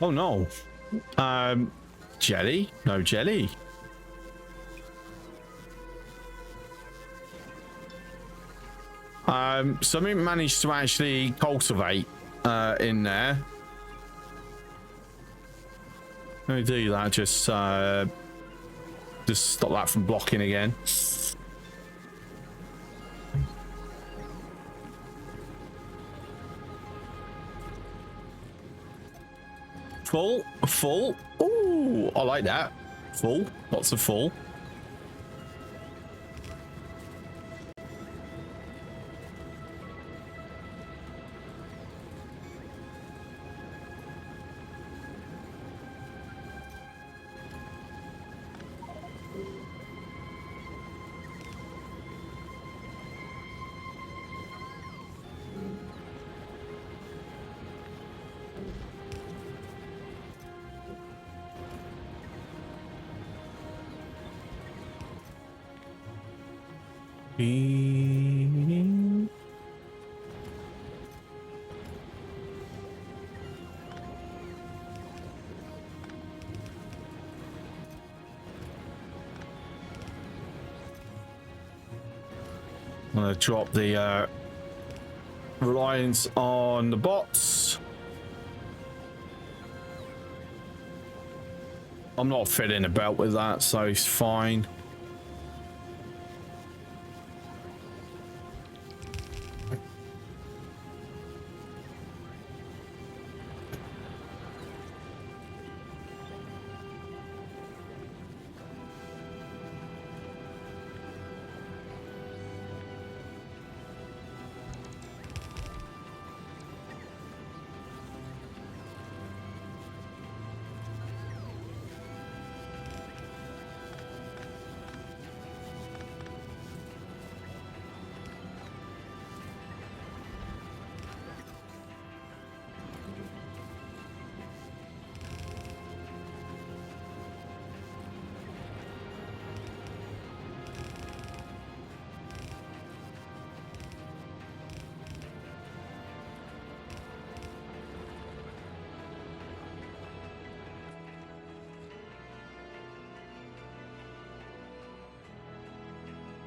Oh no. Jelly? No jelly. Something managed to actually cultivate in there. Let me do that. Just stop that from blocking again. Full, full. Ooh, I like that. Full, lots of full. I'm gonna drop the reliance on the bots. I'm not filling a belt with that, so it's fine.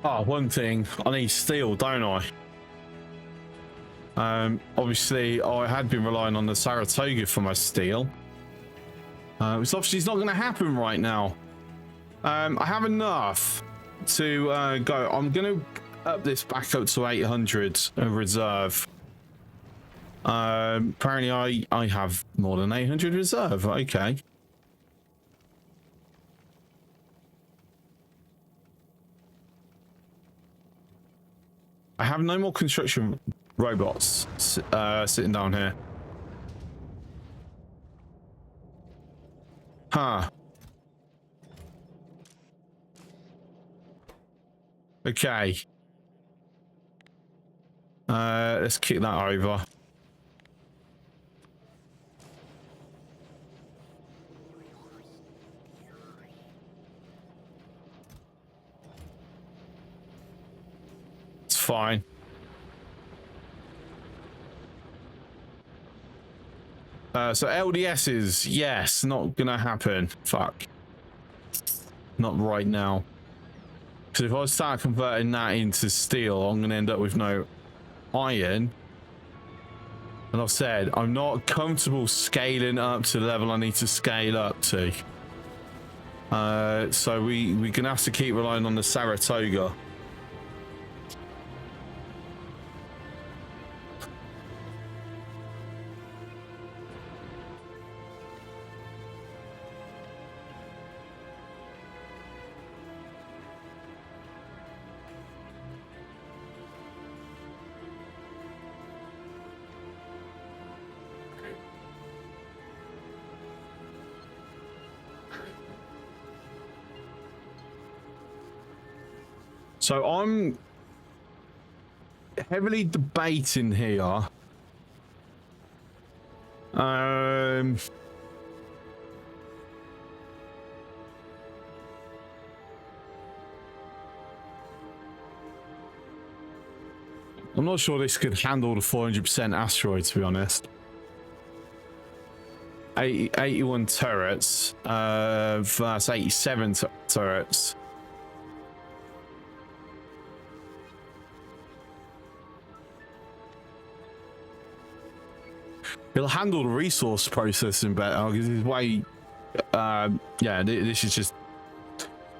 Oh, one thing, I need steel, don't I? Obviously, I had been relying on the Saratoga for my steel. Which obviously is not going to happen right now. I have enough to go. I'm going to up this back up to 800 reserve. Apparently, I have more than 800 reserve. Okay. I have no more construction robots sitting down here. Huh. Okay. Let's kick that over. It's fine. So LDSs, yes, not gonna happen. Fuck. Not right now. Because if I start converting that into steel, I'm gonna end up with no iron. And I've said, I'm not comfortable scaling up to the level I need to scale up to. So we're gonna have to keep relying on the Saratoga. So I'm heavily debating here. I'm not sure this could handle the 400% asteroid, to be honest. 81 turrets versus 87 turrets. It'll handle the resource processing better because it's way Yeah, this is just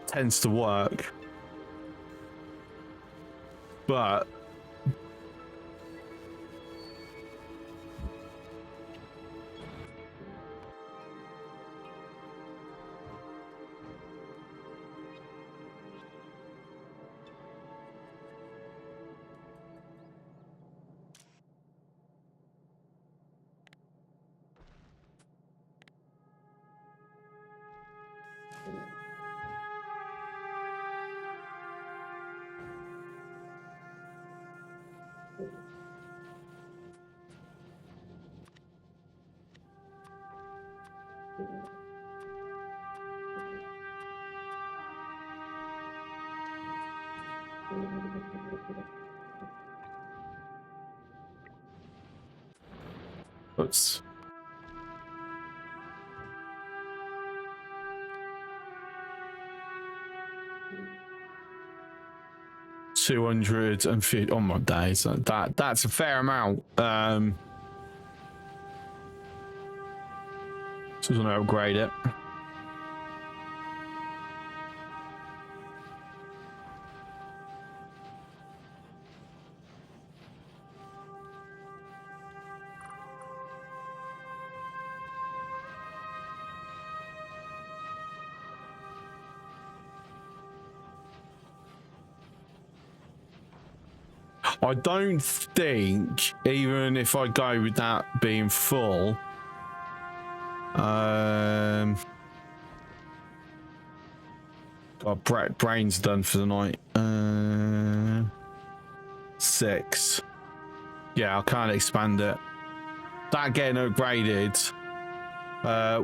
tends to work, but it's 250 on my days. That's a fair amount. Just want to upgrade it. I don't think, even if I go with that being full, God, brain's done for the night. 6. Yeah, I can't expand it. That getting upgraded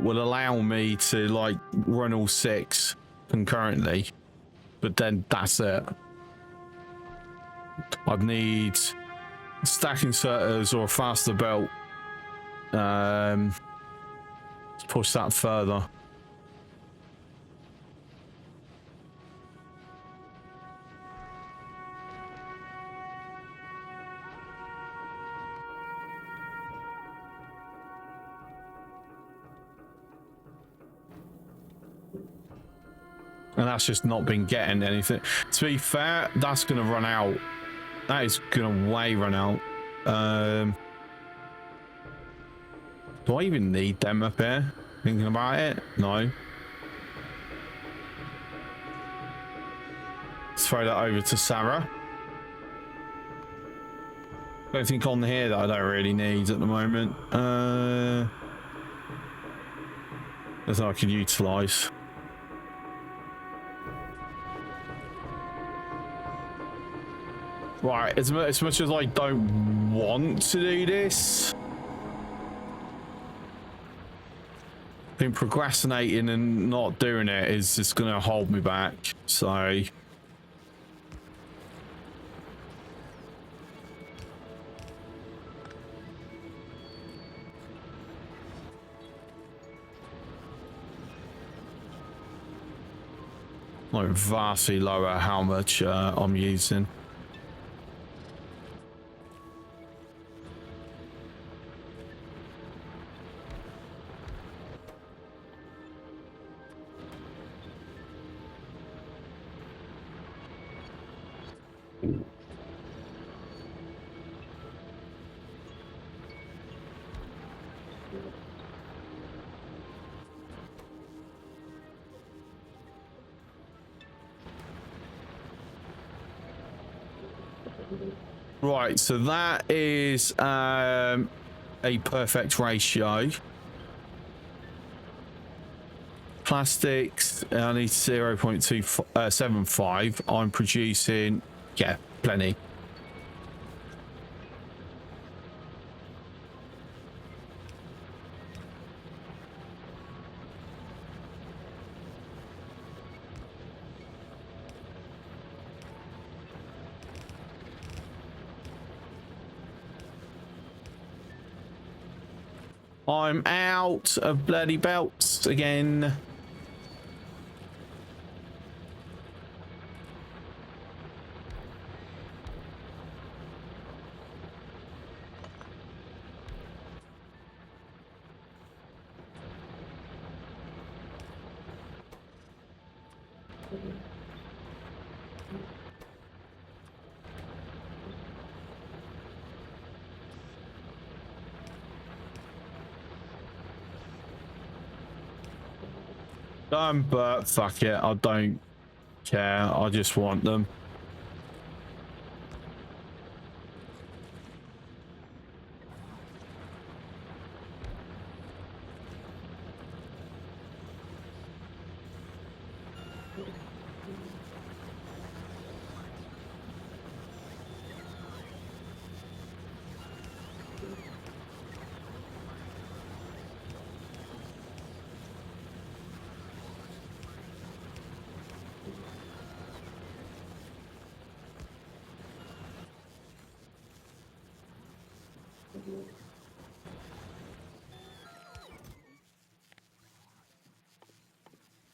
will allow me to like run all 6 concurrently, but then that's it. I'd need stack inserters or a faster belt to push that further. And that's just not been getting anything. To be fair, that's going to run out. That is going to way run out. Do I even need them up here? Thinking about it? No. Let's throw that over to Sarah. Anything on here that I don't really need at the moment. That I could utilise. Right, as much as I don't want to do this, I think procrastinating and not doing it is just going to hold me back. So like vastly lower how much I'm using. Right, so that is a perfect ratio. Plastics, I need 0.275. I'm producing, yeah, plenty. I'm out of bloody belts again. But fuck it, I don't care. I just want them.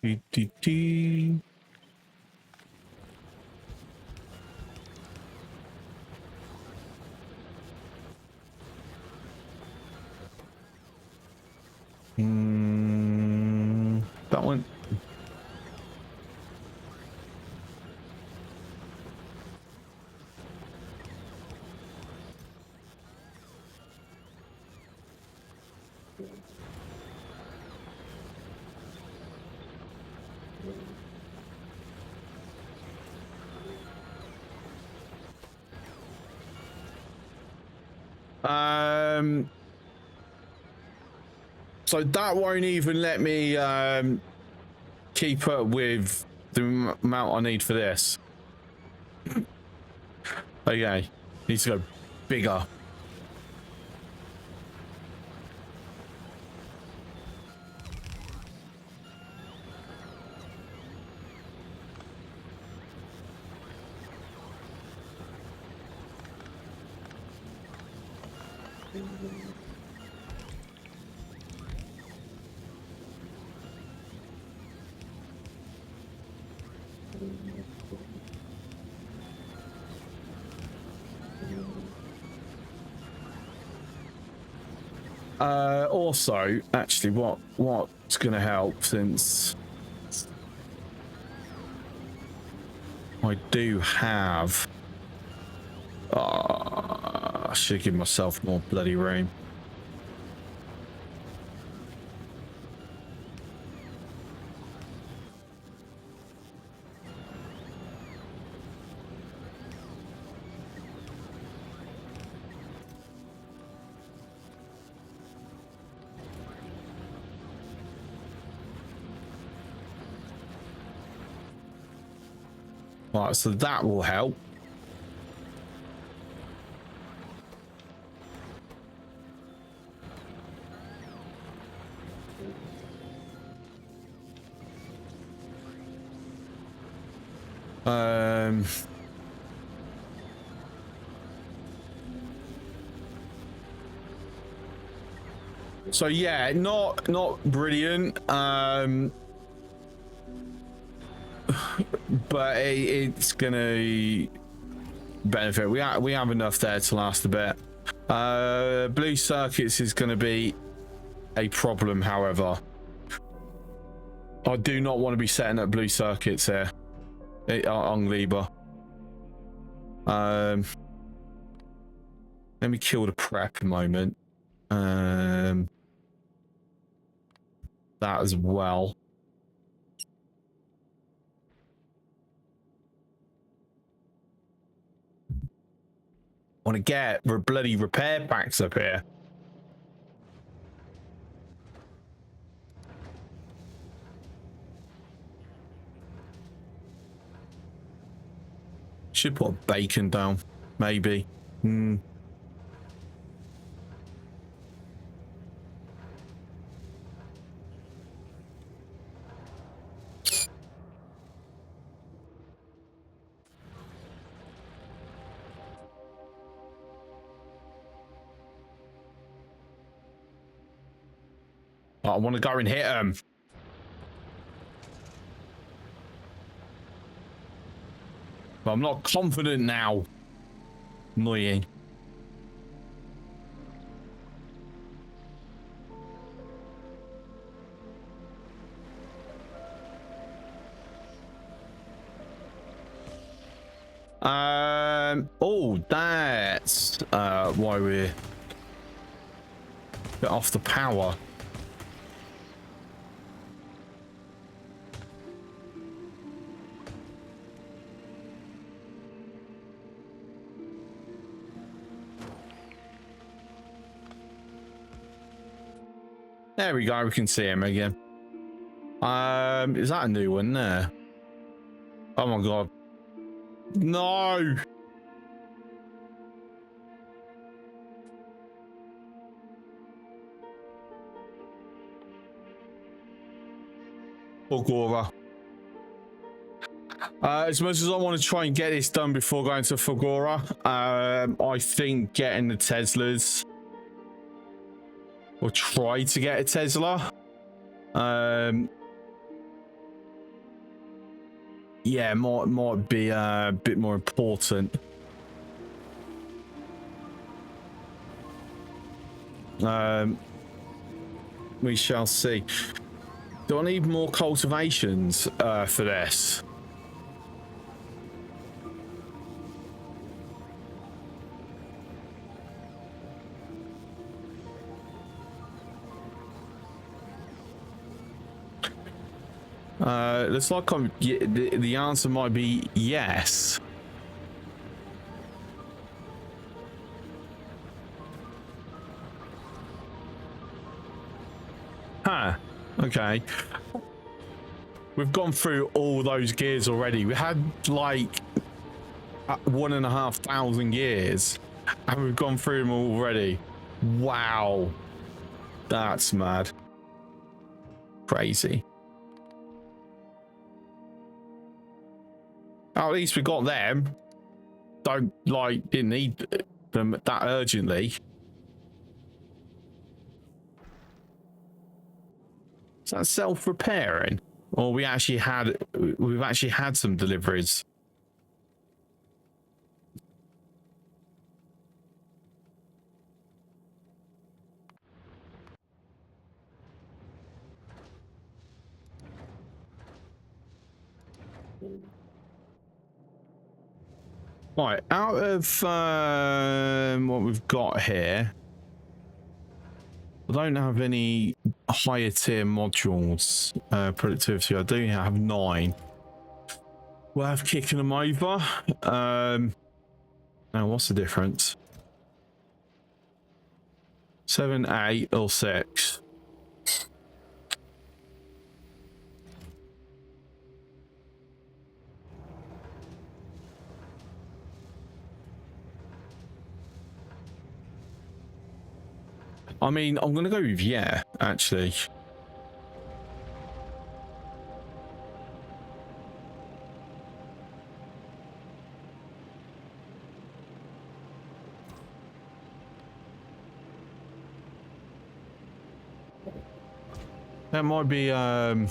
Dee, dee, dee. That one. So that won't even let me keep up with the amount I need for this. Okay, needs to go bigger. Also, actually, what's going to help, since I do have... I should give myself more bloody room. Right, so that will help. So yeah, not brilliant. But it's gonna benefit. We have enough there to last a bit. Blue circuits is gonna be a problem, however. I do not want to be setting up blue circuits here on Liber. Let me kill the prep a moment. That as well. Want to get bloody repair packs up here. Should put bacon down, maybe. I want to go and hit him. But I'm not confident now. Annoying. Oh, that's why we're bit off the power. There we go, we can see him again. Is that a new one there? Oh my god. No! Agora. As much as I want to try and get this done before going to Fagora, I think getting the Teslas, or try to get a Tesla, yeah, might be a bit more important. We shall see. Do I need more cultivations for this? Looks like the answer might be yes. Huh. Okay. We've gone through all those gears already. We had like 1,500 gears and we've gone through them already. Wow. That's mad. Crazy. At least we got them. Didn't need them that urgently. Is that self-repairing? Or we've actually had some deliveries. Right, out of what we've got here, I don't have any higher tier modules. Productivity, I do have 9. Worth kicking them over. Now what's the difference? 7, 8 or 6? I mean, I'm gonna go with yeah, actually. That might be it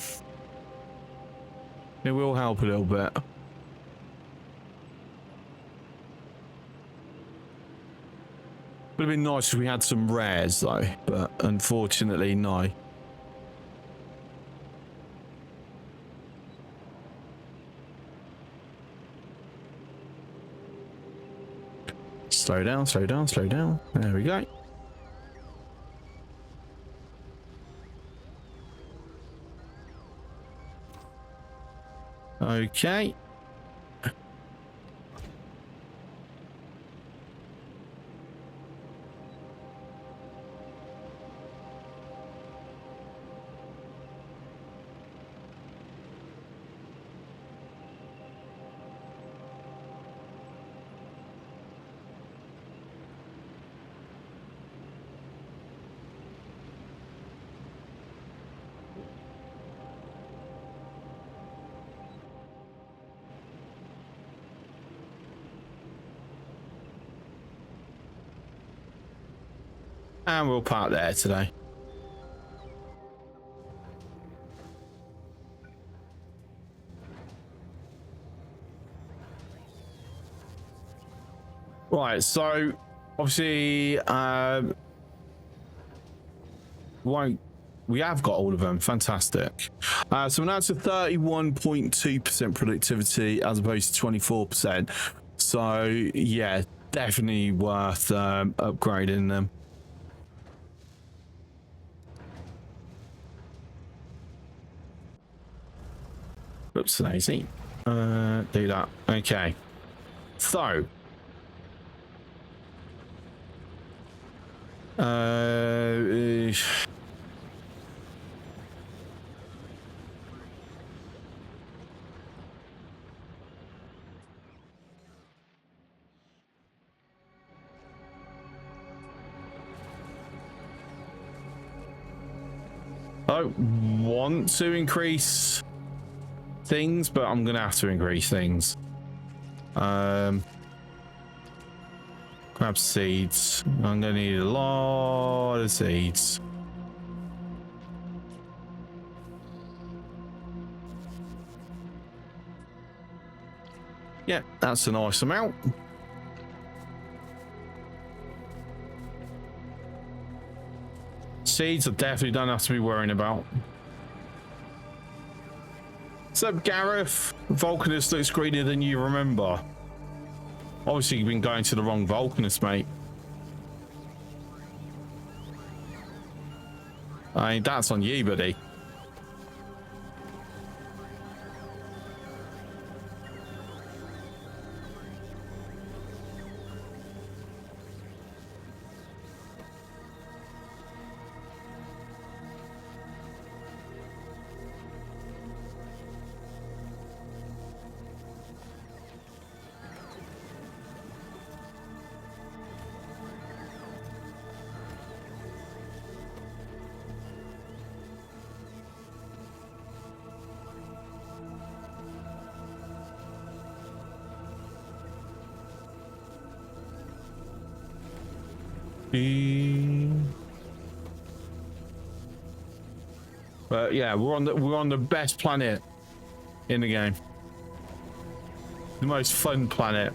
will help a little bit. Would have been nice if we had some rares though, but unfortunately no. Slow down, slow down, slow down. There we go. Okay. And we'll park there today. Right, so obviously we have got all of them. Fantastic. So we're now to 31.2% productivity as opposed to 24%. So yeah, definitely worth upgrading them. Oops, lazy. Do that. Okay. So. I want to increase things, but I'm gonna have to increase things. Grab seeds. I'm gonna need a lot of seeds. Yeah, that's a nice amount. Seeds I definitely don't have to be worrying about. What's up, Gareth? Volcanist looks greener than you remember. Obviously, you've been going to the wrong Volcanist, mate. I mean, that's on you, buddy. But yeah, we're on the best planet in the game. The most fun planet.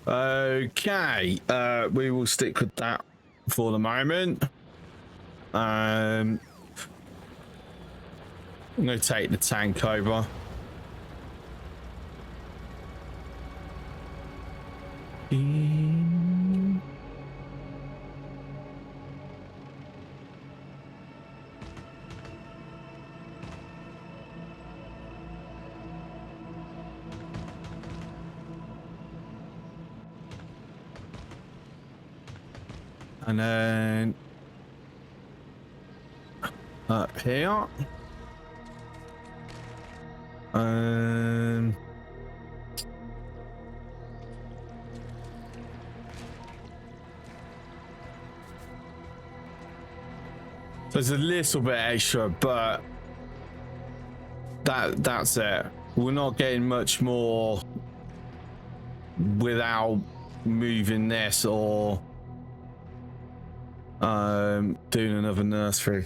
Okay, we will stick with that for the moment. I'm going to take the tank over. And then up here. There's a little bit extra, but that's it. We're not getting much more without moving this or doing another nursery.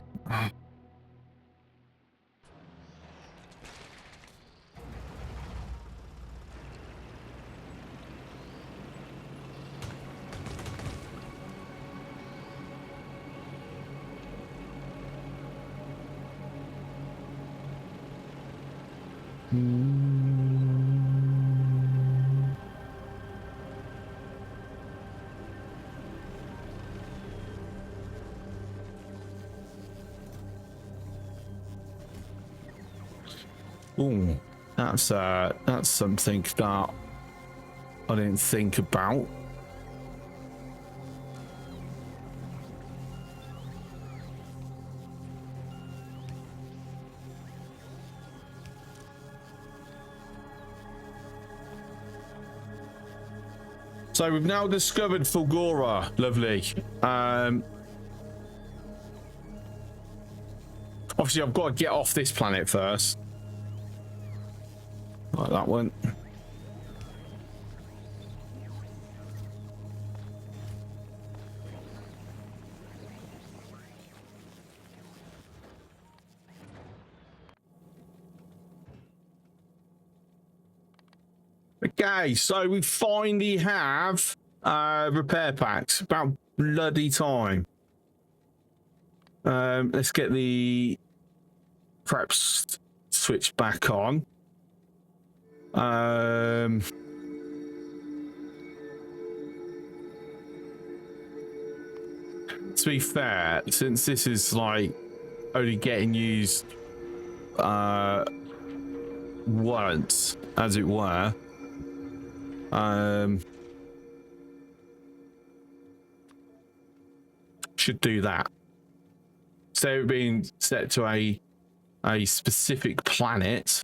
Ooh, that's something that I didn't think about. So we've now discovered Fulgora. Lovely. Obviously, I've got to get off this planet first. Like that one. Okay, so we finally have repair packs. About bloody time. Let's get the prep switch back on. To be fair, since this is like only getting used once, as it were, should do that. So being set to a specific planet.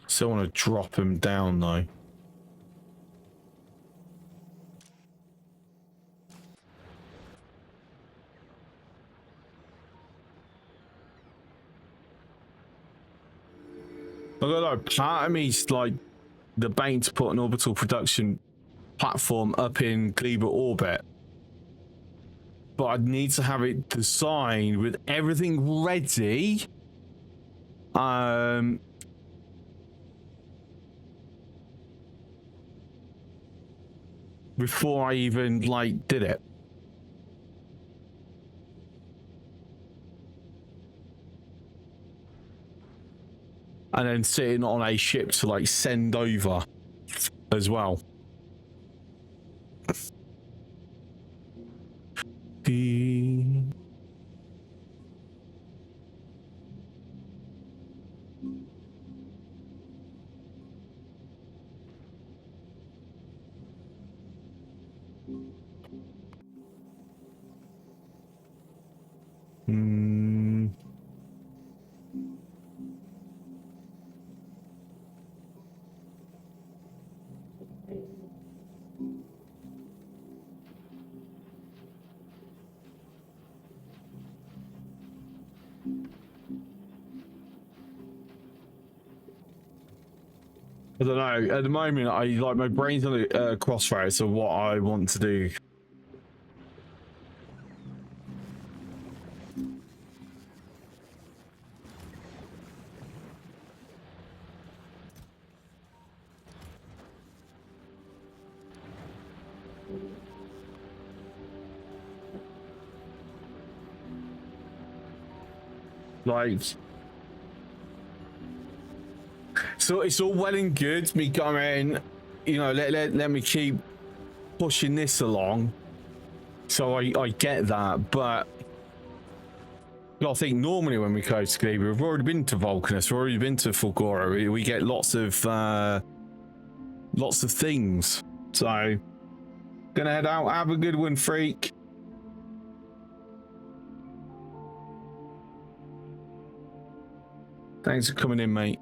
Still want to drop him down though. Although part of me's like debating to put an orbital production platform up in Gleba orbit, but I'd need to have it designed with everything ready. Before I even like did it. And then sitting on a ship to like send over as well. I don't know. At the moment, I like my brain's on a crossroads of what I want to do. Like, so it's all well and good me going, you know, let me keep pushing this along. So I get that, but I think normally when we go to Gleba, we've already been to Vulcanus, we've already been to Fulgora. We get lots of things. So gonna head out. Have a good one, freak. Thanks for coming in, mate.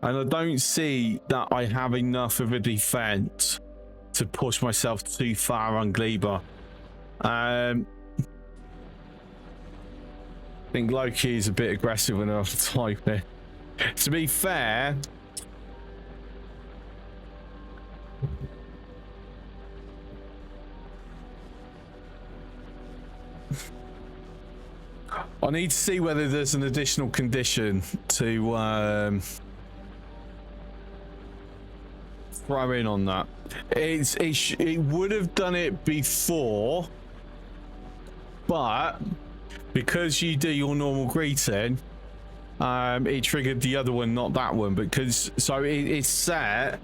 And I don't see that I have enough of a defense to push myself too far on Gleba. I think Loki is a bit aggressive when I'm typing. To be fair, I need to see whether there's an additional condition to throw in on that. It would have done it before, but because you do your normal greeting, it triggered the other one, not that one. Because so it's set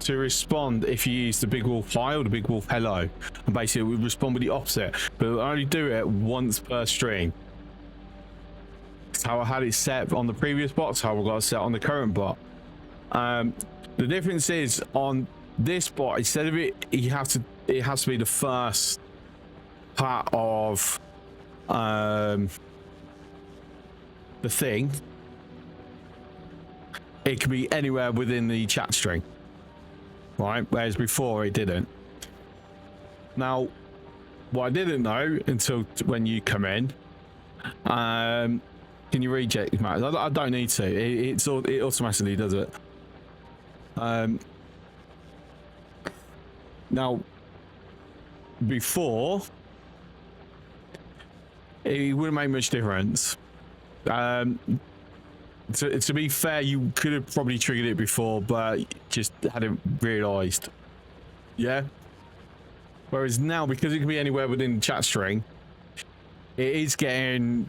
to respond if you use the big wolf hi or the big wolf hello, and basically it would respond with the opposite, but it'll only do it once per stream. That's how I had it set on the previous bot, how I got it set on the current bot. The difference is on this bot, instead of it has to be the first part of the thing, it can be anywhere within the chat string, right? Whereas before it didn't. Now, what I didn't know until when you come in, can you reject matters? I don't need to. It automatically does it. Now, before, it wouldn't make much difference. To be fair, you could have probably triggered it before, but just hadn't realised. Yeah? Whereas now, because it can be anywhere within the chat string, it's been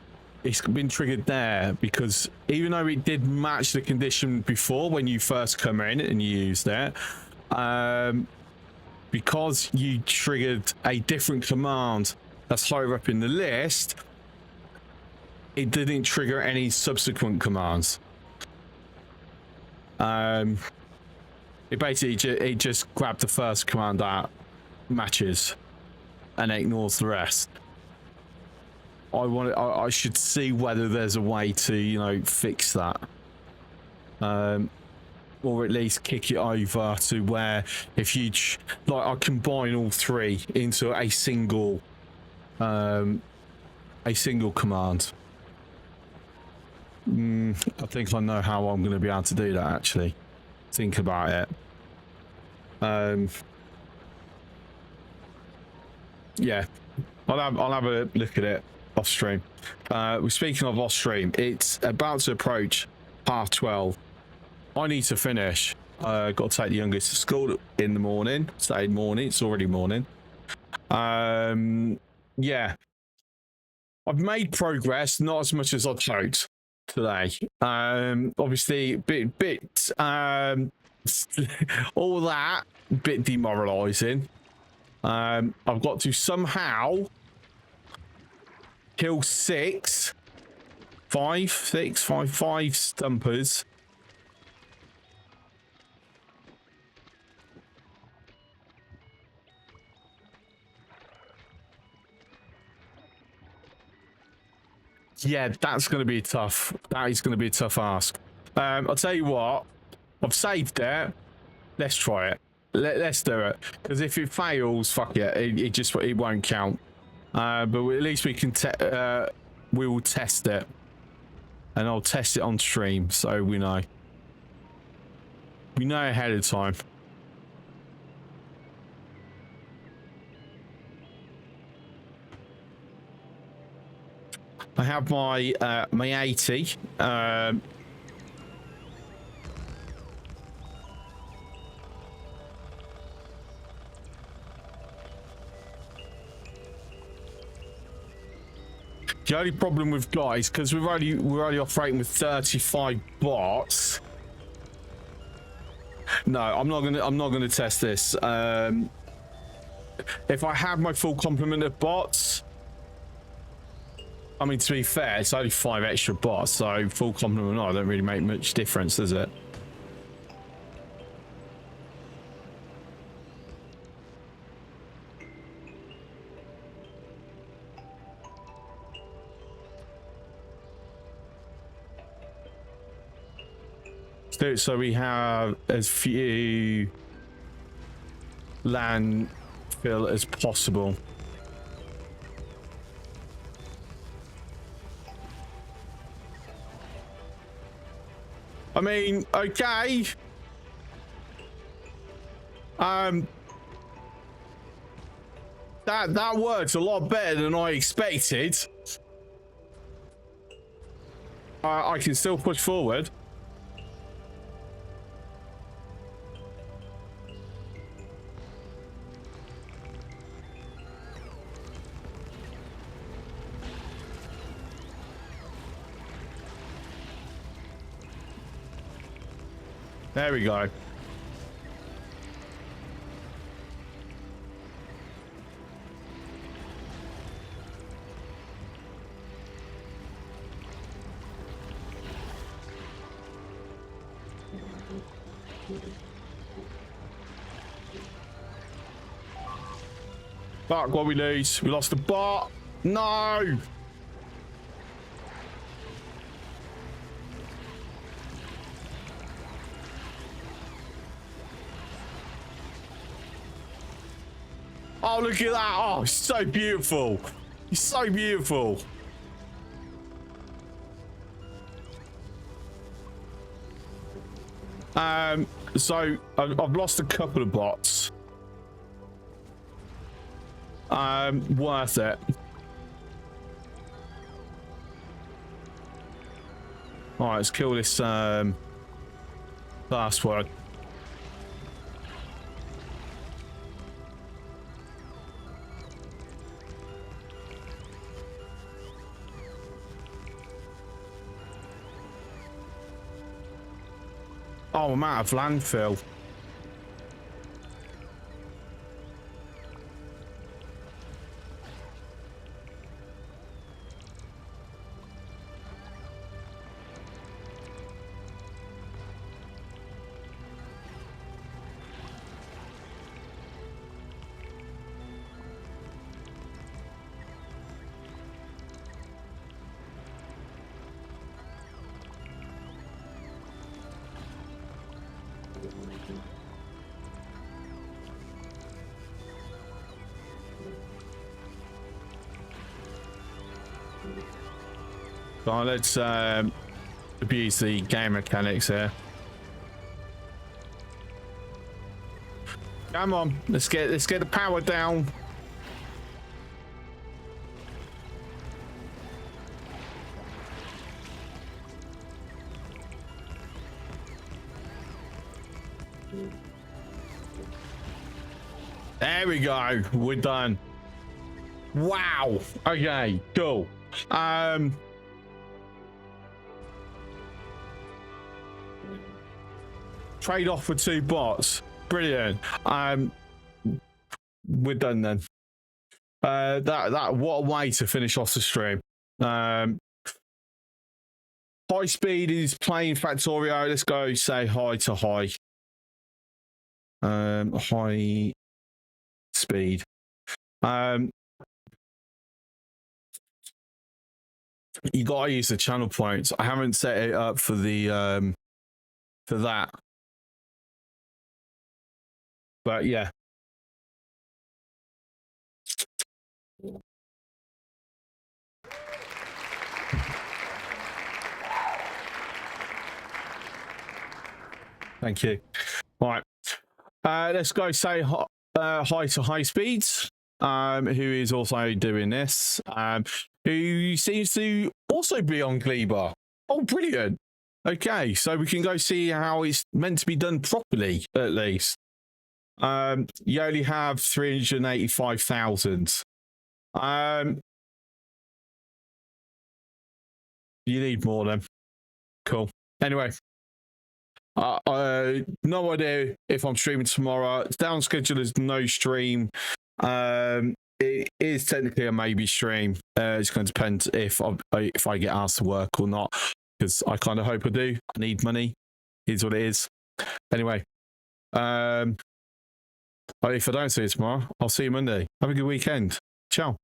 triggered there, because even though it did match the condition before when you first come in and you used it, because you triggered a different command that's higher up in the list, it didn't trigger any subsequent commands. It basically just grabbed the first command that matches and ignores the rest. I should see whether there's a way to, you know, fix that, or at least kick it over to where if you like, I combine all three into a single command. I think I know how I'm going to be able to do that, actually. Think about it. Yeah, I'll have a look at it off stream. We're speaking of off stream. It's about to approach 12:30. I need to finish. Got to take the youngest to school in the morning. Saturday morning. It's already morning. Yeah, I've made progress, not as much as I'd hoped today. Obviously, bit all that bit demoralizing. I've got to somehow kill five stumpers. Yeah, that's going to be tough. That is going to be a tough ask. I'll tell you what. I've saved it. Let's try it. Let's do it. Because if it fails, fuck it. It won't count. But at least we can. We will test it, and I'll test it on stream so we know. We know ahead of time. I have my my 80. The only problem we've got is because we're only operating with 35 bots. No, I'm not gonna test this. If I have my full complement of bots, I mean, to be fair, it's only 5 extra bots, so full complement or not, don't really make much difference, does it? So we have as few landfill as possible. I mean, okay. That works a lot better than I expected. I can still push forward. There we go. Fuck, what we lose? We lost the bot. No. Oh, look at that. Oh, it's so beautiful. It's so beautiful. So I've lost a couple of bots. Worth it. All right, let's kill this last one. Oh, I'm out of landfill. So let's abuse the game mechanics here. Come on, let's get the power down. There we go. We're done. Wow. Okay, cool. Trade off with 2 bots. Brilliant. We're done then. That what a way to finish off the stream. High Speed is playing Factorio. Let's go say hi to High. High Speed. You gotta use the channel points. I haven't set it up for the for that. But yeah. Thank you. All right. Let's go say hi to High Speeds, who is also doing this, who seems to also be on Gleebar. Oh, brilliant. Okay, so we can go see how it's meant to be done properly, at least. You only have 385,000. You need more then. Cool. Anyway. No idea if I'm streaming tomorrow. It's down schedule as no stream. It is technically a maybe stream. It's going to depend if I get asked to work or not, because I kind of hope I do. I need money. Is what it is. Anyway, if I don't see you tomorrow, I'll see you Monday. Have a good weekend. Ciao.